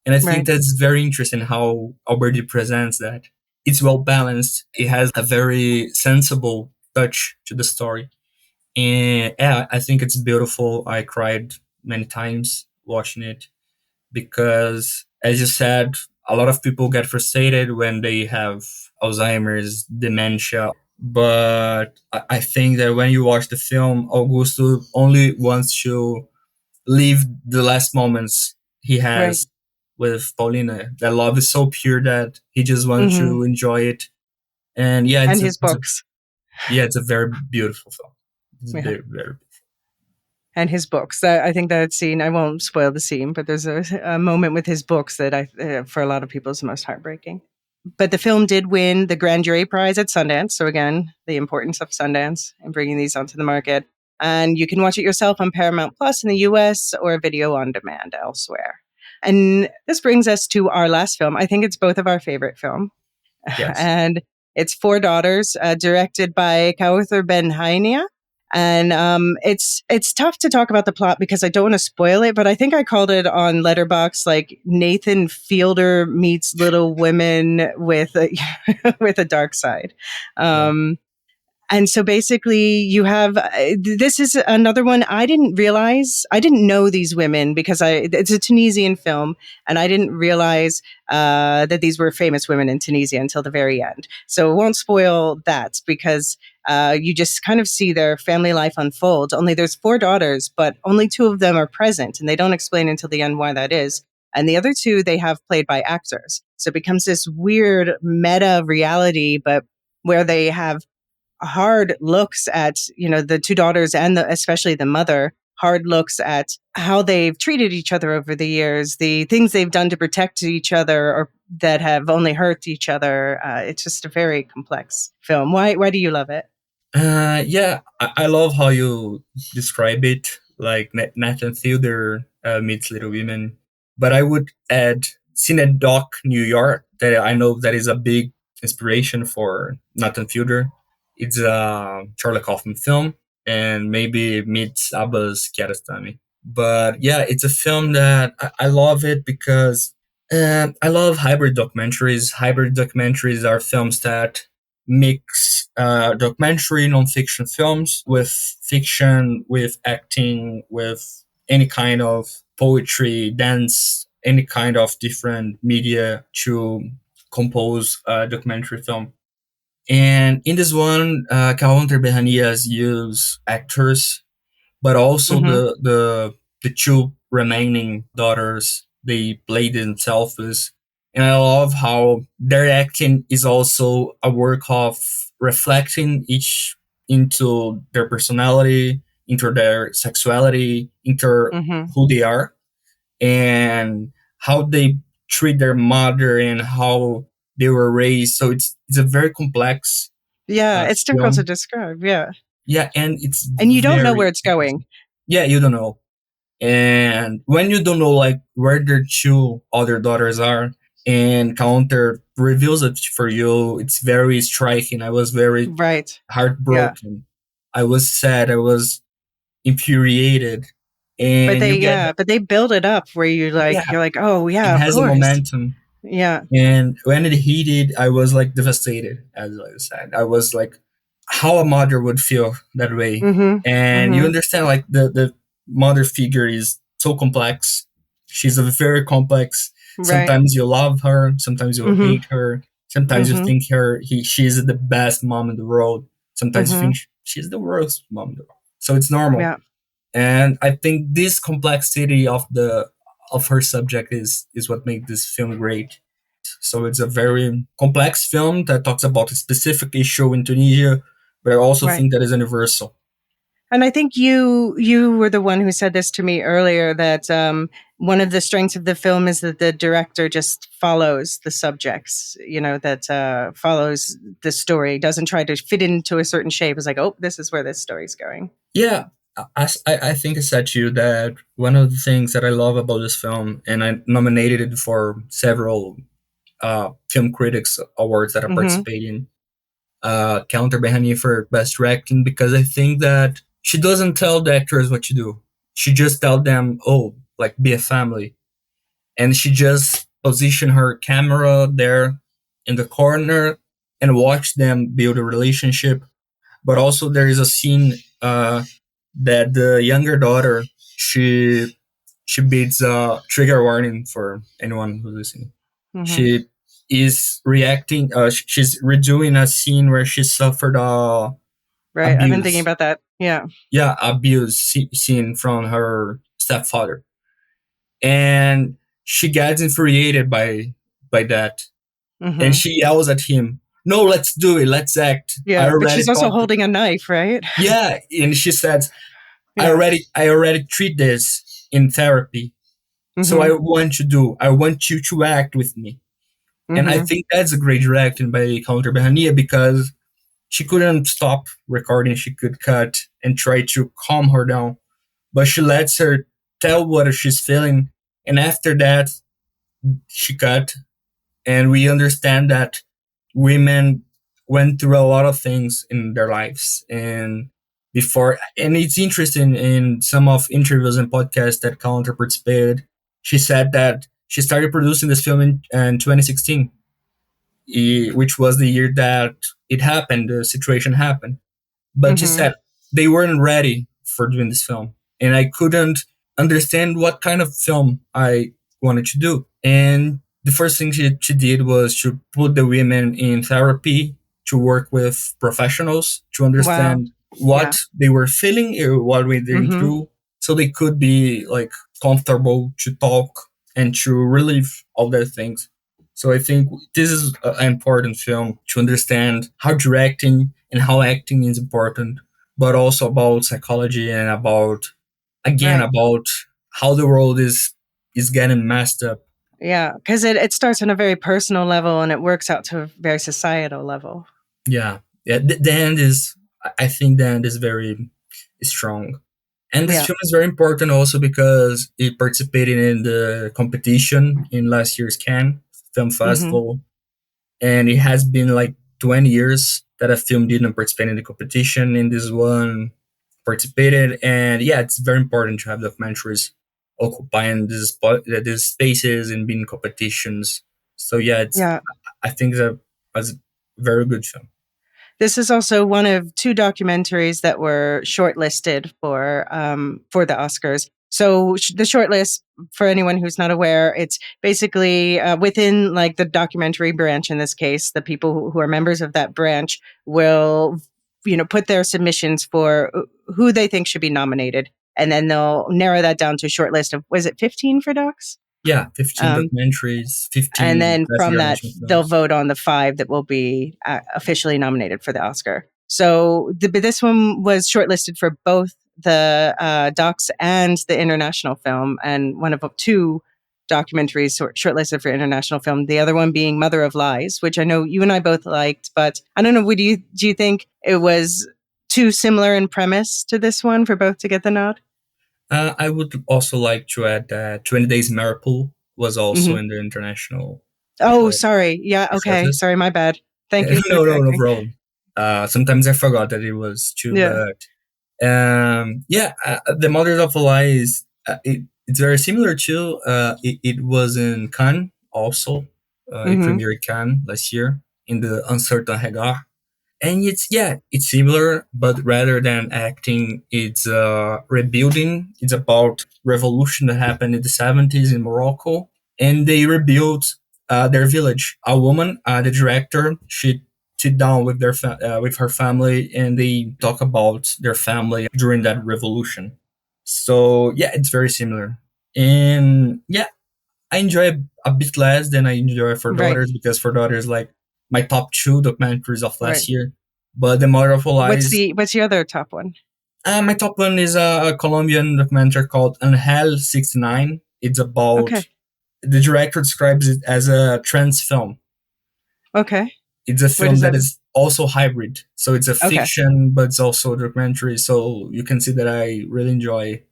C: And I think that's very interesting how Alberti presents that. It's well balanced. It has a very sensible touch to the story. And yeah, I think it's beautiful. I cried many times watching it because, as you said, a lot of people get frustrated when they have Alzheimer's, dementia. But I think that when you watch the film, Augusto only wants to live the last moments he has with Paulina. That love is so pure that he just wants to enjoy it. And yeah,
B: and his books.
C: It's a very beautiful film. It's very, very beautiful.
B: And his books. I think that scene, I won't spoil the scene, but there's a moment with his books that for a lot of people is the most heartbreaking. But the film did win the Grand Jury Prize at Sundance. So again, the importance of Sundance and bringing these onto the market. And you can watch it yourself on Paramount Plus in the US or video on demand elsewhere. And this brings us to our last film. I think it's both of our favorite film.
C: Yes.
B: And it's Four Daughters, directed by Kauthar Ben-Hania. And it's tough to talk about the plot because I don't want to spoil it, but I think I called it on Letterboxd like Nathan Fielder meets Little Women with a, with a dark side. And so basically you have, this is another one I didn't realize. I didn't know these women because it's a Tunisian film and I didn't realize that these were famous women in Tunisia until the very end. So it won't spoil that because you just kind of see their family life unfold. Only there's four daughters, but only two of them are present and they don't explain until the end why that is. And the other two they have played by actors. So it becomes this weird meta reality, but where they have hard looks at, the two daughters and especially the mother, hard looks at how they've treated each other over the years, the things they've done to protect each other or that have only hurt each other. It's just a very complex film. Why do you love it?
C: I love how you describe it, like Nathan Fielder meets Little Women. But I would add Cinedoc New York, that I know that is a big inspiration for Nathan Fielder. It's a Charlie Kaufman film, and maybe meets Abbas Kiarostami. But yeah, it's a film that I love it because I love hybrid documentaries. Hybrid documentaries are films that mix documentary, nonfiction films with fiction, with acting, with any kind of poetry, dance, any kind of different media to compose a documentary film. And in this one, Kauthar Ben-Hania's use actors, but also the two remaining daughters, they play themselves. And I love how their acting is also a work of reflecting each into their personality, into their sexuality, into who they are, and how they treat their mother and how they were raised. So it's a very complex.
B: It's difficult to describe.
C: Yeah, and
B: you don't know where it's going.
C: Yeah, you don't know. And when you don't know like where their two other daughters are, and Kauthar reveals it for you, it's very striking. I was very heartbroken. Yeah. I was sad. I was infuriated. And
B: but they build it up where you're like, oh yeah,
C: it has
B: a
C: momentum.
B: Yeah.
C: And when it heated, I was like devastated, as I said. I was like, how a mother would feel that way. And you understand like the mother figure is so complex. She's a very complex. Sometimes you love her, sometimes you hate her, sometimes you think she's the best mom in the world. Sometimes you think she's the worst mom in the world. So it's normal. Yeah. And I think this complexity of her subject is what makes this film great. So it's a very complex film that talks about a specific issue in Tunisia, but I also think that is universal.
B: And I think you were the one who said this to me earlier, that one of the strengths of the film is that the director just follows the subjects, that follows the story, doesn't try to fit into a certain shape. It's like, oh, this is where this story's going.
C: Yeah, I think I said to you that one of the things that I love about this film, and I nominated it for several film critics awards that are participating. Counter Behani for best directing, because I think that she doesn't tell the actors what to do. She just tells them, oh, like, be a family. And she just position her camera there in the corner and watch them build a relationship. But also there is a scene that the younger daughter, she beats a trigger warning for anyone who's listening. She is reacting. She's redoing a scene where she suffered
B: right.
C: Abuse.
B: I've been thinking about that. Yeah.
C: Yeah, abuse scene from her stepfather, and she gets infuriated by that, and she yells at him, "No, let's do it. Let's act."
B: Yeah, but she's also holding a knife, right?
C: Yeah, and she says, "I already treat this in therapy, so I want you to act with me." And I think that's a great directing by Counter Behania, because she couldn't stop recording. She could cut and try to calm her down, but she lets her tell what she's feeling. And after that, she cut, and we understand that women went through a lot of things in their lives. And it's interesting, in some of interviews and podcasts that Counter participated, she said that she started producing this film in 2016. Which was the year that it happened, the situation happened. But she said they weren't ready for doing this film, and I couldn't understand what kind of film I wanted to do. And the first thing she did was to put the women in therapy, to work with professionals, to understand what they were feeling, what we were through, so they could be like comfortable to talk and to relieve all their things. So I think this is an important film to understand how directing and how acting is important, but also about psychology and about how the world is getting messed up.
B: Yeah, because it starts on a very personal level and it works out to a very societal level.
C: Yeah. The end is, I think the end is very strong. And this film is very important also because it participated in the competition in last year's Cannes Film Festival. And it has been like 20 years that a film didn't participate in the competition. And this one participated. And yeah, it's very important to have documentaries occupying these spaces and being competitions. So yeah, I think that was a very good film.
B: This is also one of two documentaries that were shortlisted for the Oscars. So the shortlist, for anyone who's not aware, it's basically within like the documentary branch. In this case, the people who are members of that branch will, put their submissions for who they think should be nominated, and then they'll narrow that down to a short list of, was it 15 for docs?
C: Yeah, 15 documentaries, 15.
B: And then from that, they'll vote on the 5 that will be officially nominated for the Oscar. So this one was shortlisted for both the docs and the international film, and one of 2 documentaries shortlisted for international film. The other one being Mother of Lies, which I know you and I both liked, but I don't know, do you think it was too similar in premise to this one for both to get the nod?
C: I would also like to add that 20 Days Miracle was also in the international.
B: Oh, sorry. Yeah. Okay. Sorry. My bad. Thank you.
C: No problem. Sometimes I forgot that it was too.
B: Yeah.
C: But The Mother of Lies, it's very similar to. It was in Cannes also. It premiered Cannes last year in the Uncertain Regard. And it's similar, but rather than acting, it's rebuilding. It's about revolution that happened in the 70s in Morocco, and they rebuilt their village. A woman, the director, she sit down with with her family, and they talk about their family during that revolution. So yeah, it's very similar, and yeah, I enjoy a bit less than I enjoy For Daughters, because For Daughters, like, my top 2 documentaries of last year. But The Mother of Lies.
B: What's your other top one?
C: My top one is a Colombian documentary called Angel 69. It's about, the director describes it as a trans film.
B: Okay.
C: It's a film that is also hybrid. So it's a fiction, but it's also a documentary. So you can see that I really enjoy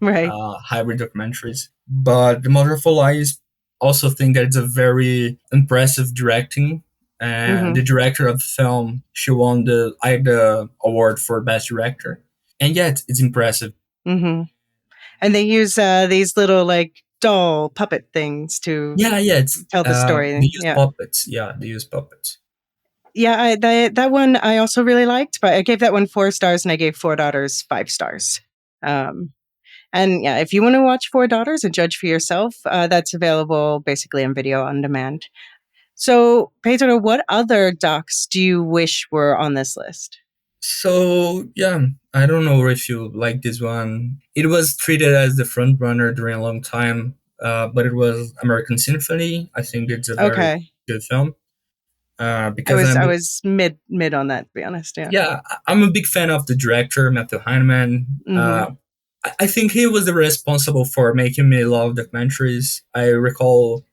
C: hybrid documentaries. But The Mother of Lies also think that it's a very impressive directing. And the director of the film, she won the award for best director. And yeah, it's impressive.
B: Mm-hmm. And they use these little like doll puppet things to tell the story.
C: They use puppets. Yeah, they use puppets.
B: Yeah, that one I also really liked, but I gave that one 4 stars and I gave Four Daughters 5 stars. And yeah, if you want to watch Four Daughters and judge for yourself, that's available basically on video on demand. So, Pedro, what other docs do you wish were on this list?
C: So, yeah, I don't know if you like this one. It was treated as the front runner during a long time, but it was American Symphony. I think it's a very good film.
B: Because I was mid on that, to be honest.
C: Yeah, I'm a big fan of the director, Matthew Heineman. I think he was the responsible for making me love documentaries. I recall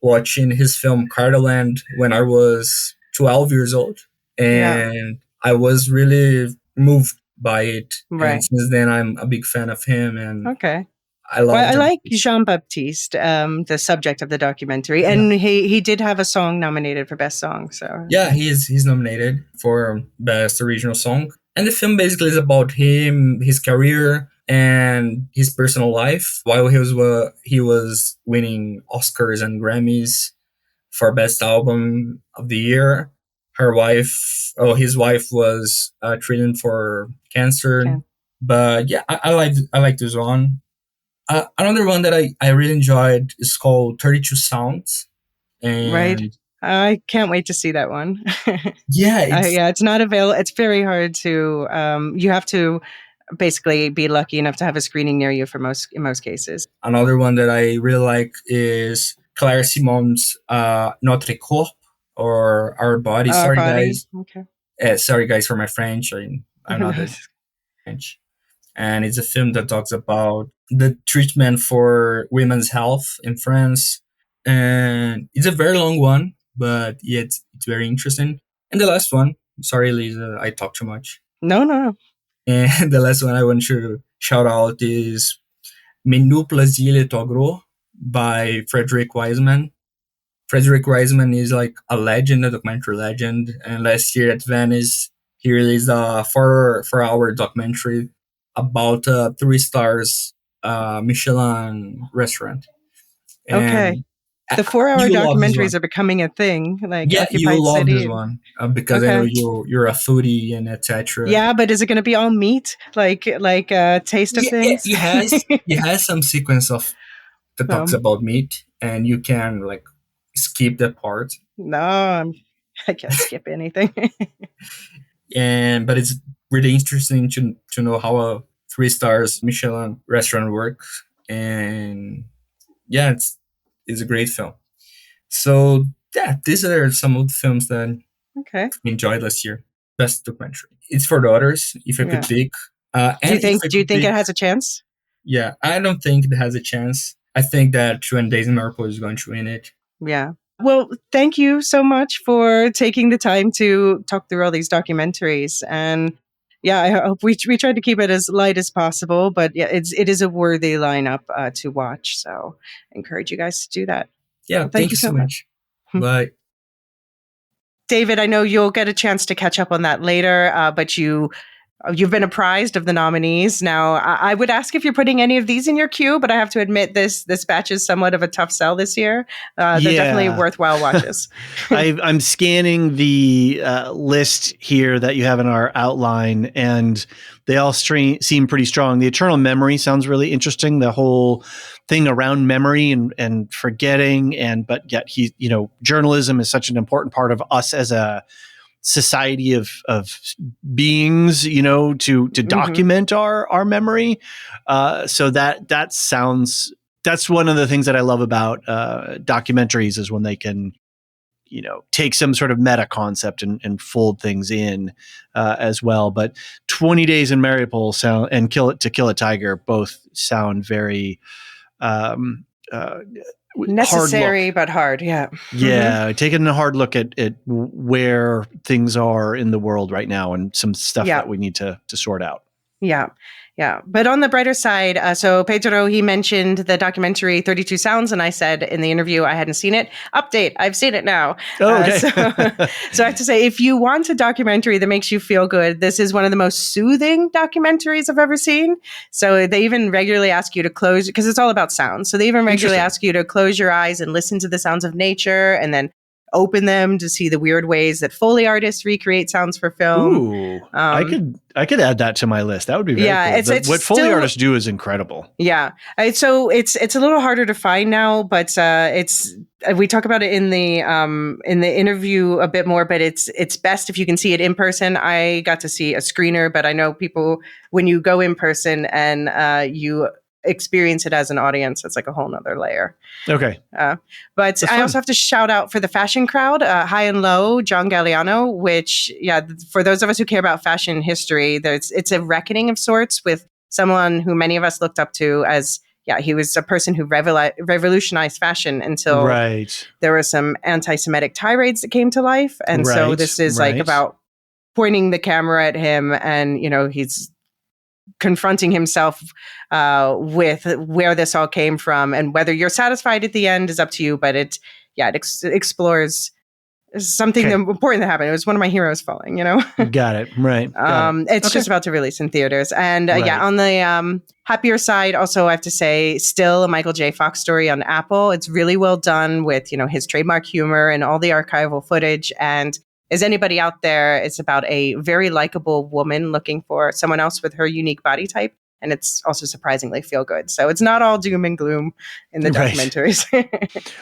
C: watching his film Carterland when I was 12 years old, and I was really moved by it.
B: Right.
C: And since then, I'm a big fan of him. And I
B: like Jean-Baptiste, the subject of the documentary, and he did have a song nominated for best song. So
C: yeah, he's nominated for best original song. And the film basically is about him, his career, and his personal life while he was winning Oscars and Grammys for best album of the year. His wife was treated for cancer. Okay. But yeah, I like this one. Another one that I really enjoyed is called 32 Sounds. And
B: right. I can't wait to see that one.
C: Yeah.
B: It's not available. It's very hard to, you have to basically be lucky enough to have a screening near you in most cases.
C: Another one that I really like is Claire Simon's Notre Corps, or Our Body. Sorry, guys.
B: Okay.
C: Sorry, guys, for my French. I'm not French. And it's a film that talks about the treatment for women's health in France. And it's a very long one, but yeah, it's very interesting. And the last one, sorry, Lisa, I talk too much.
B: No.
C: And the last one I want to shout out is Menu Plaisir et Togro by Frederick Wiseman. Frederick Wiseman is like a legend, a documentary legend. And last year at Venice, he released a 4-hour documentary about 3 stars Michelin restaurant.
B: And the 4-hour documentaries are becoming a thing. Like
C: you love City. This one because I know you're a foodie and etc.
B: Yeah, but is it going to be all meat, like taste of things?
C: It has some sequence that talks about meat, and you can like skip that part.
B: No, I can't skip anything.
C: But it's really interesting to know how a 3 stars Michelin restaurant works, and yeah, it's a great film. So yeah, these are some of the films that I enjoyed last year. Best documentary. It's for daughters. If I could pick.
B: Do you think it has a chance?
C: Yeah, I don't think it has a chance. I think that 20 Days in Mariposa is going to win it.
B: Yeah. Well, thank you so much for taking the time to talk through all these documentaries. And yeah, I hope we tried to keep it as light as possible, but yeah, it is a worthy lineup to watch. So I encourage you guys to do that.
C: Yeah, well, thank you so much. Bye.
B: David, I know you'll get a chance to catch up on that later, but you've been apprised of the nominees. Now, I would ask if you're putting any of these in your queue, but I have to admit this batch is somewhat of a tough sell this year. They're definitely worthwhile watches.
A: I'm scanning the list here that you have in our outline, and they all seem pretty strong. The Eternal Memory sounds really interesting. The whole thing around memory and forgetting, but yet journalism is such an important part of us as a society of beings, to document our memory. So that's one of the things that I love about documentaries is when they can, take some sort of meta concept and fold things in as well. But 20 Days in Mariupol and To Kill a Tiger both sound very
B: necessary but hard.
A: Yeah, taking a hard look at where things are in the world right now and some stuff that we need to sort out.
B: Yeah. Yeah. But on the brighter side, so Pedro, he mentioned the documentary 32 Sounds, and I said in the interview I hadn't seen it. Update, I've seen it now.
A: Oh, okay.
B: So I have to say, if you want a documentary that makes you feel good, this is one of the most soothing documentaries I've ever seen. So they even regularly ask you to close, because it's all about sound. So they even regularly ask you to close your eyes and listen to the sounds of nature, and then open them to see the weird ways that Foley artists recreate sounds for film.
A: Ooh, I could add that to my list. That would be very cool. What Foley artists do is incredible.
B: Yeah. So it's a little harder to find now, but we talk about it in the interview a bit more, but it's best if you can see it in person. I got to see a screener, but I know people, when you go in person and you experience it as an audience, it's like a whole nother layer.
A: Okay.
B: But I also have to shout out for the fashion crowd, High and Low, John Galliano, which, for those of us who care about fashion history, it's a reckoning of sorts with someone who many of us looked up to as, he was a person who revolutionized fashion until there were some anti-Semitic tirades that came to life. And so this is like about pointing the camera at him, and, he's confronting himself with where this all came from, and whether you're satisfied at the end is up to you. But it explores something important that happened. It was one of my heroes falling,
A: Got it. Right.
B: It's just about to release in theaters. And on the happier side, also I have to say, still a Michael J. Fox story on Apple. It's really well done with, his trademark humor and all the archival footage. And is anybody out there? It's about a very likable woman looking for someone else with her unique body type. And it's also surprisingly feel good. So it's not all doom and gloom in the documentaries.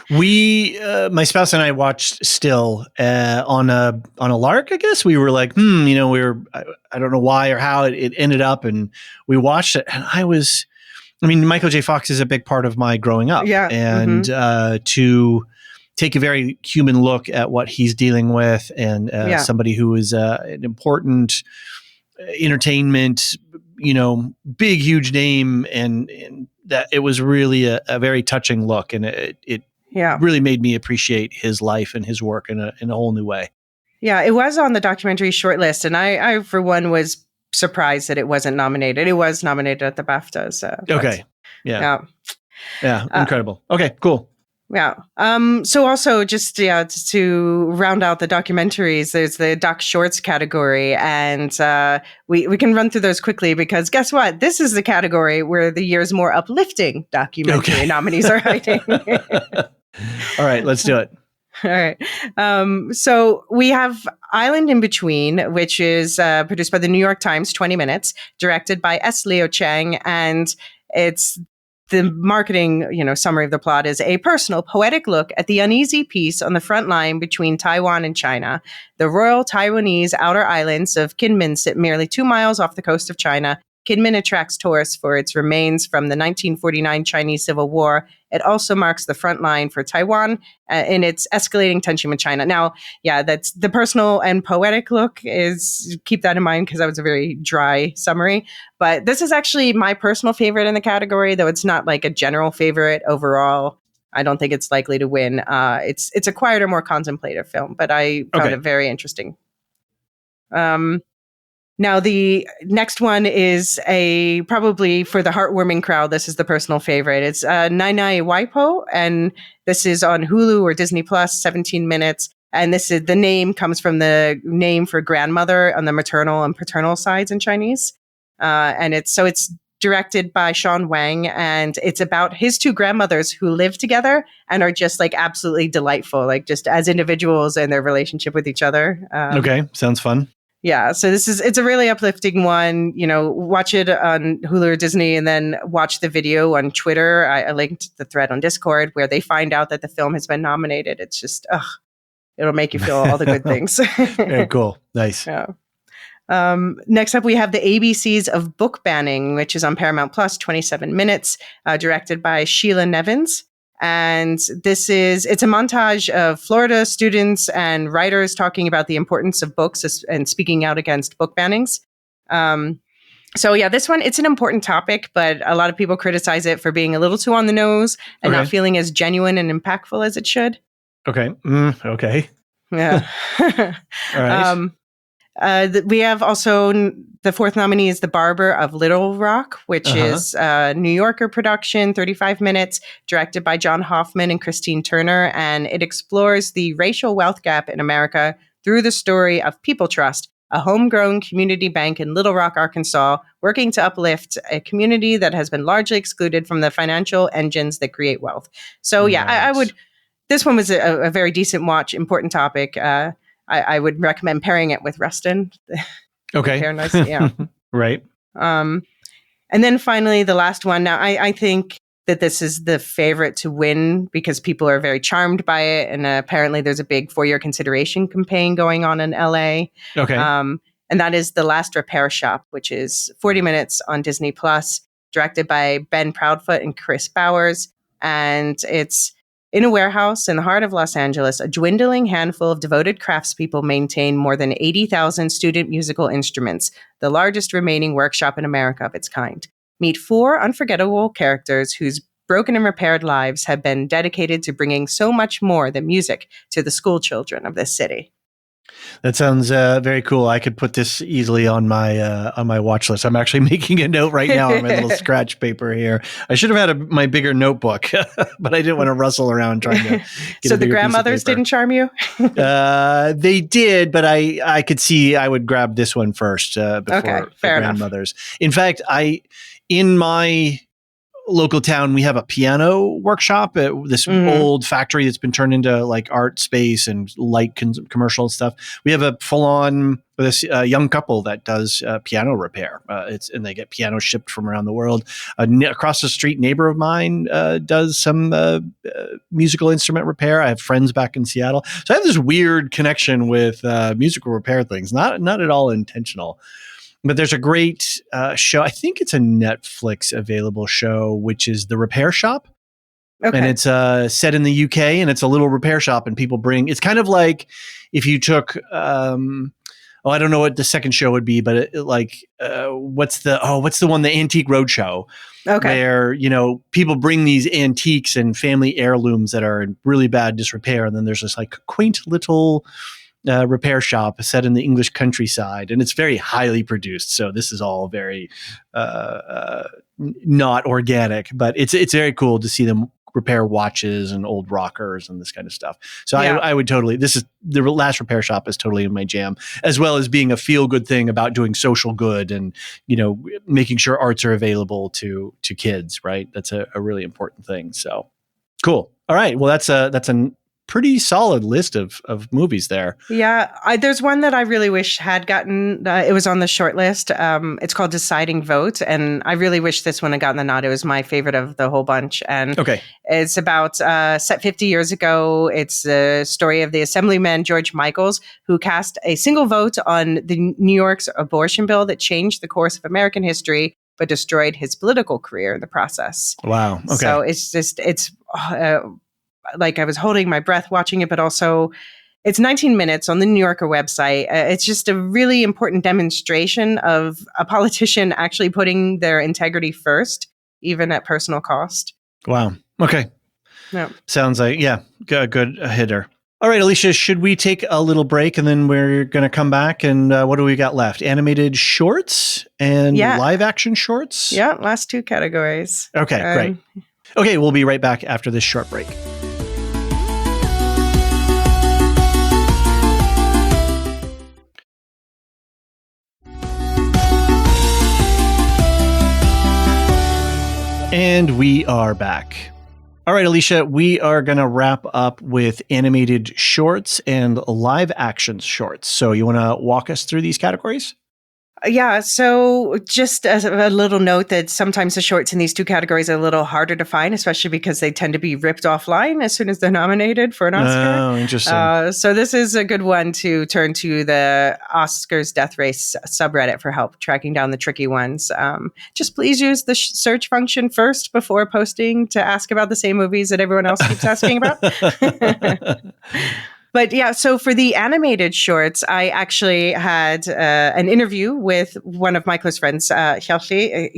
A: We, my spouse and I watched Still on a lark, I guess. We were like, I don't know why or how it ended up. And we watched it. And Michael J. Fox is a big part of my growing up. Yeah. And to take a very human look at what he's dealing with, and somebody who is an important entertainment, big, huge name, and that it was really a very touching look, and it really made me appreciate his life and his work in a whole new way.
B: Yeah, it was on the documentary shortlist, and I for one was surprised that it wasn't nominated. It was nominated at the BAFTAs.
A: Okay. Yeah. Incredible. Okay, cool.
B: Yeah. So also just to round out the documentaries, there's the doc shorts category, and we can run through those quickly, because guess what? This is the category where the year's more uplifting documentary nominees are hiding.
A: All right, let's do it.
B: All right. So we have Island in Between, which is produced by the New York Times, 20 minutes, directed by S. Leo Chang, and it's the marketing, summary of the plot is a personal, poetic look at the uneasy peace on the front line between Taiwan and China. The royal Taiwanese outer islands of Kinmen sit merely 2 miles off the coast of China. Kinmen attracts tourists for its remains from the 1949 Chinese Civil War. It also marks the front line for Taiwan in its escalating tension with China. Now, that's the personal and poetic look. Keep that in mind, because that was a very dry summary. But this is actually my personal favorite in the category, though it's not like a general favorite overall. I don't think it's likely to win. It's a quieter, more contemplative film, but I found it very interesting. Now, the next one is probably for the heartwarming crowd. This is the personal favorite. It's Nai Nai Waipo, and this is on Hulu or Disney Plus, 17 minutes. And the name comes from the name for grandmother on the maternal and paternal sides in Chinese. And it's directed by Sean Wang, and it's about his two grandmothers who live together and are just like absolutely delightful, like just as individuals and their relationship with each other.
A: Okay, sounds fun.
B: Yeah, so it's a really uplifting one. Watch it on Hulu or Disney, and then watch the video on Twitter. I linked the thread on Discord where they find out that the film has been nominated. It's just, it'll make you feel all the good things.
A: Very cool. Nice.
B: Yeah. Next up, we have the ABCs of Book Banning, which is on Paramount Plus, 27 minutes, directed by Sheila Nevins. And it's a montage of Florida students and writers talking about the importance of books and speaking out against book bannings. This one, it's an important topic, but a lot of people criticize it for being a little too on the nose and not feeling as genuine and impactful as it should.
A: Okay. Okay.
B: Yeah.
A: All right.
B: We have also the fourth nominee is The Barber of Little Rock, which is a New Yorker production, 35 minutes, directed by John Hoffman and Christine Turner. And it explores the racial wealth gap in America through the story of People Trust, a homegrown community bank in Little Rock, Arkansas, working to uplift a community that has been largely excluded from the financial engines that create wealth. So, yeah, I would. This one was a very decent watch, important topic. I would recommend pairing it with Rustin.
A: Okay.
B: Pair nice, yeah.
A: Right.
B: And then finally, the last one. Now, I think that this is the favorite to win because people are very charmed by it. And apparently there's a big 4-year consideration campaign going on in LA.
A: Okay.
B: And that is The Last Repair Shop, which is 40 minutes on Disney Plus, directed by Ben Proudfoot and Chris Bowers. And it's in a warehouse in the heart of Los Angeles, a dwindling handful of devoted craftspeople maintain more than 80,000 student musical instruments, the largest remaining workshop in America of its kind. Meet 4 unforgettable characters whose broken and repaired lives have been dedicated to bringing so much more than music to the school children of this city.
A: That sounds very cool. I could put this easily on my watch list. I'm actually making a note right now on my little scratch paper here. I should have had my bigger notebook, but I didn't want to rustle around trying to get
B: So the grandmothers didn't charm you?
A: They did, but I could see I would grab this one first before the grandmothers. In fact, in my local town, we have a piano workshop at this old factory that's been turned into like art space and light commercial stuff. We have a full on this young couple that does piano repair. And they get piano shipped from around the world. Across the street, neighbor of mine does some musical instrument repair. I have friends back in Seattle, so I have this weird connection with musical repair things. Not at all intentional. But there's a great show. I think it's a Netflix available show, which is The Repair Shop. Okay. And it's set in the UK, and it's a little repair shop, and people it's kind of like if you took, I don't know what the second show would be, but what's the one, the Antique Roadshow, where, people bring these antiques and family heirlooms that are in really bad disrepair. And then there's this like quaint little repair shop set in the English countryside, and it's very highly produced. So this is all very not organic, but it's very cool to see them repair watches and old rockers and this kind of stuff. So yeah. I would totally. This is The Last Repair Shop is totally in my jam, as well as being a feel good thing about doing social good and making sure arts are available to kids. Right, that's a really important thing. So cool. All right. Well, that's a pretty solid list of movies there.
B: Yeah. There's one that I really wish had gotten, it was on the short list. It's called Deciding Vote. And I really wish this one had gotten the nod. It was my favorite of the whole bunch. And it's about set 50 years ago. It's the story of the Assemblyman George Michaels, who cast a single vote on the New York's abortion bill that changed the course of American history, but destroyed his political career in the process.
A: Wow. Okay.
B: So it's like I was holding my breath watching it, but also it's 19 minutes on the New Yorker website. It's just a really important demonstration of a politician actually putting their integrity first, even at personal cost.
A: Wow. Okay.
B: Yeah.
A: Sounds like, good hitter. All right, Elysia, should we take a little break and then we're going to come back and what do we got left? Animated shorts and live action shorts?
B: Yeah, last 2 categories.
A: Okay, great. Okay, we'll be right back after this short break. And we are back. All right, Elysia, we are going to wrap up with animated shorts and live action shorts. So you want to walk us through these categories?
B: Yeah, so just as a little note that sometimes the shorts in these 2 categories are a little harder to find, especially because they tend to be ripped offline as soon as they're nominated for an Oscar.
A: Oh, interesting.
B: So this is a good one to turn to the Oscars Death Race subreddit for help tracking down the tricky ones. Just please use the search function first before posting to ask about the same movies that everyone else keeps asking about. But yeah, so for the animated shorts, I actually had an interview with one of my close friends, Hjalti,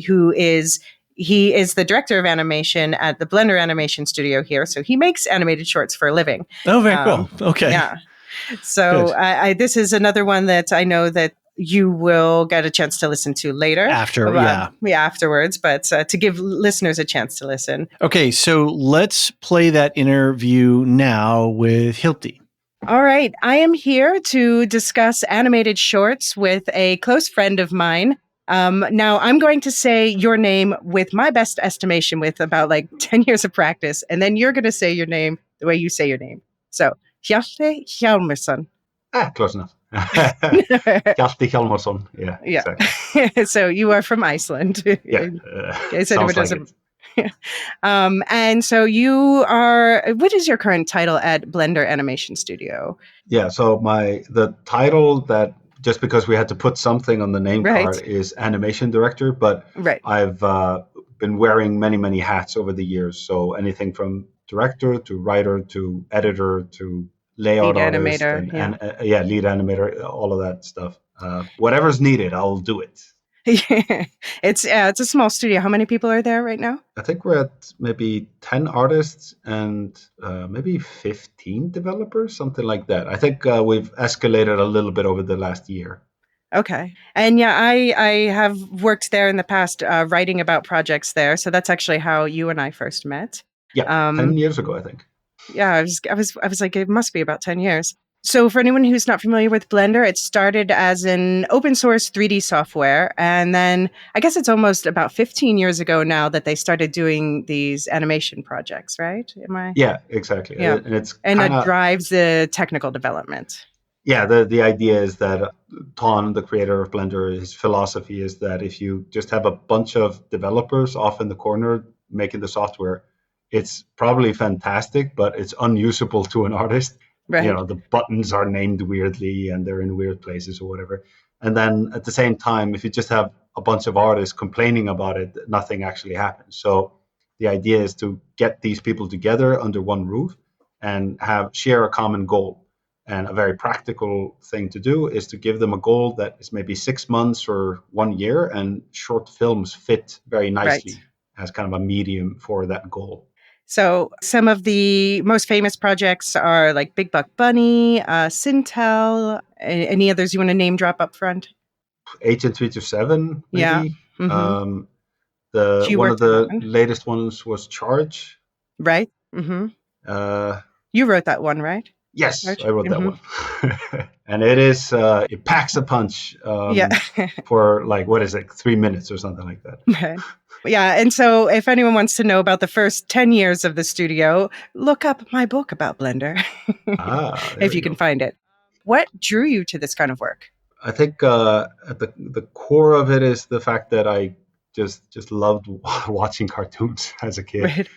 B: he is the director of animation at the Blender Animation Studio here. So he makes animated shorts for a living.
A: Oh, very cool. Okay.
B: Yeah. So this is another one that I know that you will get a chance to listen to later. Afterwards, but to give listeners a chance to listen.
A: Okay, so let's play that interview now with Hjalti.
B: All right, I am here to discuss animated shorts with a close friend of mine. Now, I'm going to say your name with my best estimation with about 10 years of practice, and then you're going to say your name the way you say your name. So, Hjalti Hjalmarsson.
E: Close enough. Hjalti Hjalmarsson. Yeah.
B: Exactly. So you are from Iceland.
E: Yeah.
B: Sounds like it. And so you are, what is your current title at Blender Animation Studio?
E: Yeah, so the title that, just because we had to put something on the name card, is animation director, but I've been wearing many, many hats over the years. So anything from director to writer to editor to layout artist, lead animator, all of that stuff. Whatever's needed, I'll do it.
B: It's a small studio. How many people are there right now?
E: I think we're at maybe 10 artists and maybe 15 developers, something like that. I think we've escalated a little bit over the last year.
B: Okay. And I have worked there in the past, writing about projects there. So that's actually how you and I first met.
E: Yeah, 10 years ago, I think.
B: Yeah, I was like, it must be about 10 years. So for anyone who's not familiar with Blender, it started as an open source 3D software. And then I guess it's almost about 15 years ago now that they started doing these animation projects, right?
E: Yeah, exactly.
B: Yeah. And that drives the technical development.
E: Yeah, the idea is that Ton, the creator of Blender, his philosophy is that if you just have a bunch of developers off in the corner making the software, it's probably fantastic, but it's unusable to an artist.
B: Right.
E: The buttons are named weirdly and they're in weird places or whatever. And then at the same time, if you just have a bunch of artists complaining about it, nothing actually happens. So the idea is to get these people together under one roof and share a common goal. And a very practical thing to do is to give them a goal that is maybe 6 months or 1 year, and short films fit very nicely as kind of a medium for that goal.
B: So some of the most famous projects are like Big Buck Bunny, Sintel. Any others you want to name drop up front?
E: Agent 327, maybe.
B: Yeah.
E: Mm-hmm. One of the latest ones was Charge.
B: Right. Mm-hmm. You wrote that one, right?
E: Yes, Charge? I wrote that one. And it packs a punch for 3 minutes or something like that.
B: Okay. Yeah, and so if anyone wants to know about the first 10 years of the studio, look up my book about Blender, if you can find it. What drew you to this kind of work?
E: I think at the core of it is the fact that I just loved watching cartoons as a kid.
B: Right.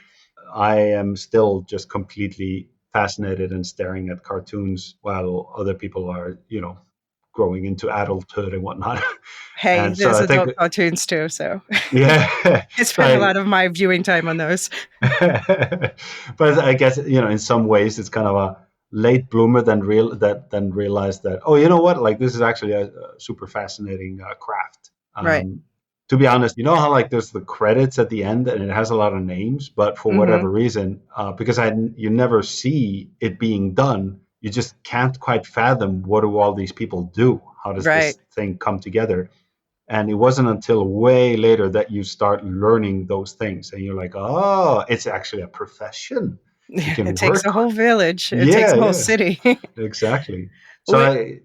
E: I am still just completely fascinated and staring at cartoons while other people are, growing into adulthood and whatnot.
B: Hey, and there's adult cartoons too, so
E: yeah,
B: I spend a lot of my viewing time on those.
E: But I guess in some ways it's kind of a late bloomer then realized that, oh, you know what, like this is actually a super fascinating craft.
B: Right.
E: To be honest, how there's the credits at the end and it has a lot of names, but for whatever reason, because you never see it being done, you just can't quite fathom what do all these people do? How does this thing come together? And it wasn't until way later that you start learning those things. And you're like, oh, it's actually a profession.
B: It takes a whole village. It takes a whole city.
E: Exactly. I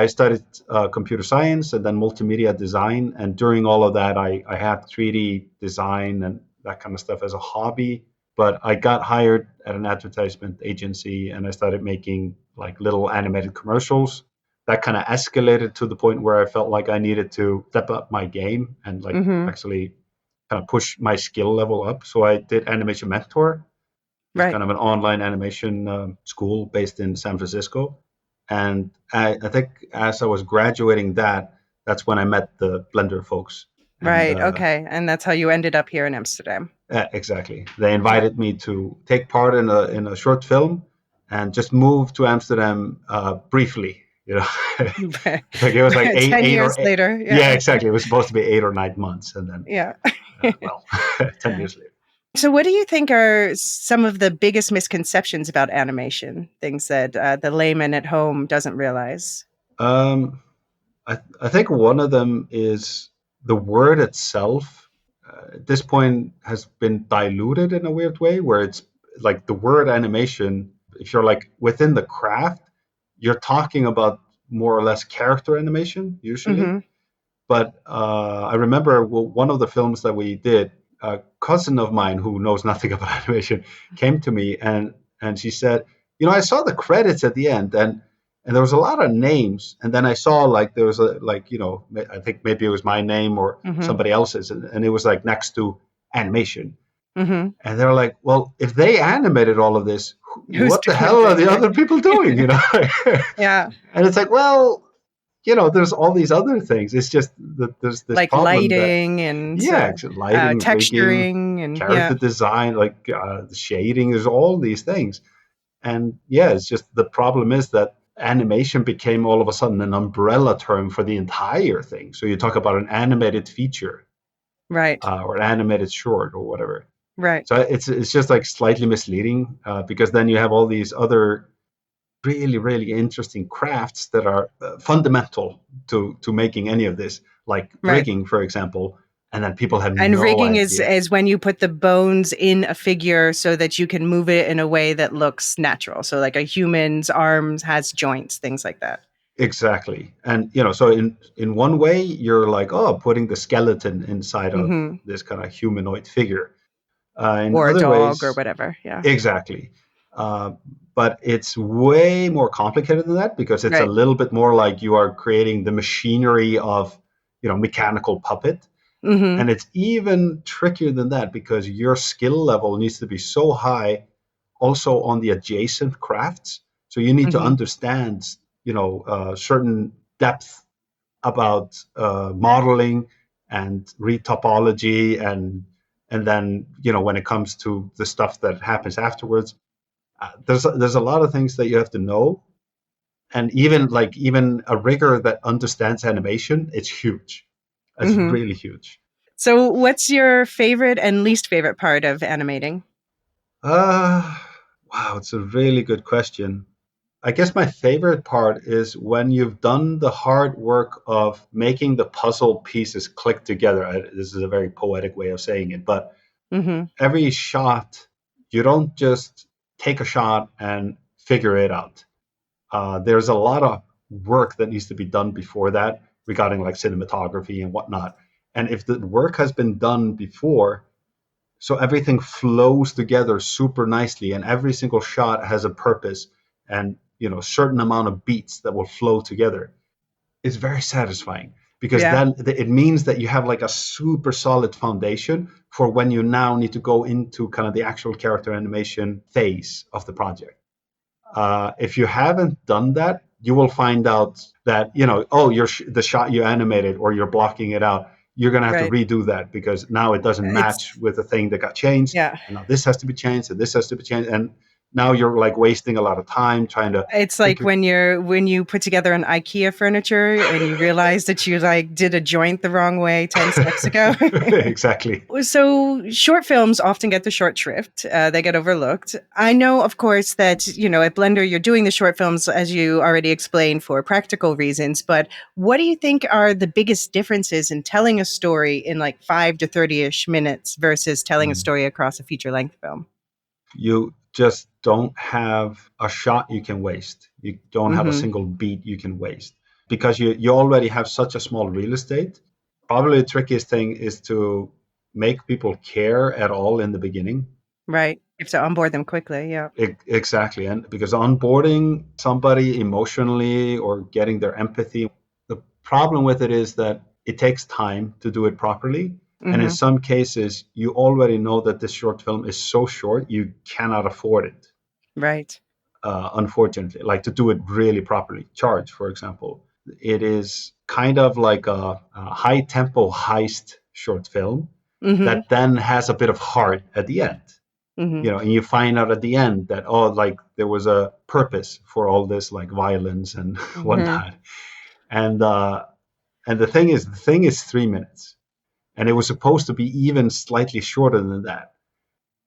E: studied computer science and then multimedia design. And during all of that, I had 3D design and that kind of stuff as a hobby. But I got hired at an advertisement agency and I started making little animated commercials. That kind of escalated to the point where I felt like I needed to step up my game and actually kind of push my skill level up. So I did Animation Mentor, kind of an online animation school based in San Francisco. And I think as I was graduating that's when I met the Blender folks.
B: Right. Okay. And that's how you ended up here in Amsterdam.
E: Exactly. They invited me to take part in a short film and just move to Amsterdam briefly. It was
B: 10 years later.
E: Yeah, exactly. It was supposed to be 8 or 9 months, and then 10 years later.
B: So what do you think are some of the biggest misconceptions about animation? Things that the layman at home doesn't realize?
E: I think one of them is the word itself. At this point has been diluted in a weird way, where it's like the word animation. If you're like within the craft, you're talking about more or less character animation usually. Mm-hmm. But I remember one of the films that we did, a cousin of mine who knows nothing about animation came to me and she said, I saw the credits at the end and there was a lot of names. And then I saw like there was I think maybe it was my name or mm-hmm. somebody else's. And it was like next to animation. Mm-hmm. And they're like, well, if they animated all of this, what the hell are the other people doing?
B: Yeah.
E: And it's like, well, there's all these other things. It's just that there's this
B: like
E: problem
B: lighting
E: that,
B: and
E: lighting,
B: texturing,
E: rigging,
B: and
E: character design, like the shading. There's all these things, and it's just the problem is that animation became all of a sudden an umbrella term for the entire thing. So you talk about an animated feature,
B: right,
E: or an animated short or whatever,
B: right.
E: So it's just like slightly misleading because then you have all these other really, really interesting crafts that are fundamental to making any of this, like rigging, for example. And then people have
B: and
E: no
B: rigging
E: idea.
B: is when you put the bones in a figure so that you can move it in a way that looks natural. So like a human's arms has joints, things like that.
E: Exactly. And, so in one way, you're like, putting the skeleton inside mm-hmm. of this kind of humanoid figure. In
B: or
E: other
B: a dog
E: ways,
B: or whatever. Yeah.
E: Exactly. But it's way more complicated than that because it's a little bit more like you are creating the machinery of, mechanical puppet. Mm-hmm. And it's even trickier than that because your skill level needs to be so high also on the adjacent crafts. So you need mm-hmm. to understand, certain depth about modeling and retopology and then, when it comes to the stuff that happens afterwards, there's a lot of things that you have to know. And even a rigger that understands animation, it's huge. It's mm-hmm. really huge.
B: So what's your favorite and least favorite part of animating?
E: Wow, it's a really good question. I guess my favorite part is when you've done the hard work of making the puzzle pieces click together. This is a very poetic way of saying it, but mm-hmm. every shot, you don't just take a shot and figure it out. There's a lot of work that needs to be done before that regarding like cinematography and whatnot. And if the work has been done before, so everything flows together super nicely and every single shot has a purpose and, certain amount of beats that will flow together. It's very satisfying because then it means that you have like a super solid foundation for when you now need to go into kind of the actual character animation phase of the project. If you haven't done that, you will find out that, the shot you animated or you're blocking it out, you're going to have to redo that because now it doesn't match with the thing that got changed.
B: Yeah.
E: And now this has to be changed and this has to be changed. And now you're like wasting a lot of time trying to.
B: It's like when you put together an IKEA furniture and you realize that you like did a joint the wrong way 10 steps ago.
E: Exactly.
B: So short films often get the short shrift. They get overlooked. I know, of course, that, at Blender, you're doing the short films, as you already explained, for practical reasons. But what do you think are the biggest differences in telling a story in like 5 to 30-ish minutes versus telling a story across a feature-length film?
E: You just don't have a shot you can waste. You don't have a single beat you can waste because you already have such a small real estate. Probably the trickiest thing is to make people care at all in the beginning.
B: Right. You have to onboard them quickly. Yeah.
E: Exactly. And because onboarding somebody emotionally or getting their empathy, the problem with it is that it takes time to do it properly. Mm-hmm. And in some cases, you already know that this short film is so short, you cannot afford it.
B: Right.
E: Unfortunately, like to do it really properly. Charge, for example. It is kind of like a high tempo heist short film that then has a bit of heart at the end. Mm-hmm. And you find out at the end that, there was a purpose for all this like violence and whatnot. And the thing is 3 minutes. And it was supposed to be even slightly shorter than that.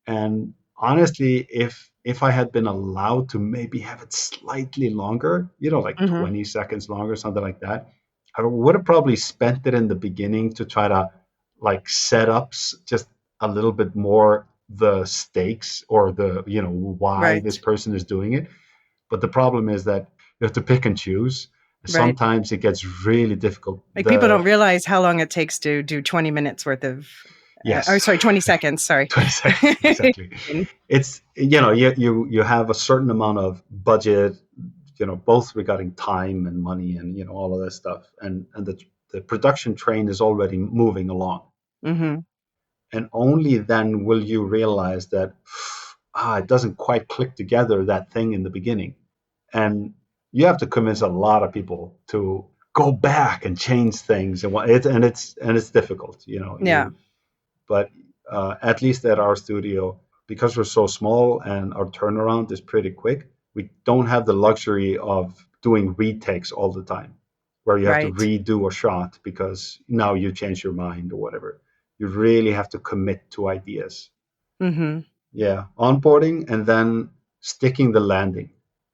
E: And honestly, if I had been allowed to maybe have it slightly longer, like 20 seconds longer, something like that, I would have probably spent it in the beginning to try to like set up just a little bit more the stakes or the, why this person is doing it. But the problem is that you have to pick and choose. Sometimes it gets really difficult.
B: Like people don't realize how long it takes to do 20 minutes worth of.
E: Yes.
B: 20 seconds. Sorry.
E: 20 seconds. Exactly. It's, you have a certain amount of budget, both regarding time and money and, all of that stuff. And the production train is already moving along.
B: Mm-hmm.
E: And only then will you realize that, it doesn't quite click together, that thing in the beginning. And you have to convince a lot of people to go back and change things. And it's difficult,
B: Yeah.
E: But at least at our studio, because we're so small and our turnaround is pretty quick, we don't have the luxury of doing retakes all the time, where you have to redo a shot because now you change your mind or whatever. You really have to commit to ideas.
B: Mm-hmm.
E: Yeah, onboarding and then sticking the landing.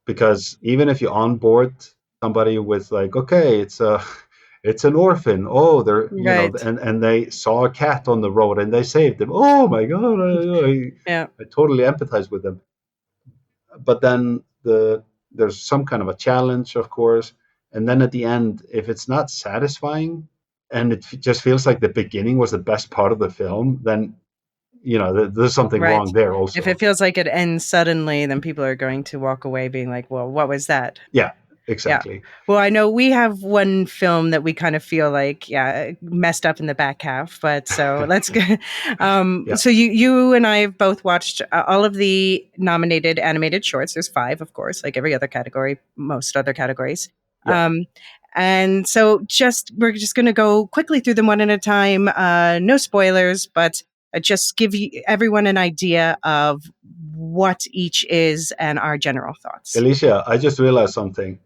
E: Because even if you onboard somebody with like, okay, it's an orphan. Oh, they're and they saw a cat on the road and they saved him. Oh my God, I totally empathize with them. But then there's some kind of a challenge, of course, and then at the end, if it's not satisfying, and it just feels like the beginning was the best part of the film, then there's something wrong there also.
B: If it feels like it ends suddenly, then people are going to walk away being like, well, what was that?
E: Yeah. Exactly.
B: Yeah. Well, I know we have one film that we kind of feel like, messed up in the back half, but so let's go. So you and I have both watched all of the nominated animated shorts. There's 5, of course, like every other category, most other categories. Yeah. And so we're just going to go quickly through them one at a time. No spoilers, but just give everyone an idea of what each is and our general thoughts.
E: Elysia, I just realized something.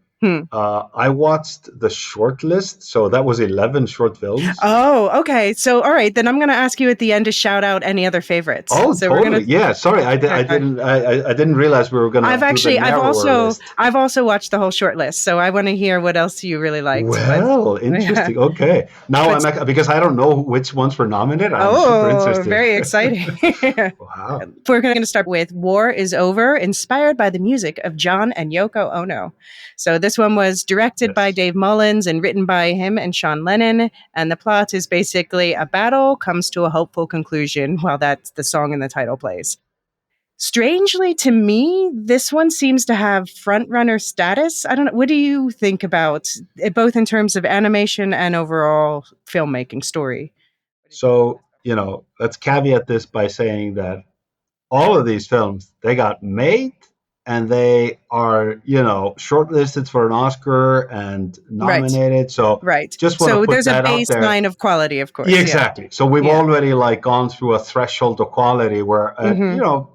E: I watched the short list, so that was 11 short films.
B: Oh, okay. So, all right, then I'm going to ask you at the end to shout out any other favorites.
E: Oh,
B: so
E: totally. Yeah, sorry, I didn't realize we were going to.
B: I've also watched the whole short list, so I want to hear what else you really liked.
E: Well, interesting. Yeah. Okay, now because I don't know which ones were nominated. I'm super interested.
B: Very exciting.
E: Wow.
B: We're going to start with "War Is Over," inspired by the music of John and Yoko Ono. So this one was directed by Dave Mullins and written by him and Sean Lennon. And the plot is basically a battle comes to a hopeful conclusion while that's the song in the title plays. Strangely to me, this one seems to have front-runner status. I don't know. What do you think about it, both in terms of animation and overall filmmaking story?
E: So, let's caveat this by saying that all of these films, they got made and they are, shortlisted for an Oscar and nominated. So just want to put that out there. So
B: there's a baseline of quality, of course.
E: Yeah, exactly. So we've already gone through a threshold of quality where,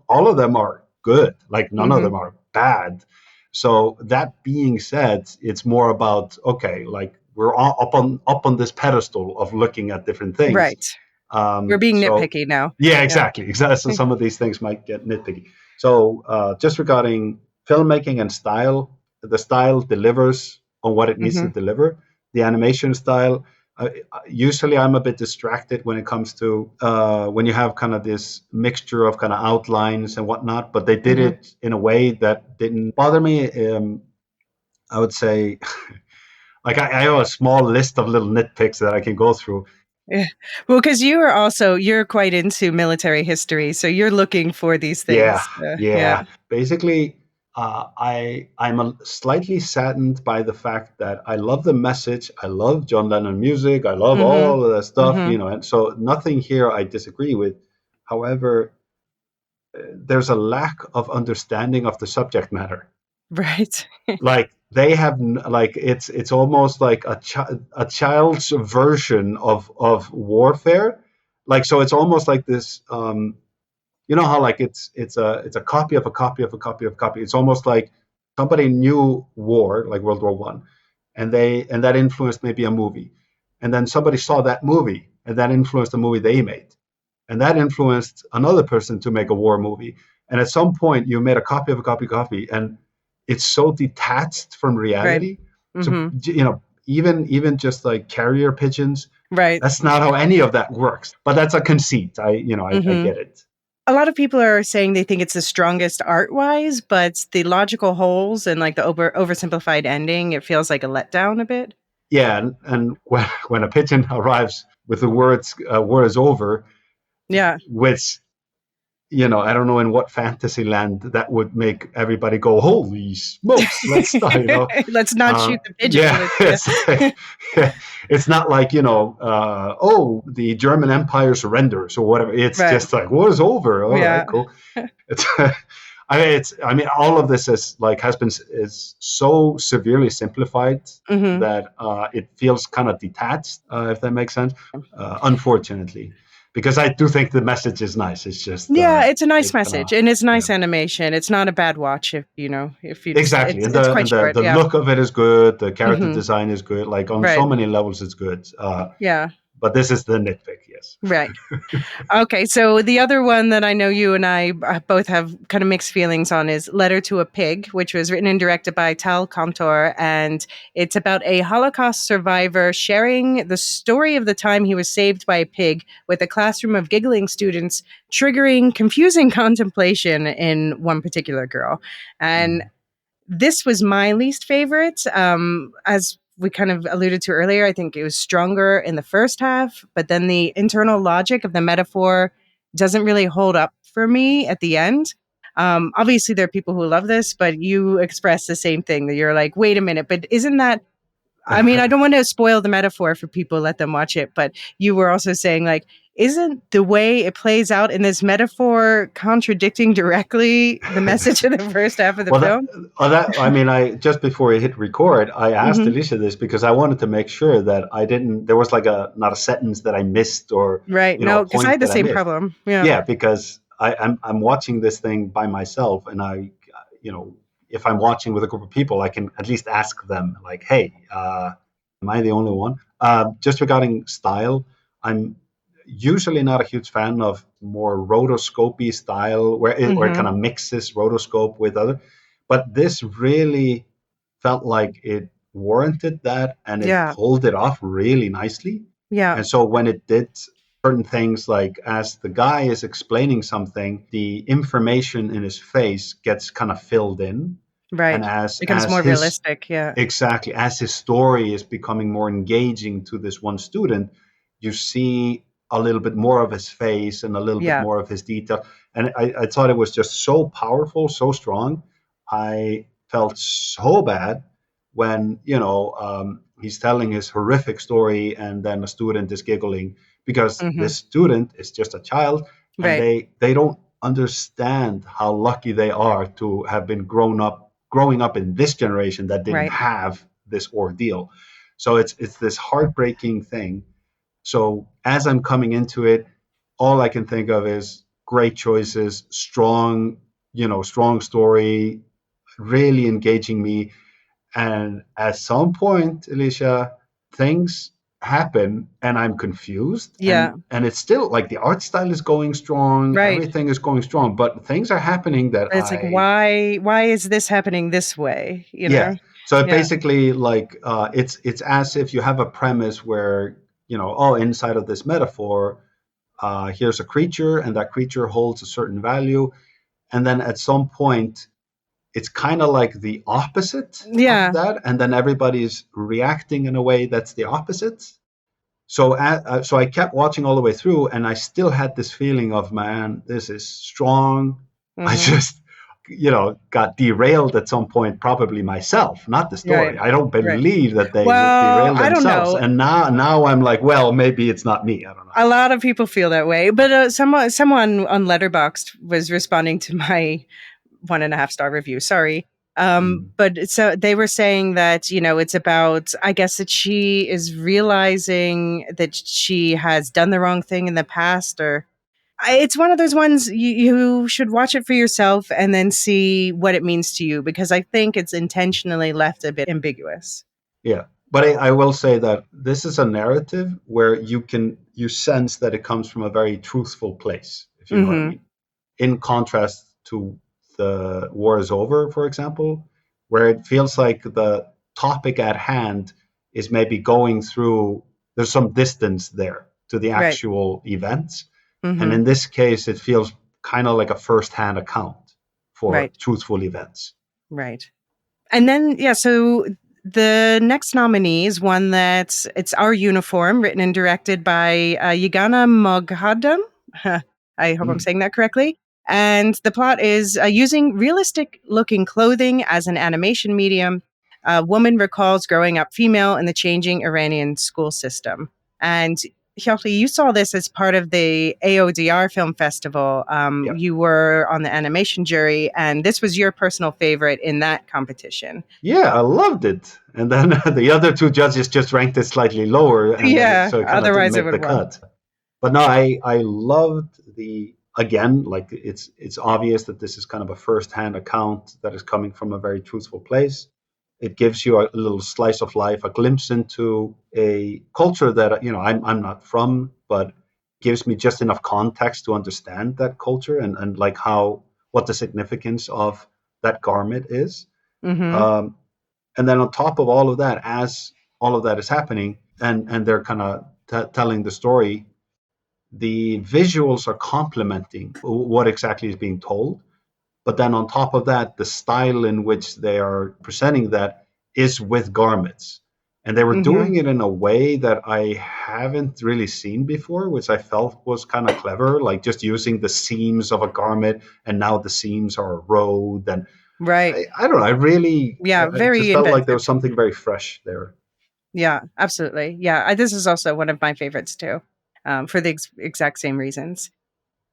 E: all of them are good. Like none of them are bad. So that being said, it's more about, okay, we're up on this pedestal of looking at different things.
B: Right. We're being nitpicky now.
E: Yeah, exactly. Exactly. So some of these things might get nitpicky. So just regarding filmmaking and style, the style delivers on what it needs to deliver. The animation style, usually I'm a bit distracted when it comes to when you have kind of this mixture of kind of outlines and whatnot, but they did it in a way that didn't bother me. I would say, I have a small list of little nitpicks that I can go through.
B: Yeah. Well, because you're quite into military history, so you're looking for these things.
E: Yeah. Basically, I'm slightly saddened by the fact that I love the message. I love John Lennon music. I love all of that stuff, and so nothing here I disagree with. However, there's a lack of understanding of the subject matter.
B: Right.
E: They have it's almost like a child's version of warfare. So it's almost like this. How it's a copy of a copy of a copy of a copy. It's almost like somebody knew war, like World War I, and that influenced maybe a movie, and then somebody saw that movie and that influenced the movie they made, and that influenced another person to make a war movie. And at some point, you made a copy of a copy, and it's so detached from reality. Right. Mm-hmm. So even just like carrier pigeons, right? That's not how any of that works. But that's a conceit. I get it.
B: A lot of people are saying they think it's the strongest art-wise, but the logical holes and like the oversimplified ending, it feels like a letdown a bit.
E: Yeah, and when a pigeon arrives with the words "war is over," which I don't know in what fantasy land that would make everybody go, "Holy smokes, let's start!"
B: Let's not shoot the pigeon.
E: Yeah, it's not like the German Empire surrenders or whatever. It's just like war is over. All right, cool. I mean, all of this is so severely simplified that it feels kind of detached, if that makes sense. Unfortunately. Because I do think the message is nice. It's just
B: it's a nice message, and it's nice animation. It's not a bad watch if you
E: exactly. It's quite short. The look of it is good. The character design is good. Like on so many levels, it's good. But this is the nitpick, yes.
B: Right. Okay, so the other one that I know you and I both have kind of mixed feelings on is Letter to a Pig, which was written and directed by Tal Kantor, and it's about a Holocaust survivor sharing the story of the time he was saved by a pig with a classroom of giggling students, triggering confusing contemplation in one particular girl. And this was my least favorite. As we kind of alluded to earlier, I think it was stronger in the first half, but then the internal logic of the metaphor doesn't really hold up for me at the end. Obviously, there are people who love this, but you express the same thing, that you're like, wait a minute, but isn't that... I mean, I don't want to spoil the metaphor for people, let them watch it, but you were also saying, like, isn't the way it plays out in this metaphor contradicting directly the message of the first half of the film?
E: I just before I hit record, I asked Elysia this because I wanted to make sure that there was like not a sentence that I missed or
B: right. No, because I had the same problem.
E: Yeah, because I'm watching this thing by myself, and if I'm watching with a group of people, I can at least ask them, like, hey, am I the only one? Just regarding style, I'm usually not a huge fan of more rotoscopy style where it kind of mixes rotoscope with other. But this really felt like it warranted that, and it pulled it off really nicely.
B: Yeah.
E: And so when it did certain things, like as the guy is explaining something, the information in his face gets kind of filled in.
B: Right.
E: And
B: becomes more realistic. Yeah.
E: Exactly. As his story is becoming more engaging to this one student, you see a little bit more of his face and a little bit more of his detail. And I thought it was just so powerful, so strong. I felt so bad when, he's telling his horrific story and then a student is giggling because this student is just a child and they don't understand how lucky they are to have been growing up in this generation that didn't have this ordeal. So it's this heartbreaking thing. So as I'm coming into it, all I can think of is great choices, strong story, really engaging me. And at some point, Elysia, things happen and I'm confused.
B: Yeah.
E: And it's still like the art style is going strong. Right. Everything is going strong, but things are happening that
B: it's like, why is this happening this way?
E: Yeah. So basically it's as if you have a premise where, inside of this metaphor, here's a creature and that creature holds a certain value. And then at some point, it's kind of like the opposite of that. And then everybody's reacting in a way that's the opposite. So I kept watching all the way through and I still had this feeling of, man, this is strong. I just, got derailed at some point, probably myself, not the story. Right. I don't believe that they derailed themselves. I don't know. And now I'm like, well, maybe it's not me. I don't know.
B: A lot of people feel that way. But someone on Letterboxd was responding to my 1.5-star review. Sorry. But so they were saying that, it's about, I guess, that she is realizing that she has done the wrong thing in the past, or it's one of those ones you should watch it for yourself and then see what it means to you, because I think it's intentionally left a bit ambiguous.
E: Yeah. But I will say that this is a narrative where you sense that it comes from a very truthful place, if you know what I mean. In contrast to the War is Over, for example, where it feels like the topic at hand is maybe going through, there's some distance there to the actual events. And in this case, it feels kind of like a first-hand account for truthful events.
B: Right. And then, so the next nominee is one that's, it's Our Uniform, written and directed by Yagana Moghadam. I hope I'm saying that correctly. And the plot is using realistic-looking clothing as an animation medium. A woman recalls growing up female in the changing Iranian school system. And Hjalti, you saw this as part of the AODR Film Festival. You were on the animation jury, and this was your personal favorite in that competition.
E: Yeah, I loved it. And then the other two judges just ranked it slightly lower. And so it kind of didn't make the cut. But no, I loved again, like it's obvious that this is kind of a first-hand account that is coming from a very truthful place. It gives you a little slice of life, a glimpse into a culture that, I'm not from, but gives me just enough context to understand that culture and like what the significance of that garment is. And then on top of all of that, as all of that is happening and they're kind of telling the story, the visuals are complementing what exactly is being told. But then on top of that, the style in which they are presenting that is with garments. And they were doing it in a way that I haven't really seen before, which I felt was kind of clever, like just using the seams of a garment, and now the seams are a road. And I don't know, I really just felt like there was something very fresh there.
B: Yeah, absolutely. Yeah, this is also one of my favorites too, for the exact same reasons.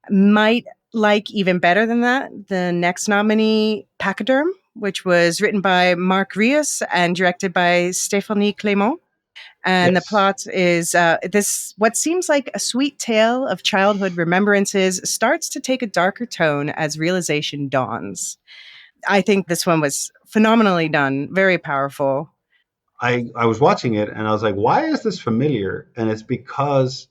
B: Might like even better than that, the next nominee, Pachyderm, which was written by Marc Rios and directed by Stéphanie Clément. And the plot is this, what seems like a sweet tale of childhood remembrances starts to take a darker tone as realization dawns. I think this one was phenomenally done, very powerful.
E: I was watching it and I was like, why is this familiar? And it's because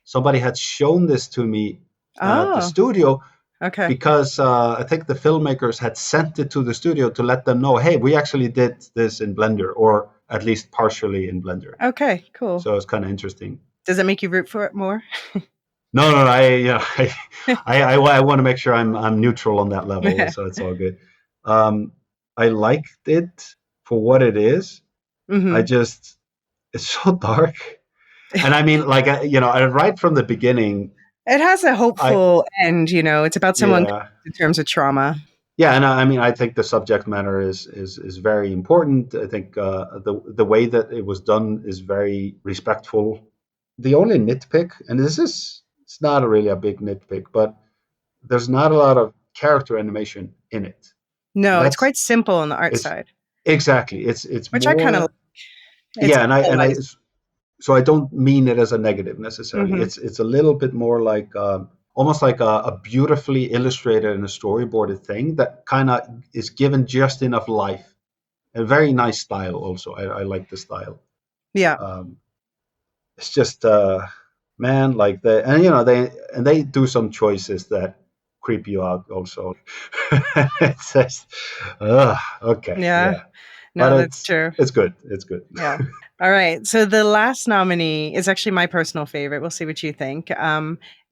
E: somebody had shown this to me at the studio.
B: Okay.
E: Because I think the filmmakers had sent it to the studio to let them know, hey, we actually did this in Blender, or at least partially in Blender.
B: Okay, cool.
E: So it's kind of interesting.
B: Does it make you root for it more?
E: No. I want to make sure I'm neutral on that level, so it's all good. I liked it for what it is. It's so dark, and I mean, like right from the beginning.
B: It has a hopeful end, it's about someone in terms of trauma.
E: Yeah, and I mean, I think the subject matter is very important. I think the way that it was done is very respectful. The only nitpick, and it's not really a big nitpick, but there's not a lot of character animation in it.
B: No, it's quite simple on the art side.
E: Exactly, it's
B: which
E: more,
B: I kind of like.
E: Yeah, and I so I don't mean it as a negative necessarily. It's a little bit more like almost like a beautifully illustrated and a storyboarded thing that kind of is given just enough life. A very nice style also. I like the style.
B: Yeah.
E: It's just man, like they do some choices that creep you out also. It's just okay.
B: Yeah. No, that's true.
E: It's good. It's good.
B: Yeah. All right. So the last nominee is actually my personal favorite. We'll see what you think.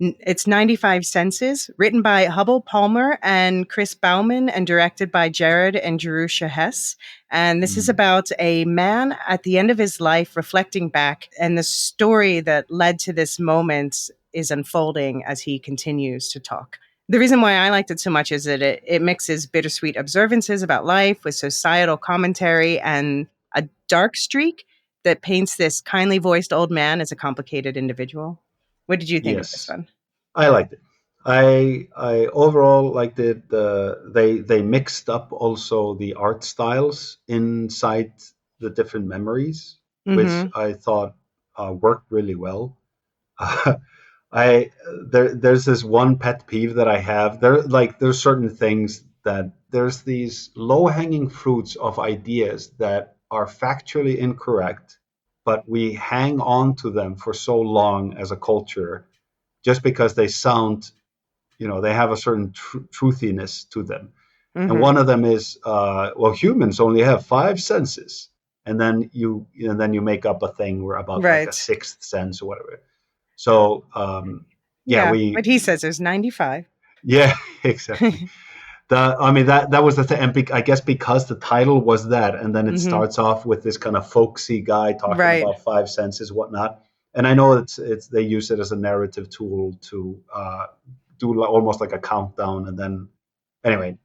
B: It's 95 Senses, written by Hubble Palmer and Chris Bauman and directed by Jared and Jerusha Hess. And this is about a man at the end of his life reflecting back, and the story that led to this moment is unfolding as he continues to talk. The reason why I liked it so much is that it mixes bittersweet observances about life with societal commentary and a dark streak that paints this kindly voiced old man as a complicated individual. What did you think of this one?
E: I liked it. I overall liked it. They mixed up also the art styles inside the different memories, which I thought worked really well. There's this one pet peeve that I have. There's certain things that there's these low-hanging fruits of ideas that are factually incorrect, but we hang on to them for so long as a culture just because they sound, they have a certain truthiness to them. Mm-hmm. And one of them is, humans only have 5 senses. And then you make up a thing about like a 6th sense or whatever. So,
B: but he says there's 95.
E: Yeah, exactly. That was the thing. And I guess because the title was that, and then it starts off with this kind of folksy guy talking about 5 senses, whatnot. And I know they use it as a narrative tool to do almost like a countdown. And then, anyway,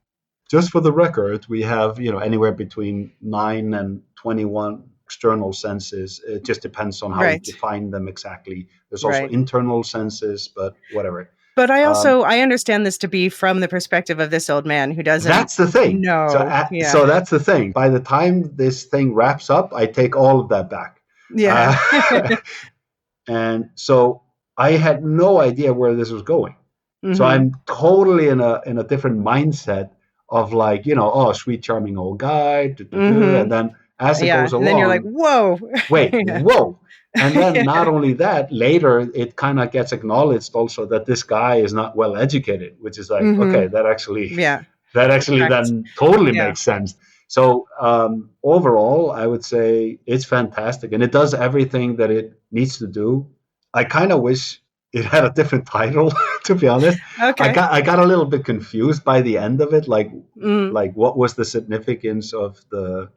E: just for the record, we have anywhere between 9 and 21 external senses. It just depends on how you define them exactly. There's also internal senses, but whatever.
B: But I also I understand this to be from the perspective of this old man who doesn't.
E: That's the thing.
B: No.
E: So that's the thing. By the time this thing wraps up, I take all of that back.
B: Yeah.
E: And so I had no idea where this was going. Mm-hmm. So I'm totally in a different mindset of like, sweet charming old guy, and then as it goes along,
B: and then you're like, whoa,
E: whoa. And then not only that, later it kind of gets acknowledged also that this guy is not well educated, which is like, okay, that actually then totally makes sense. So overall, I would say it's fantastic, and it does everything that it needs to do. I kind of wish it had a different title, to be honest.
B: Okay.
E: I got a little bit confused by the end of it, like what was the significance of the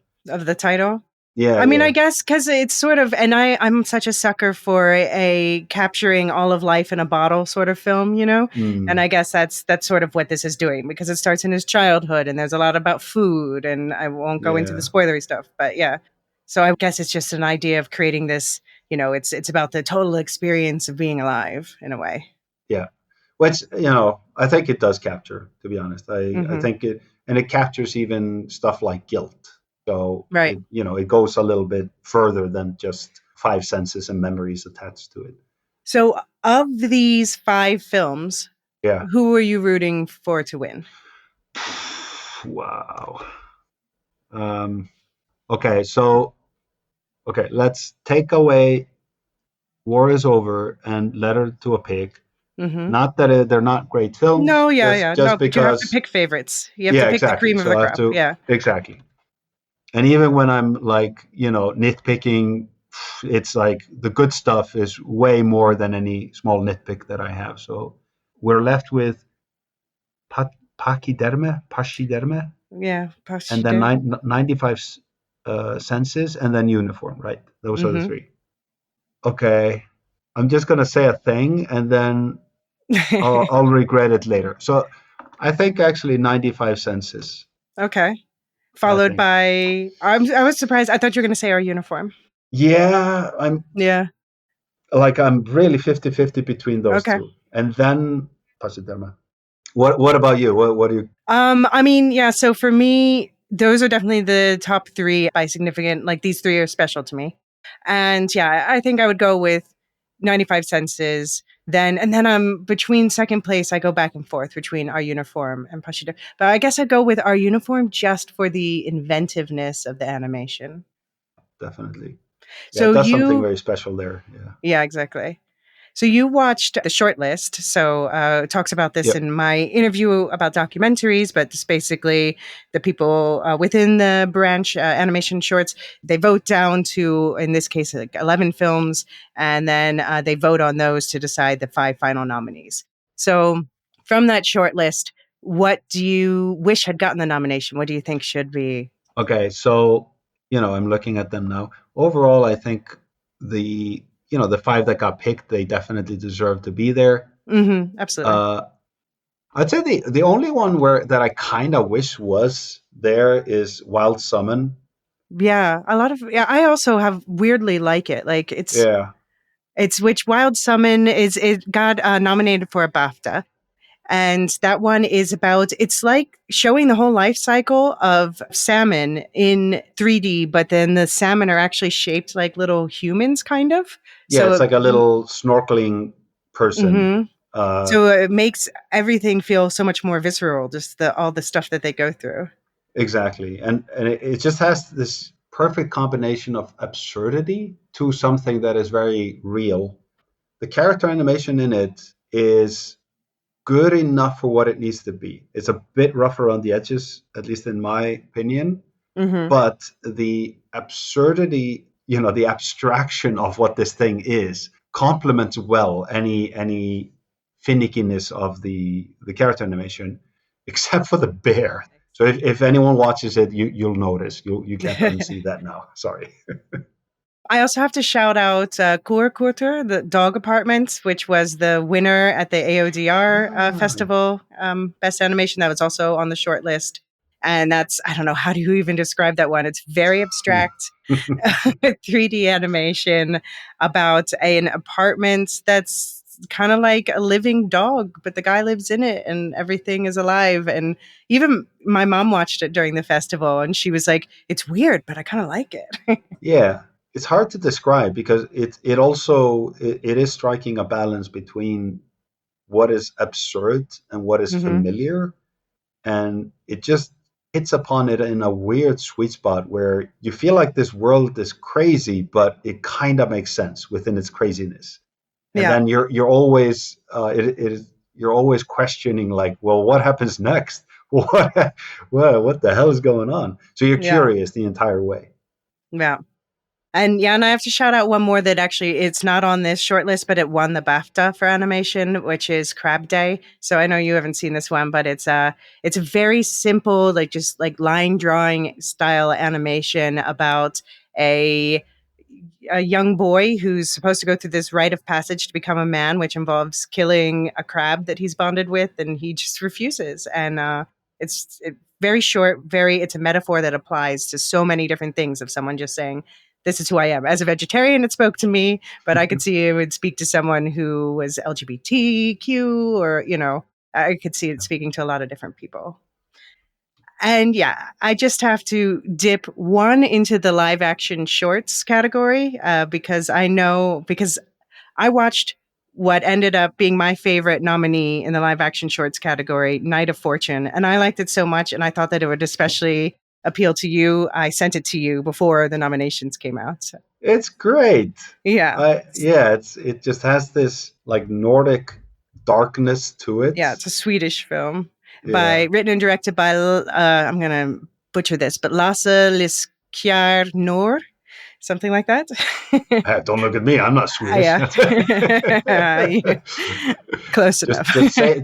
B: title?
E: Yeah.
B: I guess because it's sort of, and I'm such a sucker for a capturing all of life in a bottle sort of film, and I guess that's sort of what this is doing, because it starts in his childhood and there's a lot about food, and I won't go into the spoilery stuff, but yeah. So I guess it's just an idea of creating this, it's about the total experience of being alive in a way.
E: Yeah. Which, I think it does capture, to be honest. I think it captures even stuff like guilt. So, it goes a little bit further than just 5 senses and memories attached to it.
B: So of these 5 films, who are you rooting for to win?
E: Wow. Okay, let's take away War is Over and Letter to a Pig. Mm-hmm. Not that they're not great films.
B: No,
E: Just because
B: you have to pick favorites. You have to pick the cream of the crop.
E: Exactly. And even when I'm like, nitpicking, it's like the good stuff is way more than any small nitpick that I have. So we're left with Pachyderme.
B: Yeah.
E: And then 95 senses, and then Uniform, right? Those are the 3. Okay. I'm just going to say a thing, and then I'll regret it later. So I think actually 95 senses.
B: Okay. Followed by, I was surprised. I thought you were going to say Our Uniform.
E: Yeah, I'm really 50-50 between those two. And then Pachyderme. What about you? What do you?
B: So for me, those are definitely the top 3 by significant, like these 3 are special to me. And I think I would go with 95 senses. Then between second place, I go back and forth between Our Uniform and Pachyderme. But I guess I'd go with Our Uniform just for the inventiveness of the animation.
E: Definitely. So that's something very special there.
B: Yeah, exactly. So you watched the short list. So it talks about this in my interview about documentaries, but it's basically the people within the branch animation shorts, they vote down to, in this case, like 11 films, and then they vote on those to decide the 5 final nominees. So from that short list, what do you wish had gotten the nomination? What do you think should be?
E: Okay, so, I'm looking at them now. Overall, I think the 5 that got picked, they definitely deserve to be there.
B: Mm-hmm, absolutely.
E: I'd say the only one that I kind of wish was there is Wild Summon.
B: Yeah, I also have weirdly like it. Like it's which Wild Summon it got nominated for a BAFTA. And that one is about, it's like showing the whole life cycle of salmon in 3D, but then the salmon are actually shaped like little humans, kind of.
E: Yeah, so it's like a little snorkeling person.
B: Mm-hmm. So it makes everything feel so much more visceral, just all the stuff that they go through.
E: Exactly. And it just has this perfect combination of absurdity to something that is very real. The character animation in it is good enough for what it needs to be. It's a bit rough around the edges, at least in my opinion. Mm-hmm. But the absurdity, the abstraction of what this thing is complements well any finickiness of the character animation, except for the bear. So if anyone watches it, you'll notice. You can't unsee that now. Sorry.
B: I also have to shout out Kurkurtur, the dog apartments, which was the winner at the AODR festival, best animation. That was also on the short list. And that's, I don't know, how do you even describe that one? It's very abstract 3D animation about an apartment that's kind of like a living dog, but the guy lives in it and everything is alive. And even my mom watched it during the festival and she was like, it's weird, but I kind of like it.
E: Yeah. It's hard to describe because it is striking a balance between what is absurd and what is familiar. And it just hits upon it in a weird sweet spot where you feel like this world is crazy, but it kind of makes sense within its craziness. And then you're always you're always questioning, like, well, what happens next? What the hell is going on? So you're curious the entire way.
B: Yeah. And I have to shout out one more that actually it's not on this short list, but it won the BAFTA for animation, which is Crab Day. So I know you haven't seen this one, but it's a very simple, like just like line drawing style animation about a young boy who's supposed to go through this rite of passage to become a man, which involves killing a crab that he's bonded with, and he just refuses. And it's very short, it's a metaphor that applies to so many different things of someone just saying, this is who I am. As a vegetarian, it spoke to me, but I could see it would speak to someone who was LGBTQ or, I could see it speaking to a lot of different people. And I just have to dip one into the live action shorts category because I watched what ended up being my favorite nominee in the live action shorts category, Night of Fortune. And I liked it so much. And I thought that it would especially appeal to you. I sent it to you before the nominations came out. So.
E: It's great.
B: Yeah.
E: It just has this like Nordic darkness to it.
B: Yeah, it's a Swedish film written and directed by, I'm going to butcher this, but Lasse Liskjær Nord, something like that.
E: Don't look at me. I'm not Swedish.
B: Close enough.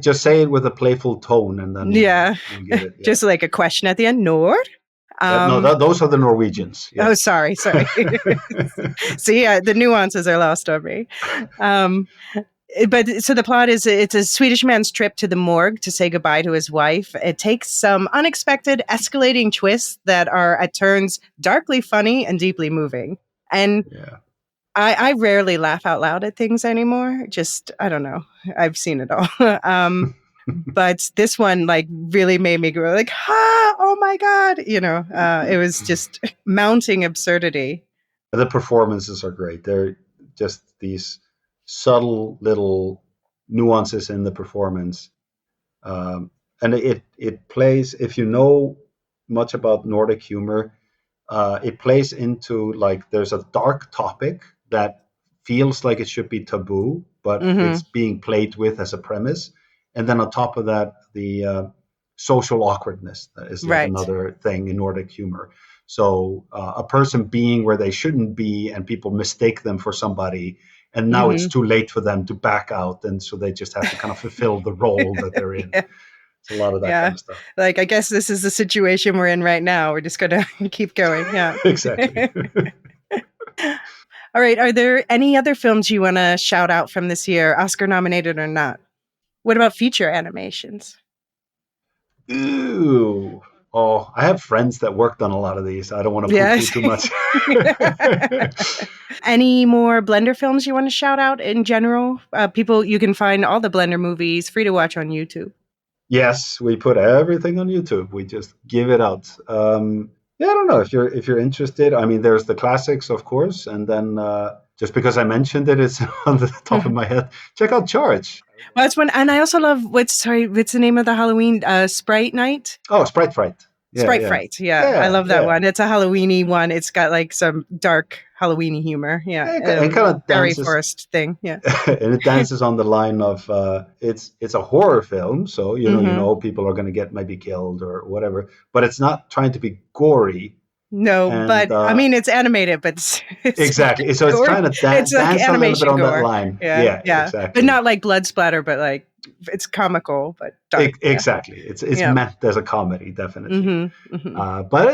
E: Just say it with a playful tone and then you'll get it. Yeah.
B: Just like a question at the end. Nord?
E: Those are the Norwegians.
B: Yeah. Oh, sorry. See, the nuances are lost on me. But so the plot is it's a Swedish man's trip to the morgue to say goodbye to his wife. It takes some unexpected escalating twists that are at turns darkly funny and deeply moving. And I rarely laugh out loud at things anymore. Just, I don't know. I've seen it all. But this one like really made me go like, oh my God. It was just mounting absurdity.
E: The performances are great. They're just these subtle little nuances in the performance. And it plays, if you know much about Nordic humor, it plays into like there's a dark topic that feels like it should be taboo, but it's being played with as a premise. And then on top of that, the social awkwardness is like another thing in Nordic humor. So a person being where they shouldn't be and people mistake them for somebody, and now it's too late for them to back out. And so they just have to kind of fulfill the role that they're in. It's a lot of that kind of stuff.
B: Like, I guess this is the situation we're in right now. We're just going to keep going. Yeah,
E: exactly.
B: All right. Are there any other films you want to shout out from this year, Oscar nominated or not? What about feature animations?
E: Ooh. Oh, I have friends that worked on a lot of these. I don't want to poo-poo too much.
B: Any more Blender films you want to shout out in general? People, you can find all the Blender movies free to watch on YouTube.
E: Yes, we put everything on YouTube. We just give it out. I don't know if you're interested. I mean, there's the classics, of course, and then just because I mentioned it, it's on the top of my head. Check out Charge.
B: Well, that's one, and I also love what's the name of the Halloween Sprite Night?
E: Oh, Sprite Fright.
B: Sprite Fright. Yeah, I love that one. It's a Halloweeny one. It's got like some dark Halloweeny humor. Yeah,
E: and kind of
B: fairy forest thing. Yeah,
E: and it dances on the line of it's a horror film, so you know people are going to get maybe killed or whatever, but it's not trying to be gory.
B: No, but I mean it's animated, but it's
E: exactly. So it's trying to dance like a little bit on that line. Yeah, exactly.
B: But not like blood splatter, but like it's comical, but dark.
E: Exactly. It's meant as a comedy, definitely. But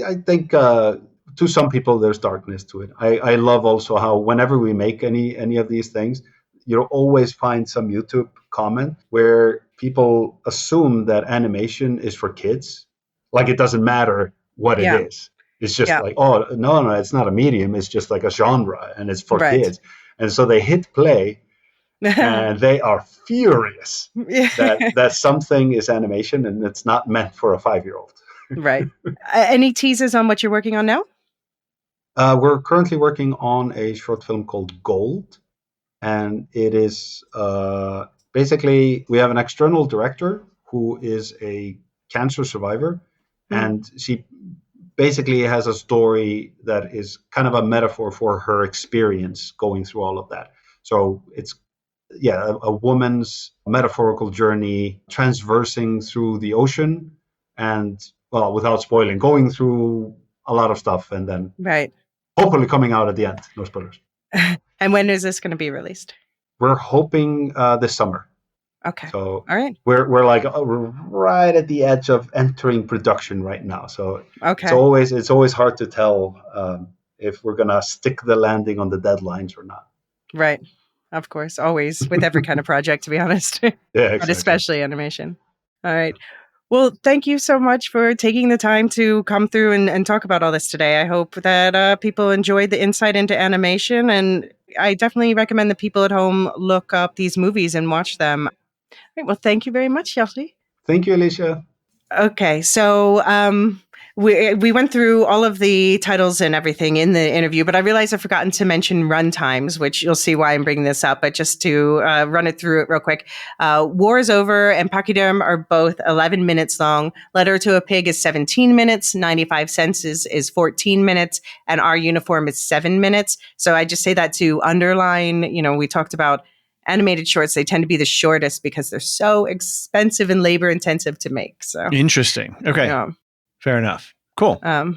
E: I think to some people there's darkness to it. I love also how whenever we make any of these things, you'll always find some YouTube comment where people assume that animation is for kids, like it doesn't matter what it is. It's just like, oh, no, it's not a medium. It's just like a genre and it's for kids. And so they hit play and they are furious that something is animation and it's not meant for a 5-year-old.
B: Right. Any teases on what you're working on now?
E: We're currently working on a short film called Gold. And it is basically, we have an external director who is a cancer survivor. And she basically has a story that is kind of a metaphor for her experience going through all of that. So it's, a woman's metaphorical journey transversing through the ocean and, well, without spoiling, going through a lot of stuff and then hopefully coming out at the end. No spoilers.
B: And when is this going to be released?
E: We're hoping this summer.
B: Okay.
E: So
B: all right.
E: We're right at the edge of entering production right now. So it's always hard to tell if we're gonna stick the landing on the deadlines or not.
B: Right. Of course, always with every kind of project, to be honest.
E: Yeah, exactly.
B: But especially animation. All right. Well, thank you so much for taking the time to come through and talk about all this today. I hope that people enjoyed the insight into animation, and I definitely recommend that people at home look up these movies and watch them. All right, well, thank you very much, Hjalti.
E: Thank you, Elysia.
B: Okay, so we went through all of the titles and everything in the interview, but I realized I've forgotten to mention runtimes, which you'll see why I'm bringing this up. But just to run it through it real quick, War is Over and Pachyderm are both 11 minutes long. Letter to a Pig is 17 minutes. 95 Cents is 14 minutes. And Our Uniform is 7 minutes. So I just say that to underline, we talked about animated shorts. They tend to be the shortest because they're so expensive and labor intensive to make. So
A: interesting. Okay. Fair enough. Cool. All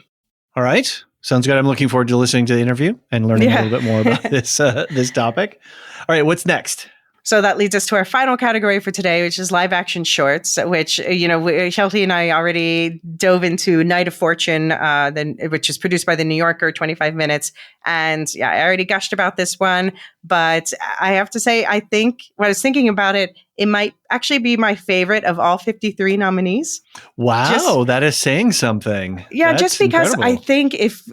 A: right. Sounds good. I'm looking forward to listening to the interview and learning a little bit more about this topic. All right. What's next?
B: So that leads us to our final category for today, which is live action shorts, which, Hjalti and I already dove into Night of Fortune, which is produced by The New Yorker, 25 minutes. And I already gushed about this one, but I have to say, I think when I was thinking about it, it might actually be my favorite of all 53 nominees.
A: Wow, that is saying something.
B: Yeah,
A: That's
B: just because
A: incredible.
B: I think if,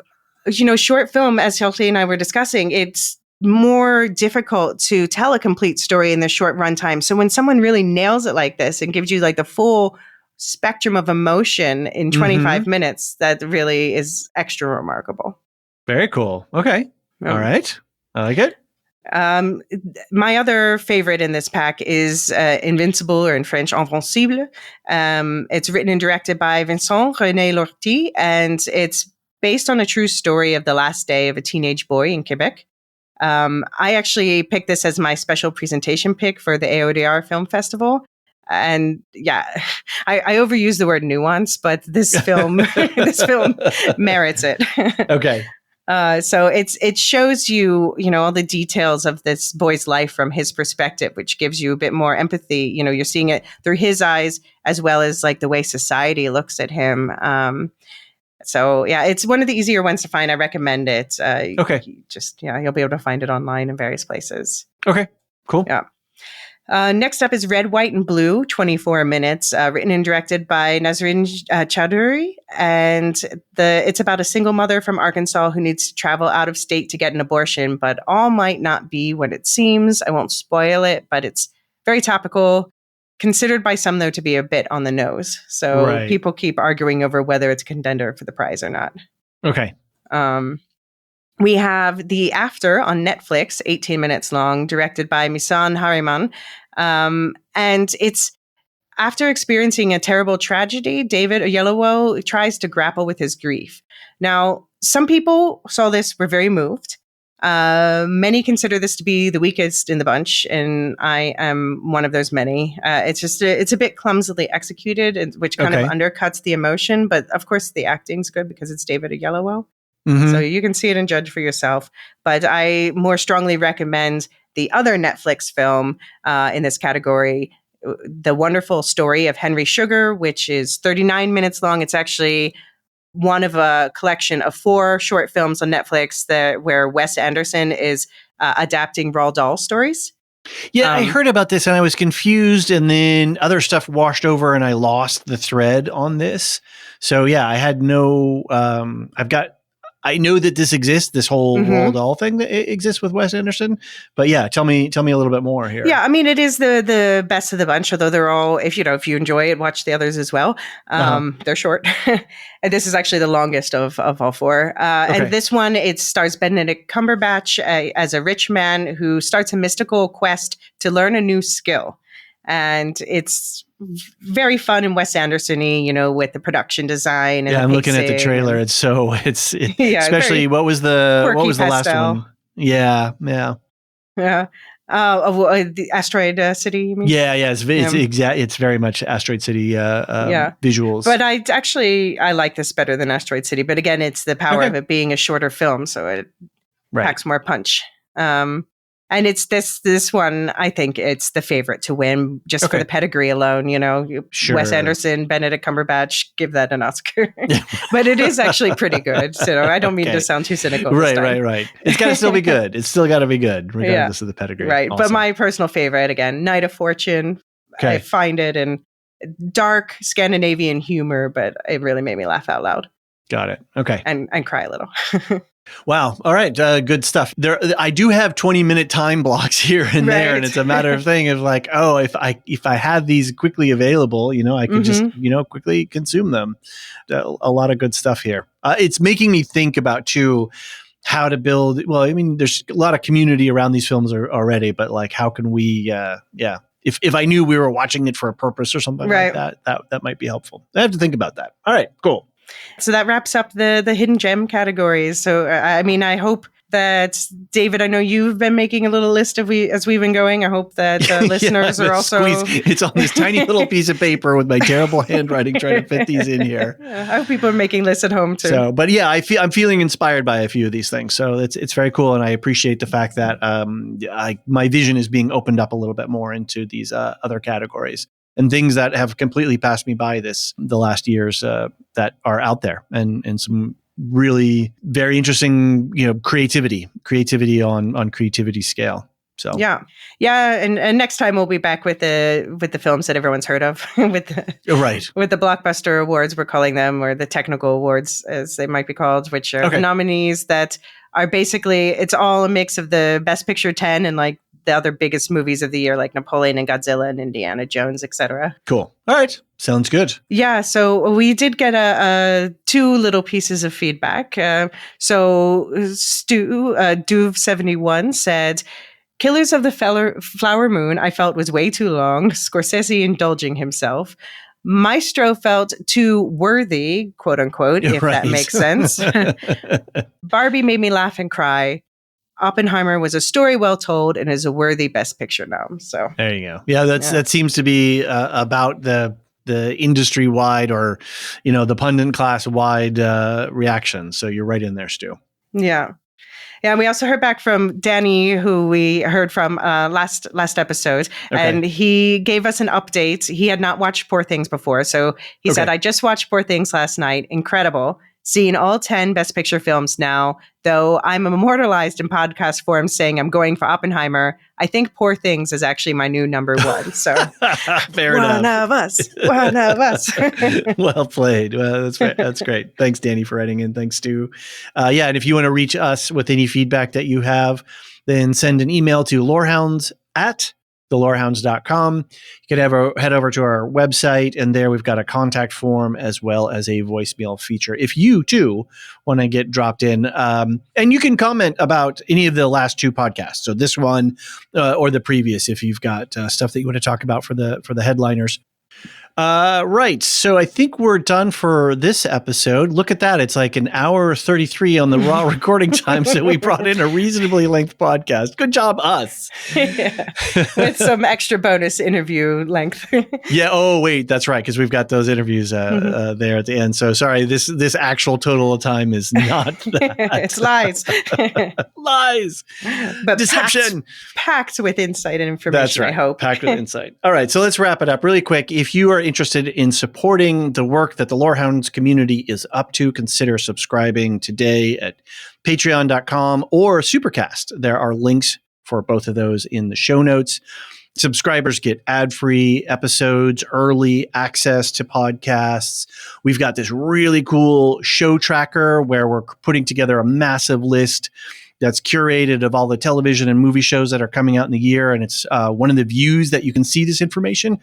B: short film, as Hjalti and I were discussing, it's more difficult to tell a complete story in the short runtime. So when someone really nails it like this and gives you like the full spectrum of emotion in 25 minutes, that really is extra remarkable.
A: Very cool. Okay. All right. I like it.
B: My other favorite in this pack is Invincible, or in French, Invincible. It's written and directed by Vincent René Lortie, and it's based on a true story of the last day of a teenage boy in Quebec. I actually picked this as my special presentation pick for the AODR Film Festival. And I overuse the word nuance, but this film merits it.
A: Okay.
B: So it shows you, all the details of this boy's life from his perspective, which gives you a bit more empathy. You're seeing it through his eyes, as well as like the way society looks at him. So it's one of the easier ones to find. I recommend it.
A: Okay.
B: You'll be able to find it online in various places.
A: Okay, cool.
B: Yeah. Next up is Red, White, and Blue, 24 minutes, written and directed by Nazrin Chowdhury. And it's about a single mother from Arkansas who needs to travel out of state to get an abortion, but all might not be what it seems. I won't spoil it, but it's very topical. Considered by some, though, to be a bit on the nose. So people keep arguing over whether it's a contender for the prize or not.
A: Okay.
B: We have The After on Netflix, 18 minutes long, directed by Misan Hariman. And After experiencing a terrible tragedy, David Oyelowo tries to grapple with his grief. Now, some people saw this, were very moved. Many consider this to be the weakest in the bunch, and I am one of those many. It's a bit clumsily executed, which kind of undercuts the emotion. But of course, the acting's good because it's David Oyelowo. Mm-hmm. So you can see it and judge for yourself. But I more strongly recommend the other Netflix film in this category, The Wonderful Story of Henry Sugar, which is 39 minutes long. It's actually one of a collection of 4 short films on Netflix where Wes Anderson is adapting Roald Dahl stories.
A: Yeah, I heard about this and I was confused, and then other stuff washed over and I lost the thread on this. So yeah, I had no, I know that this exists, this whole Roald Dahl thing that exists with Wes Anderson. But yeah, tell me a little bit more here.
B: Yeah, I mean, it is the best of the bunch, although they're all, if you enjoy it, watch the others as well. They're short. And this is actually the longest of all 4. And this one, it stars Benedict Cumberbatch as a rich man who starts a mystical quest to learn a new skill. And it's very fun and Wes Anderson-y, with the production design. And
A: I'm looking at the trailer. It's especially what was the last one? Yeah.
B: The Asteroid City, you mean?
A: Yeah. It's very much Asteroid City visuals.
B: But I like this better than Asteroid City. But again, it's the power of it being a shorter film, so it packs more punch. And it's this one, I think it's the favorite to win just for the pedigree alone,
A: Sure.
B: Wes Anderson, Benedict Cumberbatch, give that an Oscar. But it is actually pretty good. So I don't mean to sound too cynical.
A: Right. It's got to still be good. It's still got to be good, regardless of the pedigree.
B: Right.
A: Awesome.
B: But my personal favorite, again, Night of Fortune. I find it in dark Scandinavian humor, but it really made me laugh out loud.
A: Got it. Okay.
B: And cry a little.
A: Wow. All right. Good stuff. I do have 20-minute time blocks here and there, and it's a matter of thing of like, if I had these quickly available, I could just, quickly consume them. A lot of good stuff here. It's making me think about too, how to build. Well, I mean, there's a lot of community around these films already, but like, how can we, if I knew we were watching it for a purpose or something like that might be helpful. I have to think about that. All right, cool.
B: So that wraps up the hidden gem categories. So, I mean, I hope that, David, I know you've been making a little list as we've been going. I hope that listeners are also...
A: It's on this tiny little piece of paper with my terrible handwriting trying to fit these in here.
B: I hope people are making lists at home too.
A: So, but yeah, I'm feeling inspired by a few of these things. So it's very cool. And I appreciate the fact that my vision is being opened up a little bit more into these other categories. And things that have completely passed me by the last years that are out there, and some really very interesting, creativity on creativity scale. So
B: yeah, and next time we'll be back with the films that everyone's heard of, with the blockbuster awards, we're calling them, or the technical awards as they might be called, which are the nominees that are basically, it's all a mix of the Best Picture 10 and like the other biggest movies of the year, like Napoleon and Godzilla and Indiana Jones, etc.
A: Cool. All right. Sounds good.
B: Yeah. So we did get two little pieces of feedback. So Stu, Duve71 said, Killers of the Flower Moon, I felt was way too long. Scorsese indulging himself. Maestro felt too worthy, quote unquote, if that makes sense. Barbie made me laugh and cry. Oppenheimer was a story well told and is a worthy Best Picture nom. So
A: there you go. Yeah, that seems to be about the industry wide, or the pundit class wide reaction. So you're right in there, Stu.
B: Yeah. Yeah, and we also heard back from Danny, who we heard from last episode, and he gave us an update. He had not watched Poor Things before, so he said, I just watched Poor Things last night. Incredible. Seeing all 10 Best Picture films now, though I'm immortalized in podcast form saying I'm going for Oppenheimer. I think Poor Things is actually my new number one. So
A: fair enough.
B: One of us.
A: Well played. Well, that's great. Thanks, Danny, for writing in. Thanks, Stu. And if you want to reach us with any feedback that you have, then send an email to lorehounds@thelorehounds.com. You can head over to our website, and there we've got a contact form as well as a voicemail feature if you too want to get dropped in. And you can comment about any of the last 2 podcasts. So this one or the previous, if you've got stuff that you want to talk about for the headliners. Right. So I think we're done for this episode. Look at that. It's like an hour 33 on the raw recording time. So we brought in a reasonably length podcast. Good job, us.
B: Yeah. With some extra bonus interview length.
A: Yeah. Oh, wait. That's right. Because we've got those interviews there at the end. So sorry, this actual total of time is not that.
B: It's lies.
A: Lies.
B: But
A: deception.
B: Packed with insight and information,
A: That's right.
B: I hope.
A: Packed with insight. All right. So let's wrap it up really quick. If you are interested in supporting the work that the Lorehounds community is up to, consider subscribing today at patreon.com or Supercast. There are links for both of those in the show notes. Subscribers get ad-free episodes, early access to podcasts. We've got this really cool show tracker where we're putting together a massive list that's curated of all the television and movie shows that are coming out in the year. And it's one of the views that you can see this information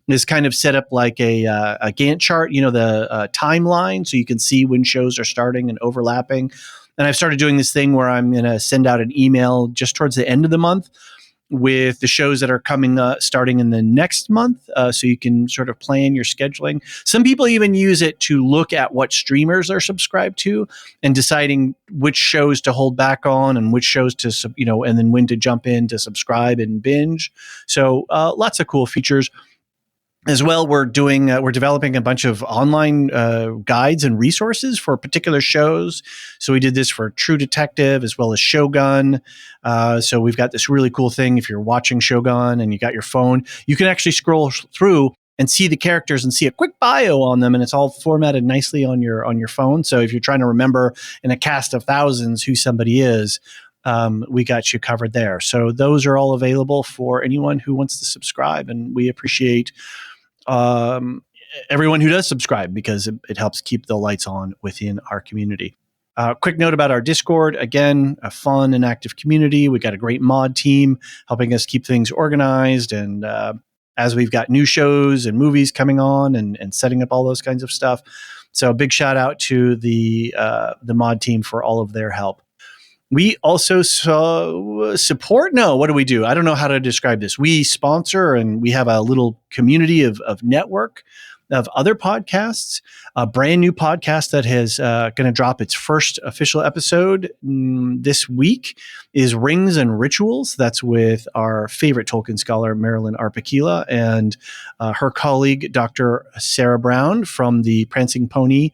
A: is kind of set up like a Gantt chart, the timeline. So you can see when shows are starting and overlapping. And I've started doing this thing where I'm going to send out an email just towards the end of the month with the shows that are coming starting in the next month, so you can sort of plan your scheduling. Some people even use it to look at what streamers are subscribed to and deciding which shows to hold back on and which shows to, and then when to jump in to subscribe and binge. So lots of cool features. As well, we're developing a bunch of online guides and resources for particular shows. So we did this for True Detective as well as Shogun. So we've got this really cool thing. If you're watching Shogun and you got your phone, you can actually scroll through and see the characters and see a quick bio on them, and it's all formatted nicely on your phone. So if you're trying to remember in a cast of thousands who somebody is, we got you covered there. So those are all available for anyone who wants to subscribe, and we appreciate everyone who does subscribe because it helps keep the lights on within our community. Quick note about our Discord. Again, a fun and active community. We got a great mod team helping us keep things organized. And as we've got new shows and movies coming on and setting up all those kinds of stuff. So a big shout out to the mod team for all of their help. We also support. No, what do we do? I don't know how to describe this. We sponsor and we have a little community of network of other podcasts. A brand new podcast that has going to drop its first official episode this week is Rings and Rituals. That's with our favorite Tolkien scholar, Marilyn Arpakila, and her colleague, Dr. Sarah Brown from the Prancing Pony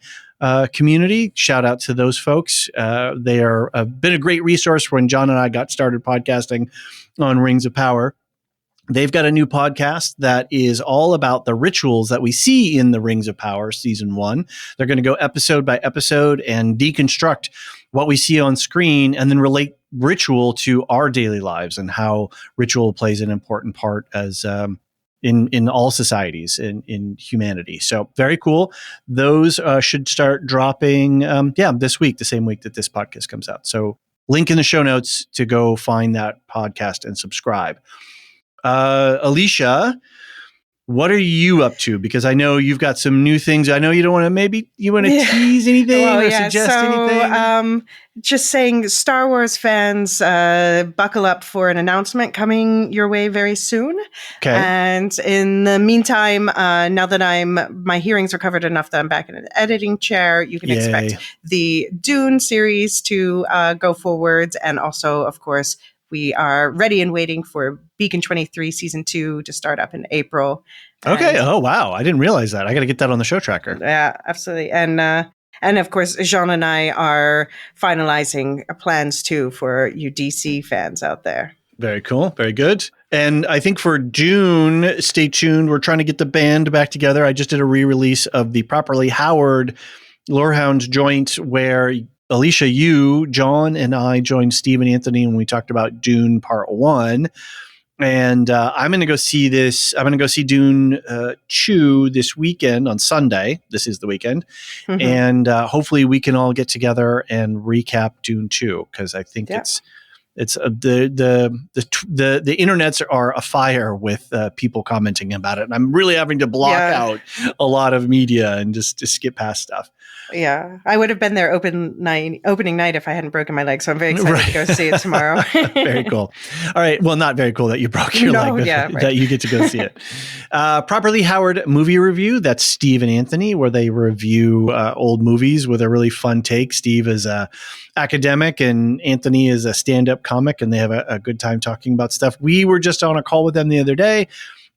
A: community. Shout out to those folks. They are been a great resource when John and I got started podcasting on Rings of Power. They've got a new podcast that is all about the rituals that we see in the Rings of Power season 1. They're going to go episode by episode and deconstruct what we see on screen and then relate ritual to our daily lives and how ritual plays an important part as in all societies in humanity. So very cool. Those should start dropping this week, the same week that this podcast comes out. So link in the show notes to go find that podcast and subscribe. Elysia, what are you up to? Because I know you've got some new things. I know you don't want to, tease anything or suggest anything.
B: Just saying, Star Wars fans, buckle up for an announcement coming your way very soon.
A: Okay.
B: And in the meantime, now that my hearing's recovered enough that I'm back in an editing chair, you can expect the Dune series to go forward. And also, of course, we are ready and waiting for Beacon 23 season 2 to start up in April.
A: Okay. Oh, wow. I didn't realize that. I got to get that on the show tracker.
B: Yeah, absolutely. And of course, Jean and I are finalizing plans too for you DC fans out there.
A: Very cool. Very good. And I think for June, stay tuned. We're trying to get the band back together. I just did a re-release of the Properly Howard Lorehounds joint where Elysia, you, John, and I joined Steve and Anthony when we talked about Dune Part 1. And I'm going to go see this. I'm going to go see Dune 2 this weekend on Sunday. This is the weekend. Mm-hmm. And hopefully we can all get together and recap Dune 2 because I think It's the internets are afire with people commenting about it, and I'm really having to block out a lot of media and just skip past stuff.
B: Yeah, I would have been there opening night if I hadn't broken my leg. So I'm very excited to go see it tomorrow.
A: Very cool. All right. Well, not very cool that you broke your leg, but that you get to go see it. Properly Howard Movie Review. That's Steve and Anthony, where they review old movies with a really fun take. Steve is a academic and Anthony is a stand-up comic, and they have a good time talking about stuff. We were just on a call with them the other day,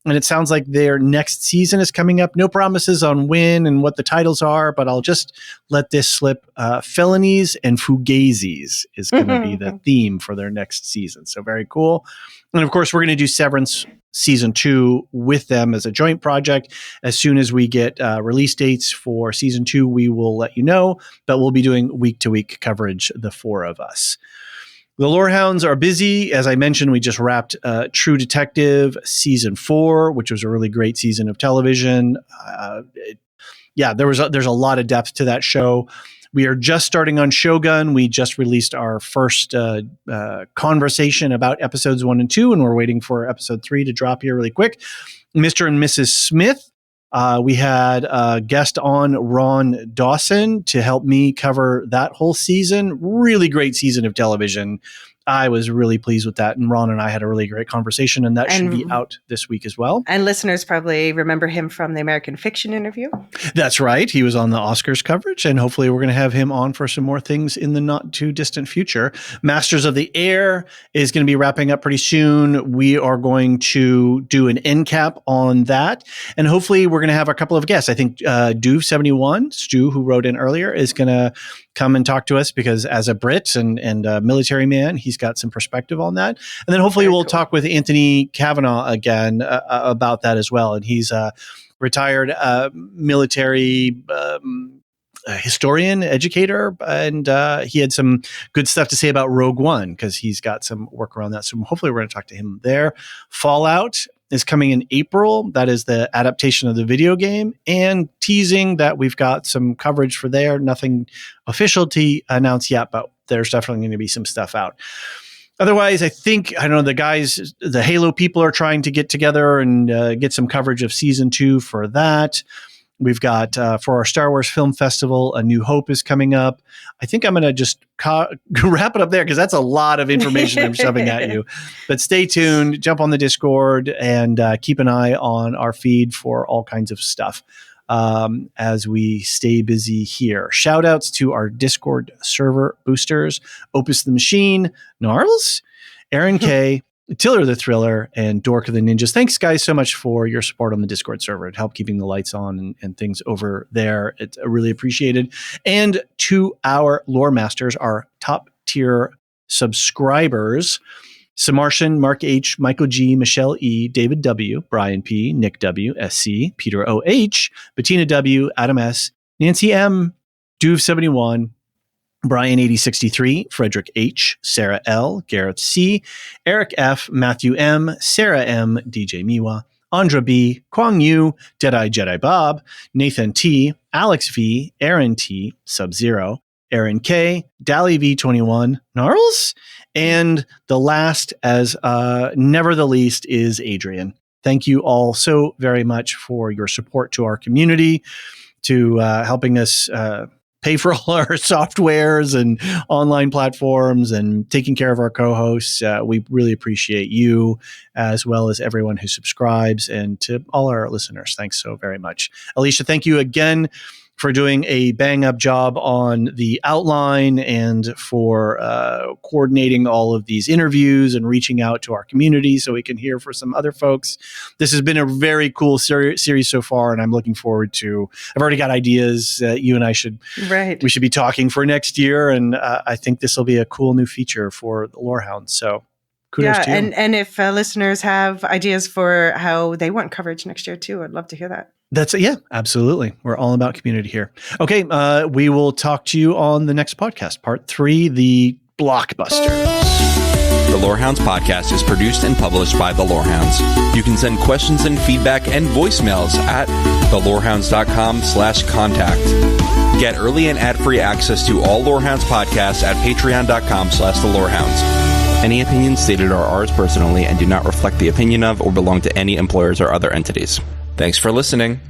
A: and it sounds like their next season is coming up. No promises on when and what the titles are, but I'll just let this slip. Felonies and Fugazis is going to be the theme for their next season. So very cool. And of course, we're going to do Severance Season 2 with them as a joint project. As soon as we get release dates for Season 2, we will let you know, but we'll be doing week-to-week coverage, the four of us. The Lorehounds are busy. As I mentioned, we just wrapped True Detective Season 4, which was a really great season of television. There's a lot of depth to that show. We are just starting on Shogun. We just released our first conversation about episodes 1 and 2, and we're waiting for episode 3 to drop here really quick. Mr. and Mrs. Smith. We had a guest on, Ron Dawson, to help me cover that whole season. Really great season of television. I was really pleased with that. And Ron and I had a really great conversation, and that should be out this week as well.
B: And listeners probably remember him from the American Fiction interview.
A: That's right. He was on the Oscars coverage, and hopefully we're going to have him on for some more things in the not too distant future. Masters of the Air is going to be wrapping up pretty soon. We are going to do an end cap on that. And hopefully we're going to have a couple of guests. I think Duve71, Stu, who wrote in earlier, is going to come and talk to us, because as a Brit and a military man, he's got some perspective on that. And then hopefully we'll talk with Anthony Kavanaugh again about that as well. And he's a retired military historian, educator, and he had some good stuff to say about Rogue One, because he's got some work around that. So hopefully we're going to talk to him there. Fallout is coming in April. That is the adaptation of the video game, and teasing that we've got some coverage for there. Nothing official to announce yet, but there's definitely going to be some stuff out. Otherwise, I don't know, the guys, the Halo people are trying to get together and get some coverage of Season 2 for that. We've got, for our Star Wars Film Festival, A New Hope is coming up. I think I'm going to just wrap it up there, because that's a lot of information I'm shoving at you. But stay tuned, jump on the Discord, and keep an eye on our feed for all kinds of stuff as we stay busy here. Shout outs to our Discord server boosters, Opus the Machine, Gnarls, Aaron K., Tiller the Thriller, and Dork of the Ninjas. Thanks, guys, so much for your support on the Discord server. It helped keeping the lights on and things over there. It's really appreciated. And to our lore masters, our top tier subscribers, Samartian, Mark H., Michael G., Michelle E., David W., Brian P., Nick W., SC, Peter O.H., Bettina W., Adam S., Nancy M., Duve71, Brian 8063, Frederick H., Sarah L., Gareth C., Eric F., Matthew M., Sarah M., DJ Miwa, Andra B., Kwang Yu, Deadeye Jedi Bob, Nathan T., Alex V., Aaron T., Sub-Zero, Aaron K., Dally V21, Gnarls, and the last, as never the least, is Adrian. Thank you all so very much for your support to our community, to helping us pay for all our softwares and online platforms and taking care of our co-hosts. We really appreciate you, as well as everyone who subscribes, and to all our listeners. Thanks so very much. Elysia, thank you again for doing a bang-up job on the outline, and for coordinating all of these interviews and reaching out to our community so we can hear from some other folks. This has been a very cool series so far, and I'm looking forward to. I've already got ideas you and I we should be talking for next year, and I think this will be a cool new feature for the Lorehounds. So kudos to you.
B: And if listeners have ideas for how they want coverage next year too, I'd love to hear that.
A: Absolutely. We're all about community here. Okay, we will talk to you on the next podcast, part 3, the blockbuster.
F: The Lorehounds podcast is produced and published by the Lorehounds. You can send questions and feedback and voicemails at thelorehounds.com/contact. Get early and ad-free access to all Lorehounds podcasts at patreon.com/thelorehounds. Any opinions stated are ours personally and do not reflect the opinion of or belong to any employers or other entities. Thanks for listening.